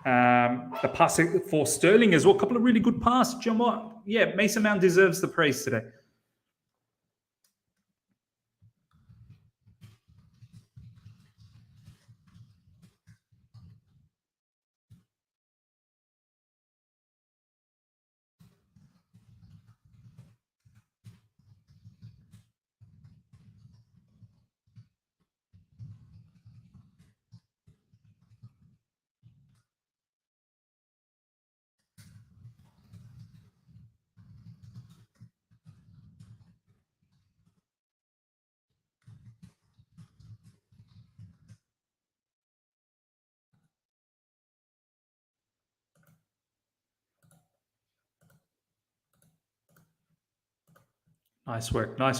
The pass for Sterling as well. A couple of really good passes. Do you know what? Yeah, Mason Mount deserves the praise today. Nice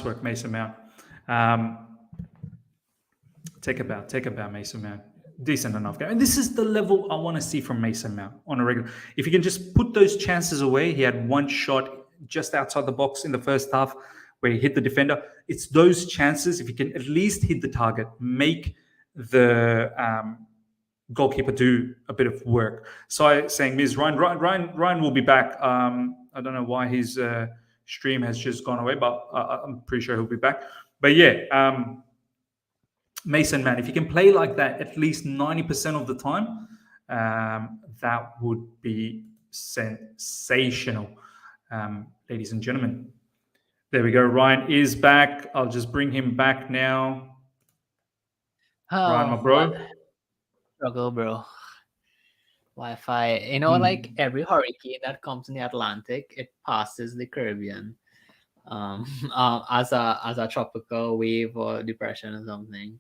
work, Mason Mount. Take a bow, Mason Mount. Decent enough game. And this is the level I want to see from Mason Mount on a regular. If he can just put those chances away, he had one shot just outside the box in the first half where he hit the defender. It's those chances, if he can at least hit the target, make the goalkeeper do a bit of work. So saying, Ms. Ryan will be back. I don't know why his stream has just gone away, but I'm pretty sure he'll be back. But yeah, Mason Mount, if you can play like that at least 90% of the time, that would be sensational, ladies and gentlemen. There we go. Ryan is back. I'll just bring him back now. Ryan, my bro. Struggle, bro. Wi-Fi. You know, like every hurricane that comes in the Atlantic, it passes the Caribbean as a tropical wave or depression or something.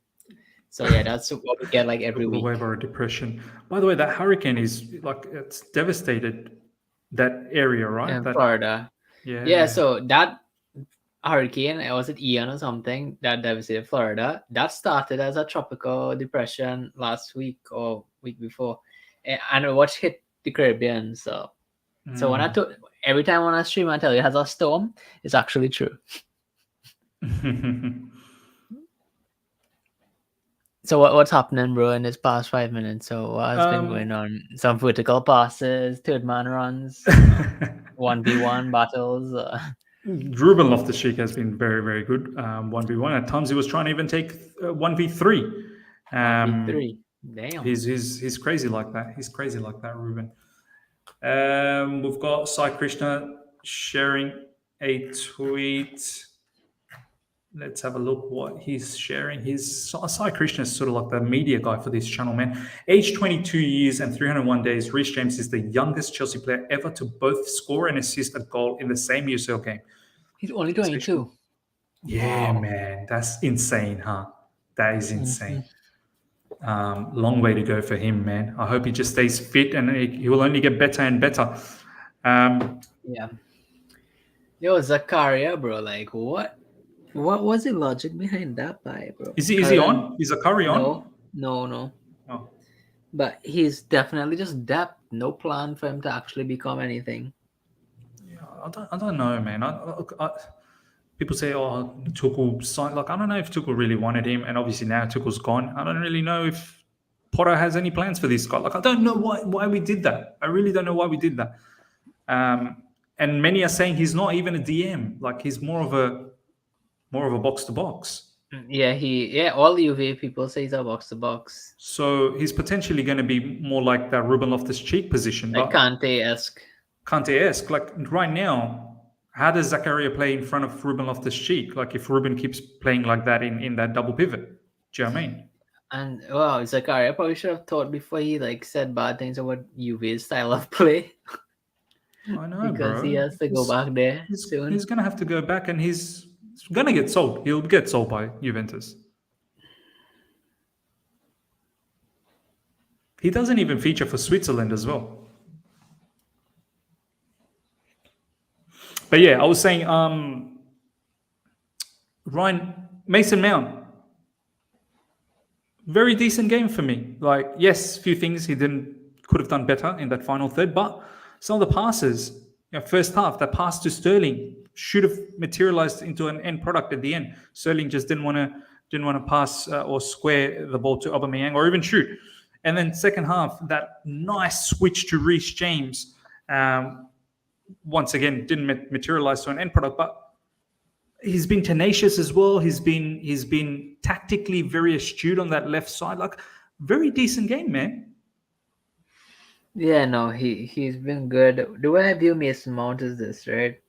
So yeah, that's what we get like every week. Wave or depression. By the way, that hurricane is like it's devastated that area, right? In Florida. Yeah. Yeah. So that hurricane, was it Ian or something that devastated Florida? That started as a tropical depression last week or week before, and what hit the Caribbean. So when every time on a stream I tell you it has a storm, it's actually true. So what's happening, bro, in this past 5 minutes? So what has been going on? Some vertical passes, third man runs, 1v1 battles. Ruben Loftus-Cheek has been very, very good. 1v1. At times he was trying to even take 1v3. 1v3. Damn. He's crazy like that. He's crazy like that, Ruben. We've got Sai Krishna sharing a tweet. Let's have a look what he's sharing. Sai Krishna is sort of like the media guy for this channel, man. Age 22 years and 301 days, Reece James is the youngest Chelsea player ever to both score and assist a goal in the same UCL game. He's only 22. Yeah, Wow. man. That's insane, huh? That is insane. Mm-hmm. Long way to go for him, man. I hope he just stays fit and he will only get better and better. Yeah. Yo, Zakaria, bro. Like, what was the logic behind that buy, bro? Is he on? Is Zakaria on? No. Oh. But he's definitely just depth. No plan for him to actually become anything. Yeah, I don't know, man. People say, "Oh, Tuchel signed." Like, I don't know if Tuchel really wanted him, and obviously now Tuchel's gone. I don't really know if Potter has any plans for this guy. Like, I don't know why we did that. I really don't know why we did that. And many are saying he's not even a DM. Like, he's more of a box to box. Yeah, all the UV people say he's a box to box. So he's potentially going to be more like that Ruben Loftus-Cheek position. Like Kante-esque. Kante-esque. Like right now, how does Zakaria play in front of Ruben Loftus-Cheek? Like if Ruben keeps playing like that in that double pivot. Do you know what I mean? And wow, Zakaria probably should have thought before he like said bad things about UV's style of play. I know, because bro. He has to go back there soon. He's going to have to go back and he's going to get sold. He'll get sold by Juventus. He doesn't even feature for Switzerland as well. But yeah, I was saying, Ryan, Mason Mount, very decent game for me. Like, yes, few things he could have done better in that final third, but some of the passes, first half, that pass to Sterling should have materialized into an end product at the end. Sterling just didn't want to pass or square the ball to Aubameyang or even shoot. And then second half, that nice switch to Reece James, once again didn't materialize to an end product, but he's been tenacious as well. He's been tactically very astute on that left side. Like, very decent game, man. Yeah, no, he's been good. The way I view Mason Mount is this, right?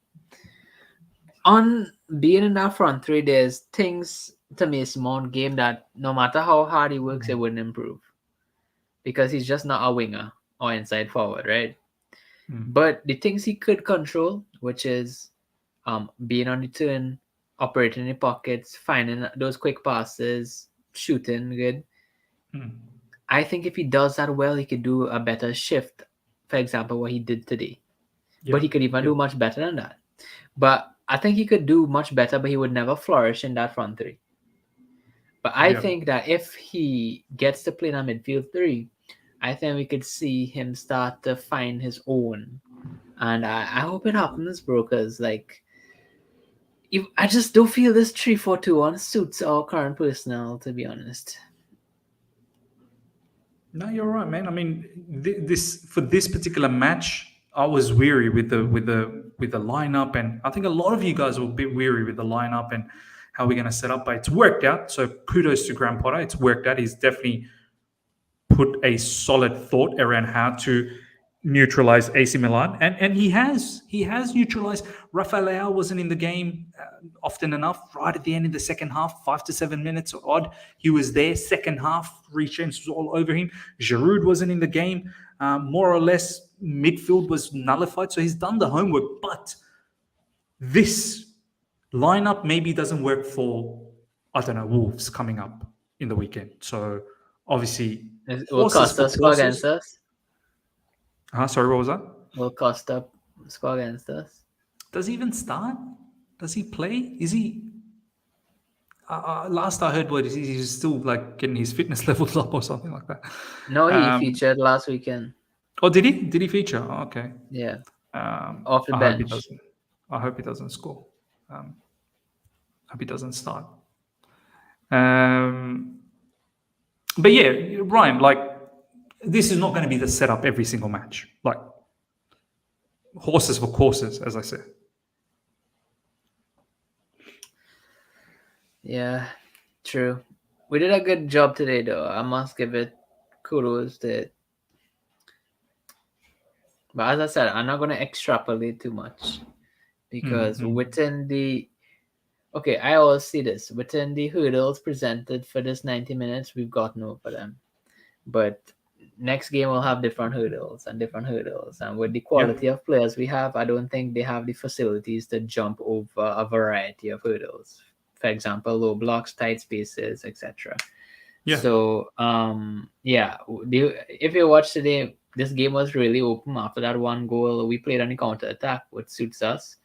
On being in that front three, there's things to Mason Mount game that no matter how hard he works, it wouldn't improve. Because he's just not a winger or inside forward, right? But the things he could control, which is being on the turn, operating in the pockets, finding those quick passes, shooting good. I think if he does that well, he could do a better shift. For example, what he did today. But he could even do much better than that. But I think he could do much better, but he would never flourish in that front three. But I think that if he gets to play in a midfield three, I think we could see him start to find his own. And I hope it happens, bro, because I just don't feel this 3-4-2-1 suits our current personnel, to be honest. No, you're right, man. I mean, for this particular match, I was weary with the lineup, and I think a lot of you guys were a bit weary with the lineup and how we're going to set up. But it's worked out. So kudos to Graham Potter. It's worked out. He's definitely put a solid thought around how to neutralize AC Milan, and he has neutralized. Rafael Leao wasn't in the game often enough. Right at the end of the second half, 5 to 7 minutes odd, he was there. Second half, Reece James was all over him. Giroud wasn't in the game. More or less, midfield was nullified. So he's done the homework. But this lineup maybe doesn't work for, I don't know, Wolves coming up in the weekend. So obviously, will Costa score against us? Sorry, what was that? Will Costa score against us? Does he even start? Does he play? Is he? Last I heard, he's still like getting his fitness levels up or something like that. No, he featured last weekend. Oh, did he? Did he feature? Oh, okay. Yeah. Off the bench. I hope he doesn't score. Hope he doesn't start. But yeah, Ryan, like, this is not going to be the setup every single match. Like, horses for courses, as I say. Yeah, true. We did a good job today, though. I must give it kudos to it. But as I said, I'm not going to extrapolate too much. Because within the okay, I always see this. Within the hurdles presented for this 90 minutes, we've gotten over them. But next game will have different hurdles. And with the quality of players we have, I don't think they have the facilities to jump over a variety of hurdles. For example, low blocks, tight spaces, etc. Yeah. So, if you watch today, this game was really open. After that one goal, we played on the counter attack, which suits us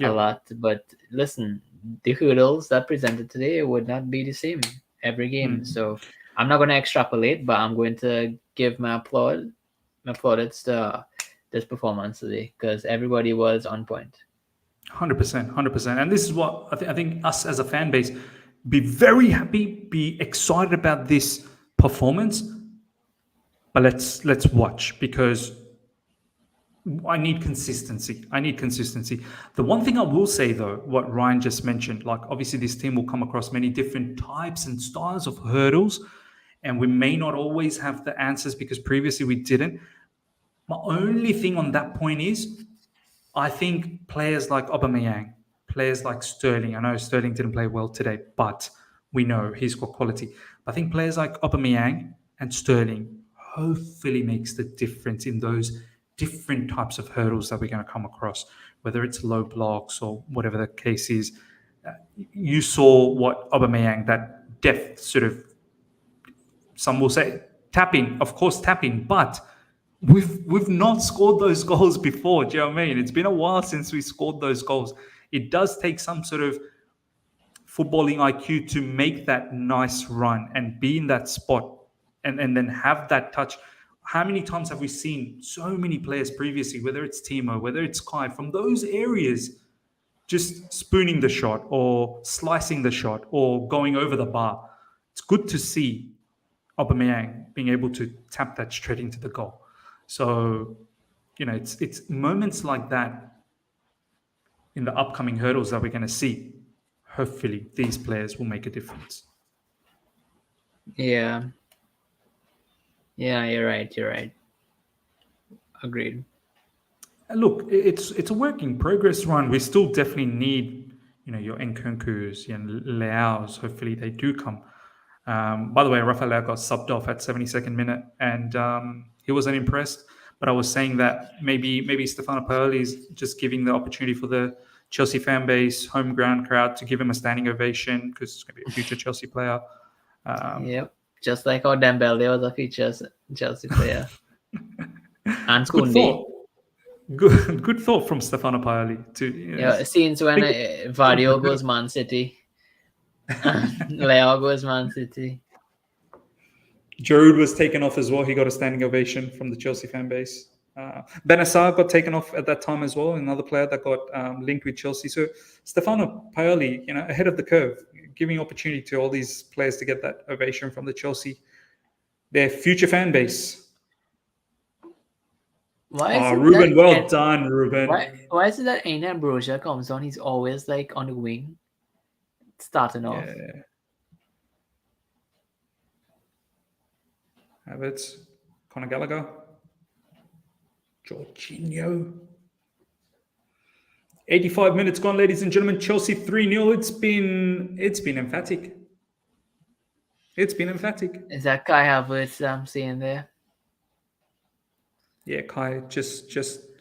a lot. But listen, the hurdles that presented today would not be the same every game. So I'm not going to extrapolate, but I'm going to give my plaudits to this performance today because everybody was on point. 100%. And this is what I think us as a fan base be very happy, be excited about this performance. But let's watch, because I need consistency. The one thing I will say, though, what Ryan just mentioned, like obviously this team will come across many different types and styles of hurdles, and we may not always have the answers because previously we didn't. My only thing on that point is I think players like Aubameyang, players like Sterling, I know Sterling didn't play well today, but we know he's got quality. But I think players like Aubameyang and Sterling hopefully makes the difference in those different types of hurdles that we're going to come across, whether it's low blocks or whatever the case is. You saw what Aubameyang, that depth sort of, some will say tapping, but we've not scored those goals before. Do you know what I mean? It's been a while since we scored those goals. It does take some sort of footballing IQ to make that nice run and be in that spot and then have that touch. How many times have we seen so many players previously, whether it's Timo, whether it's Kai, from those areas, just spooning the shot or slicing the shot or going over the bar? It's good to see Aubameyang being able to tap that straight into the goal. So, it's moments like that in the upcoming hurdles that we're going to see. Hopefully, these players will make a difference. Yeah, you're right. Agreed. Look, it's a work in progress, Ryan. We still definitely need, your Nkunkus and Leaos. Hopefully, they do come. By the way, Rafael got subbed off at 72nd minute, and he wasn't impressed. But I was saying that maybe Stefano Paoli is just giving the opportunity for the Chelsea fan base, home ground crowd, to give him a standing ovation because he's going to be a future Chelsea player. Yep, just like how Dembele was a future Chelsea player. And Good good thought from Stefano Paoli. Scenes when Vardio goes Man City. Leo goes Man City. Giroud was taken off as well. He got a standing ovation from the Chelsea fan base. Bennacer got taken off at that time as well, another player that got linked with Chelsea. So Stefano Paoli, ahead of the curve, giving opportunity to all these players to get that ovation from the Chelsea, their future fan base. Ruben, well done, Ruben. Why is it that anytime Broja comes on, he's always like on the wing, starting off? Havertz, Conor Gallagher, Jorginho. 85 minutes gone, ladies and gentlemen. Chelsea 3-0. It's been emphatic. It's been emphatic. Is that Kai Havertz I'm seeing there? Yeah, Kai just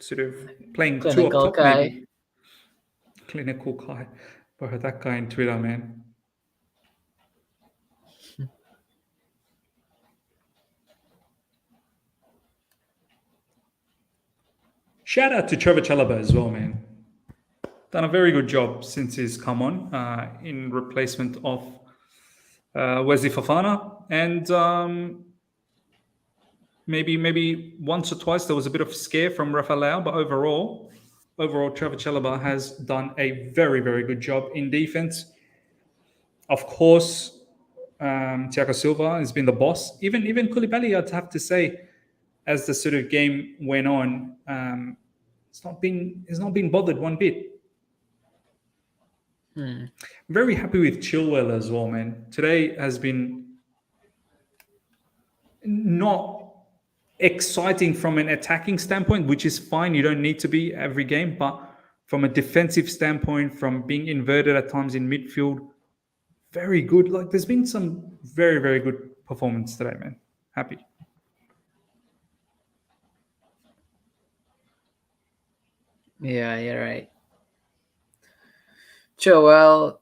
sort of playing Clinical two up top, Kai. maybe. Clinical Kai. Bro, that guy on Twitter, man. Shout out to Trevor Chalobah as well, man. Done a very good job since he's come on in replacement of Wesley Fofana. And maybe once or twice there was a bit of scare from Rafael, but overall, Trevor Chalobah has done a very, very good job in defense. Of course, Thiago Silva has been the boss. Even Koulibaly, I'd have to say, as the sort of game went on, it's not been bothered one bit. Very happy with Chilwell as well, man. Today has been not exciting from an attacking standpoint, which is fine. You don't need to be every game, but from a defensive standpoint, from being inverted at times in midfield. Very good. Like, there's been some very, very good performance today, man. Happy. Yeah, you're right. Chilwell,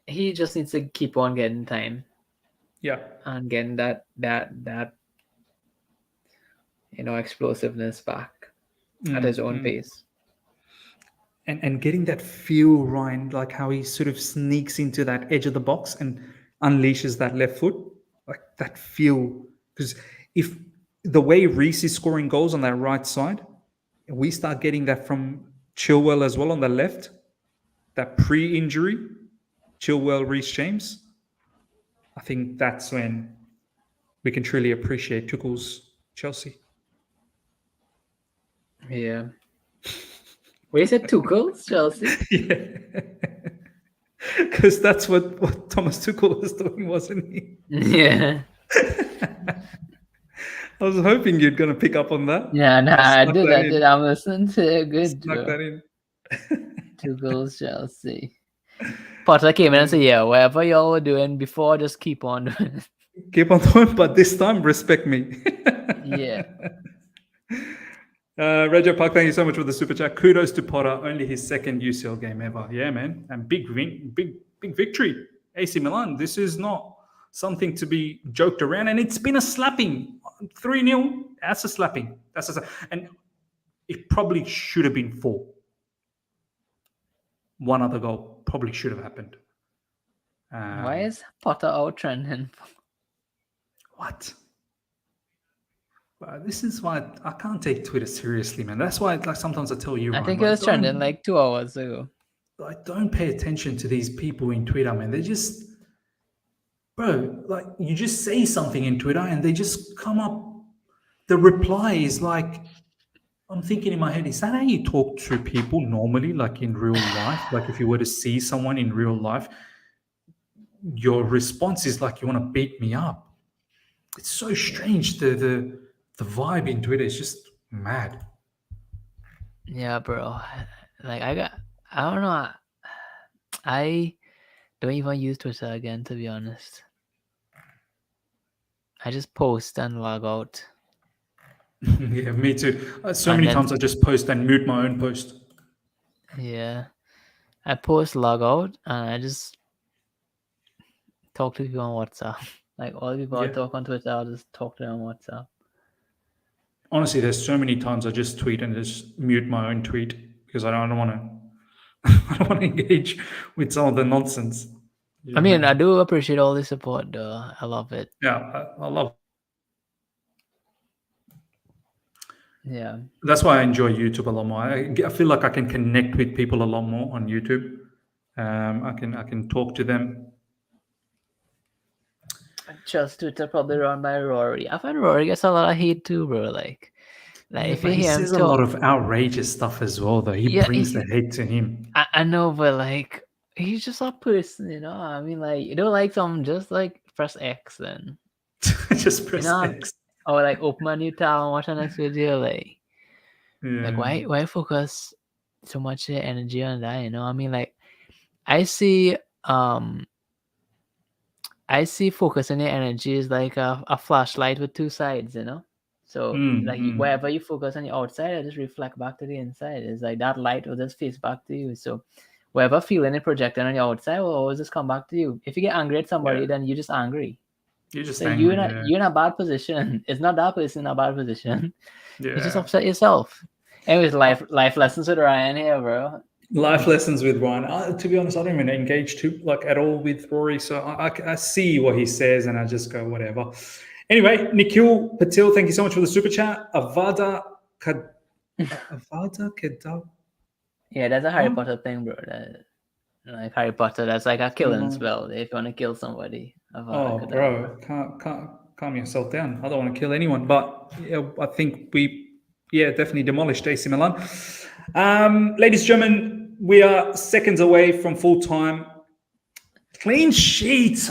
he just needs to keep on getting time. Yeah. And getting that explosiveness back at his own pace. And getting that feel, Ryan, like how he sort of sneaks into that edge of the box and unleashes that left foot, like that feel. Because if the way Reece is scoring goals on that right side, we start getting that from Chilwell as well on the left, that pre-injury, Chilwell, Reece James, I think that's when we can truly appreciate Tuchel's Chelsea. Yeah. Wait, said Tuchel's Chelsea? Yeah. Because that's what Thomas Tuchel was doing, wasn't he? Yeah. I was hoping you're going to pick up on that. Yeah, I did. I'm listening to good. Snuck that in. Tuchel's Chelsea. Potter came in and said, yeah, whatever y'all were doing before, just keep on doing it. Keep on doing, but this time, respect me. Yeah. Rejo Park, thank you so much for the super chat. Kudos to Potter, only his second UCL game ever. Yeah, man, and big victory. AC Milan. This is not something to be joked around, and it's been a slapping. 3-0. That's a slapping. And it probably should have been 4. One other goal probably should have happened. Why is Potter out trending? What? This is why I can't take Twitter seriously, man. That's why, like, sometimes I tell you, I Ryan, think it was trending like 2 hours ago. Like, don't pay attention to these people in Twitter, man. They just, bro, like, you just say something in Twitter and they just come up. The reply is like, I'm thinking in my head, is that how you talk to people normally, like in real life? Like, if you were to see someone in real life, your response is like, you want to beat me up. It's so strange. The vibe in Twitter is just mad. Yeah, bro. Like, I don't know. I don't even use Twitter again, to be honest. I just post and log out. Yeah, me too. So many times I just post and mute my own post. Yeah. I post, log out, and I just talk to people on WhatsApp. Like, all the people I talk on Twitter, I'll just talk to them on WhatsApp. Honestly, there's so many times I just tweet and just mute my own tweet because I don't want to engage with some of the nonsense. I mean, I do appreciate all the support, though. I love it. Yeah, I love it. Yeah. That's why I enjoy YouTube a lot more. I feel like I can connect with people a lot more on YouTube. I can talk to them. Just Twitter probably run by Rory. I find Rory gets a lot of hate too, bro. Like if you hear him says a lot of outrageous stuff as well, though. He brings the hate to him. I know, but like, he's just a person, you know. I mean, like, you don't like something, just like press X then. Just press X. Or like open a new tab and watch the next video. Like why focus so much energy on that? You know, I mean, like, I see focusing your energy is like a flashlight with 2 sides, you know. So like wherever you focus on the outside, it just reflect back to the inside. It's like that light will just face back to you. So wherever feeling it projected on the outside will always just come back to you. If you get angry at somebody, then you're just angry. You're just so angry, you're in a bad position. It's not that person in a bad position. Yeah. You just upset yourself. Anyways, life lessons with Ryan here, bro. Life lessons with Ryan. To be honest, I don't even engage at all with Rory, so I see what he says and I just go whatever. Anyway, Nikhil Patil, thank you so much for the super chat. Avada Kedavra. Yeah, that's a Harry Potter thing, bro. Like Harry Potter, that's like a killing spell. If you want to kill somebody. Bro, can't calm yourself down. I don't want to kill anyone, but yeah, I think we definitely demolished AC Milan. Ladies and gentlemen, we are seconds away from full time. Clean sheets.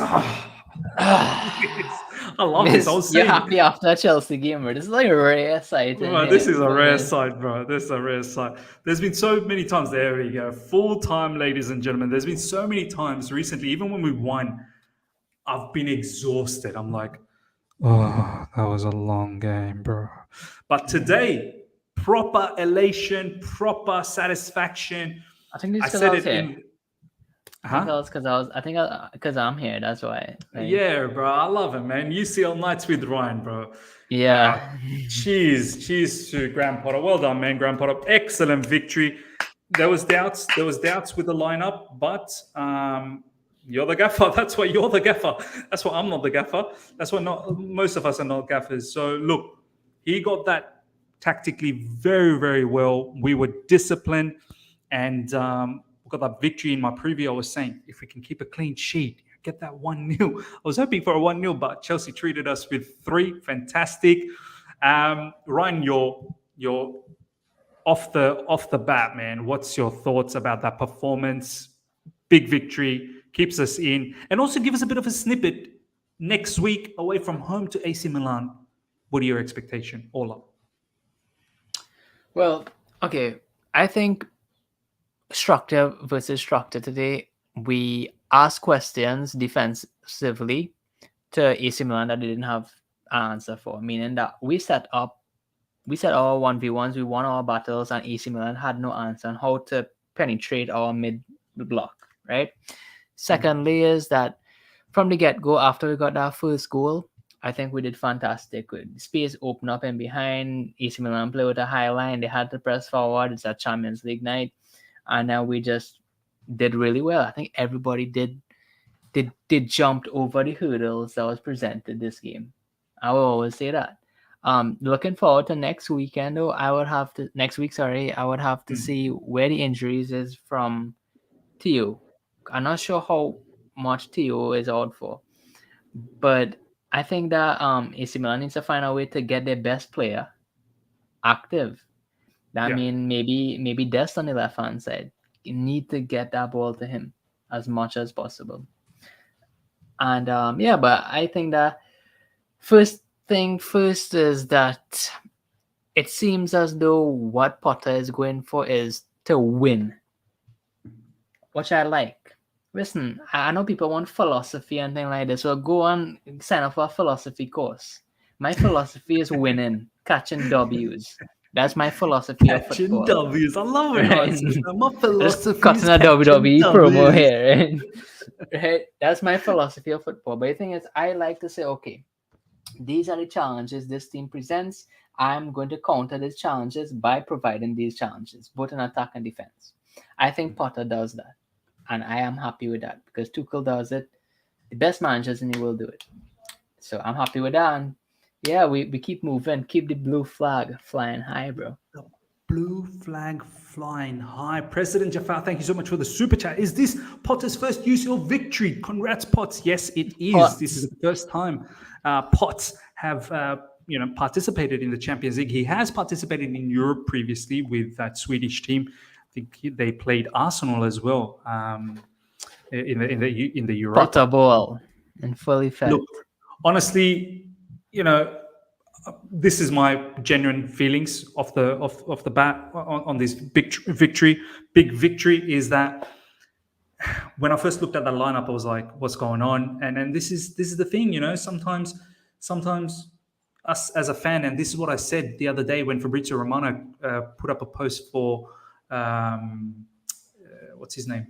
I love this. I was You're saying, happy after a Chelsea game, bro. This is like a rare sight. well, this is a rare sight, bro. This is a rare sight. There's been so many times. There we go. Full time, ladies and gentlemen. There's been so many times recently, even when we won, I've been exhausted. I'm like, oh, that was a long game, bro. But today, proper elation, proper satisfaction. I think this I because said I was it here. in. I think that was because I'm here. That's why. Like, Yeah, bro. I love it, man. UCL nights with Ryan, bro. yeah. Cheers to Graham Potter. Well done, man, Graham Potter. Excellent victory. There was doubts with the lineup, but you're the gaffer. That's why you're the gaffer. That's why I'm not the gaffer. That's why not most of us are not gaffers. So look, he got that tactically very, very well. We were disciplined, and we got that victory. In my preview, I was saying if we can keep a clean sheet, get that 1-0. I was hoping for a 1-0, but Chelsea treated us with 3. Fantastic. Ryan, you're off the bat, man. What's your thoughts about that performance? Big victory, keeps us in, and also give us a bit of a snippet next week away from home to AC Milan. What are your expectations? All up. Well, okay. I think structure versus structure today, we asked questions defensively to AC Milan that they didn't have an answer for, meaning that we set our 1v1s, we won our battles, and AC Milan had no answer on how to penetrate our mid block, right? Secondly is that from the get-go, after we got that first goal, I think we did fantastic. Space open up and behind. AC Milan play with a high line. They had to press forward. It's a Champions League night. And now we just did really well. I think everybody did jumped over the hurdles that was presented this game. I will always say that. Looking forward to next weekend though. I would have to see where the injuries is from Theo. I'm not sure how much Theo is out for, but I think that AC Milan needs to find a way to get their best player active. That means maybe Dest on the left hand side. You need to get that ball to him as much as possible. And but I think that first thing first is that it seems as though what Potter is going for is to win, which I like. Listen, I know people want philosophy and things like this. Well, go and sign up for a philosophy course. My philosophy is winning, catching W's. That's my philosophy of football. Catching W's. I love it. Right? My philosophy is cutting a WWE promo here. Right? That's my philosophy of football. But the thing is, I like to say, okay, these are the challenges this team presents. I'm going to counter these challenges by providing these challenges, both in attack and defense. I think Potter does that. And I am happy with that because Tuchel does it. The best managers in the world do it. So I'm happy with that. And yeah, we keep moving. Keep the blue flag flying high, bro. The blue flag flying high. President Jafar, thank you so much for the super chat. Is this Potter's first UCL victory? Congrats, Potts. Yes, it is. Potts. This is the first time Potts have participated in the Champions League. He has participated in Europe previously with that Swedish team. I think they played Arsenal as well in the Europa. Potter ball and fully fed. Look, honestly, this is my genuine feelings off the bat on this big victory. Big victory is that when I first looked at that lineup, I was like, "What's going on?" And this is the thing, Sometimes us as a fan, and this is what I said the other day when Fabrizio Romano put up a post for what's his name,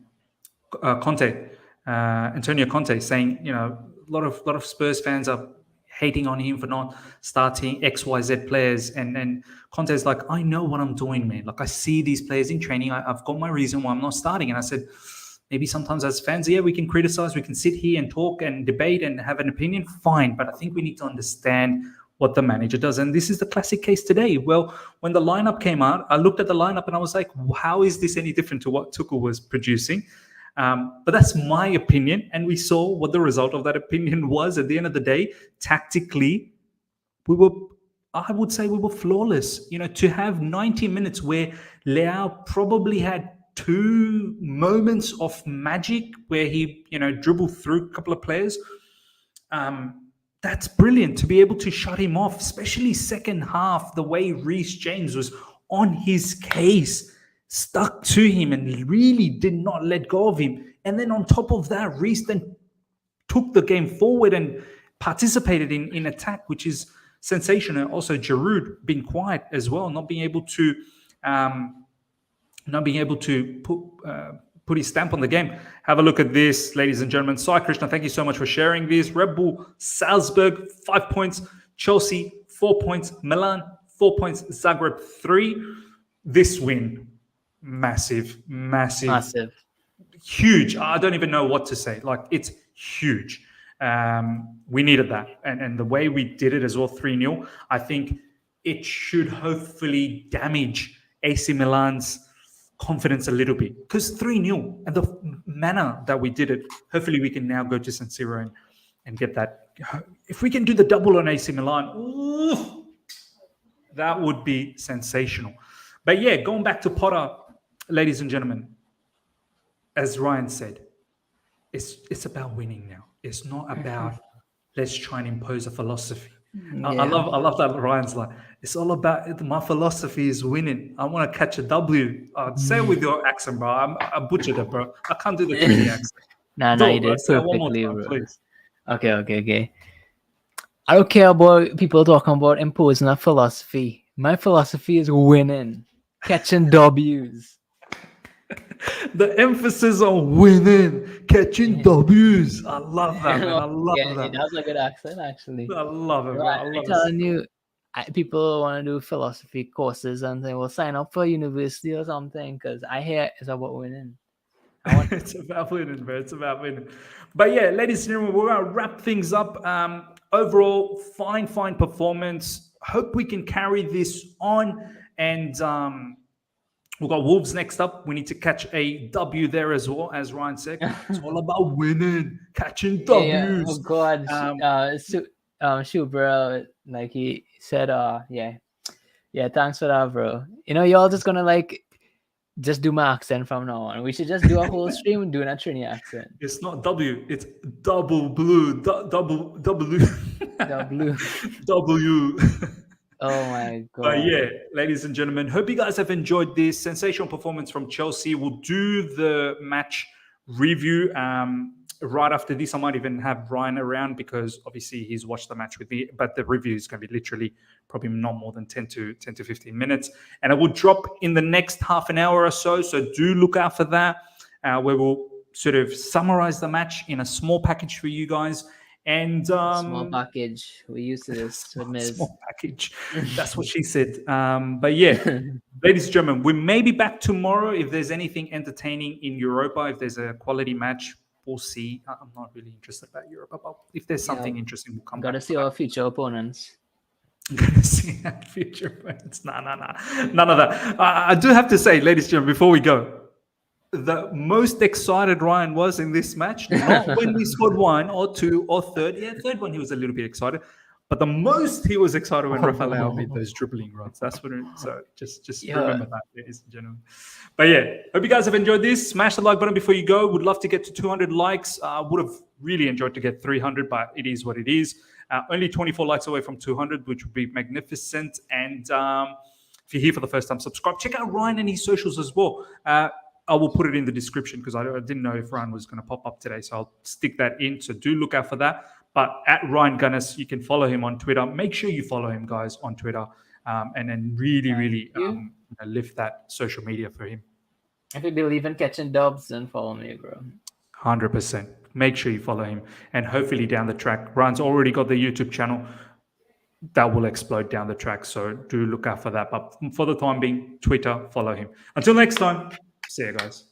Conte, Antonio Conte, saying a lot of Spurs fans are hating on him for not starting XYZ players, and Conte's like, I know what I'm doing, man. Like I see these players in training. I've got my reason why I'm not starting. And I said, maybe sometimes as fans, we can criticize, we can sit here and talk and debate and have an opinion, fine. But I think we need to understand what the manager does. And this is the classic case today. Well, when the lineup came out, I looked at the lineup and I was like, how is this any different to what Tuchel was producing? But that's my opinion. And we saw what the result of that opinion was. At the end of the day, tactically, I would say we were flawless. To have 90 minutes where Leao probably had 2 moments of magic where he, dribbled through a couple of players. that's brilliant to be able to shut him off, especially second half, the way Reece James was on his case, stuck to him and really did not let go of him. And then on top of that, Reece then took the game forward and participated in attack, which is sensational. Also, Giroud being quiet as well, not being able to put his stamp on the game. Have a look at this, ladies and gentlemen. Sai Krishna, thank you so much for sharing this. Red Bull Salzburg, 5 points. Chelsea, 4 points. Milan, 4 points. Zagreb, 3. This win, massive. Huge. I don't even know what to say. Like, it's huge. We needed that. And the way we did it as well, 3-0, I think it should hopefully damage AC Milan's confidence a little bit, because 3-0 and the manner that we did it, hopefully we can now go to San Siro and get that. If we can do the double on AC Milan, ooh, that would be sensational. But yeah, going back to Potter, ladies and gentlemen, as Ryan said, it's about winning now. It's not about let's try and impose a philosophy. Yeah. I love that Ryan's like, it's all about my philosophy is winning. I want to catch a W. Say it with your accent, bro. I butchered it, bro. I can't do the Trini accent. No, you did perfectly, bro. Please. Okay. I don't care about people talking about imposing a philosophy. My philosophy is winning, catching W's. The emphasis on winning, catching W's. I love that, man. I love that. That was a good accent, actually. I love it, man. I'm telling you, people want to do philosophy courses and they will sign up for university or something, because I hear it's about winning. It's about winning, bro. It's about winning. But yeah, ladies and gentlemen, we're going to wrap things up. Overall, fine performance. Hope we can carry this on. And we've got Wolves next up. We need to catch a W there as well, as Ryan said. It's all about winning, catching W's. Yeah. Oh, God. Bro, like he said, yeah, thanks for that, bro. You know, y'all just gonna just do my accent from now on. We should just do a whole stream doing a Trini accent. It's not W, it's double blue, double W. Oh my God. But yeah, ladies and gentlemen, hope you guys have enjoyed this sensational performance from Chelsea. We'll do the match review right after this. I might even have Ryan around, because obviously he's watched the match with me, but the review is going to be literally probably not more than 10 to 15 minutes. And it will drop in the next half an hour or so. So do look out for that, where we'll sort of summarize the match in a small package for you guys. And small package. We used to this. Small package. That's what she said. But yeah, ladies and gentlemen, we may be back tomorrow if there's anything entertaining in Europa. If there's a quality match, we'll see. I'm not really interested about Europa, but if there's something interesting, we'll come back. Gotta see our future opponents. Gonna see our future opponents. Nah. None of that. I do have to say, ladies and gentlemen, before we go, the most excited Ryan was in this match, not when we scored 1 or 2 or third. Yeah, third one he was a little bit excited, but the most he was excited when Rafael made those dribbling runs. That's what it is. So just remember that, ladies and gentlemen. But yeah, hope you guys have enjoyed this. Smash the like button before you go. Would love to get to 200 likes. Would have really enjoyed to get 300, but it is what it is. Only 24 likes away from 200, which would be magnificent. And if you're here for the first time, subscribe. Check out Ryan and his socials as well. I will put it in the description, because I didn't know if Ryan was going to pop up today. So I'll stick that in. So do look out for that. But at Ryan Gunness, you can follow him on Twitter. Make sure you follow him, guys, on Twitter. And then really lift that social media for him. If you believe in catching dubs, then follow me, bro. 100%. Make sure you follow him. And hopefully down the track, Ryan's already got the YouTube channel. That will explode down the track. So do look out for that. But for the time being, Twitter, follow him. Until next time. See you guys.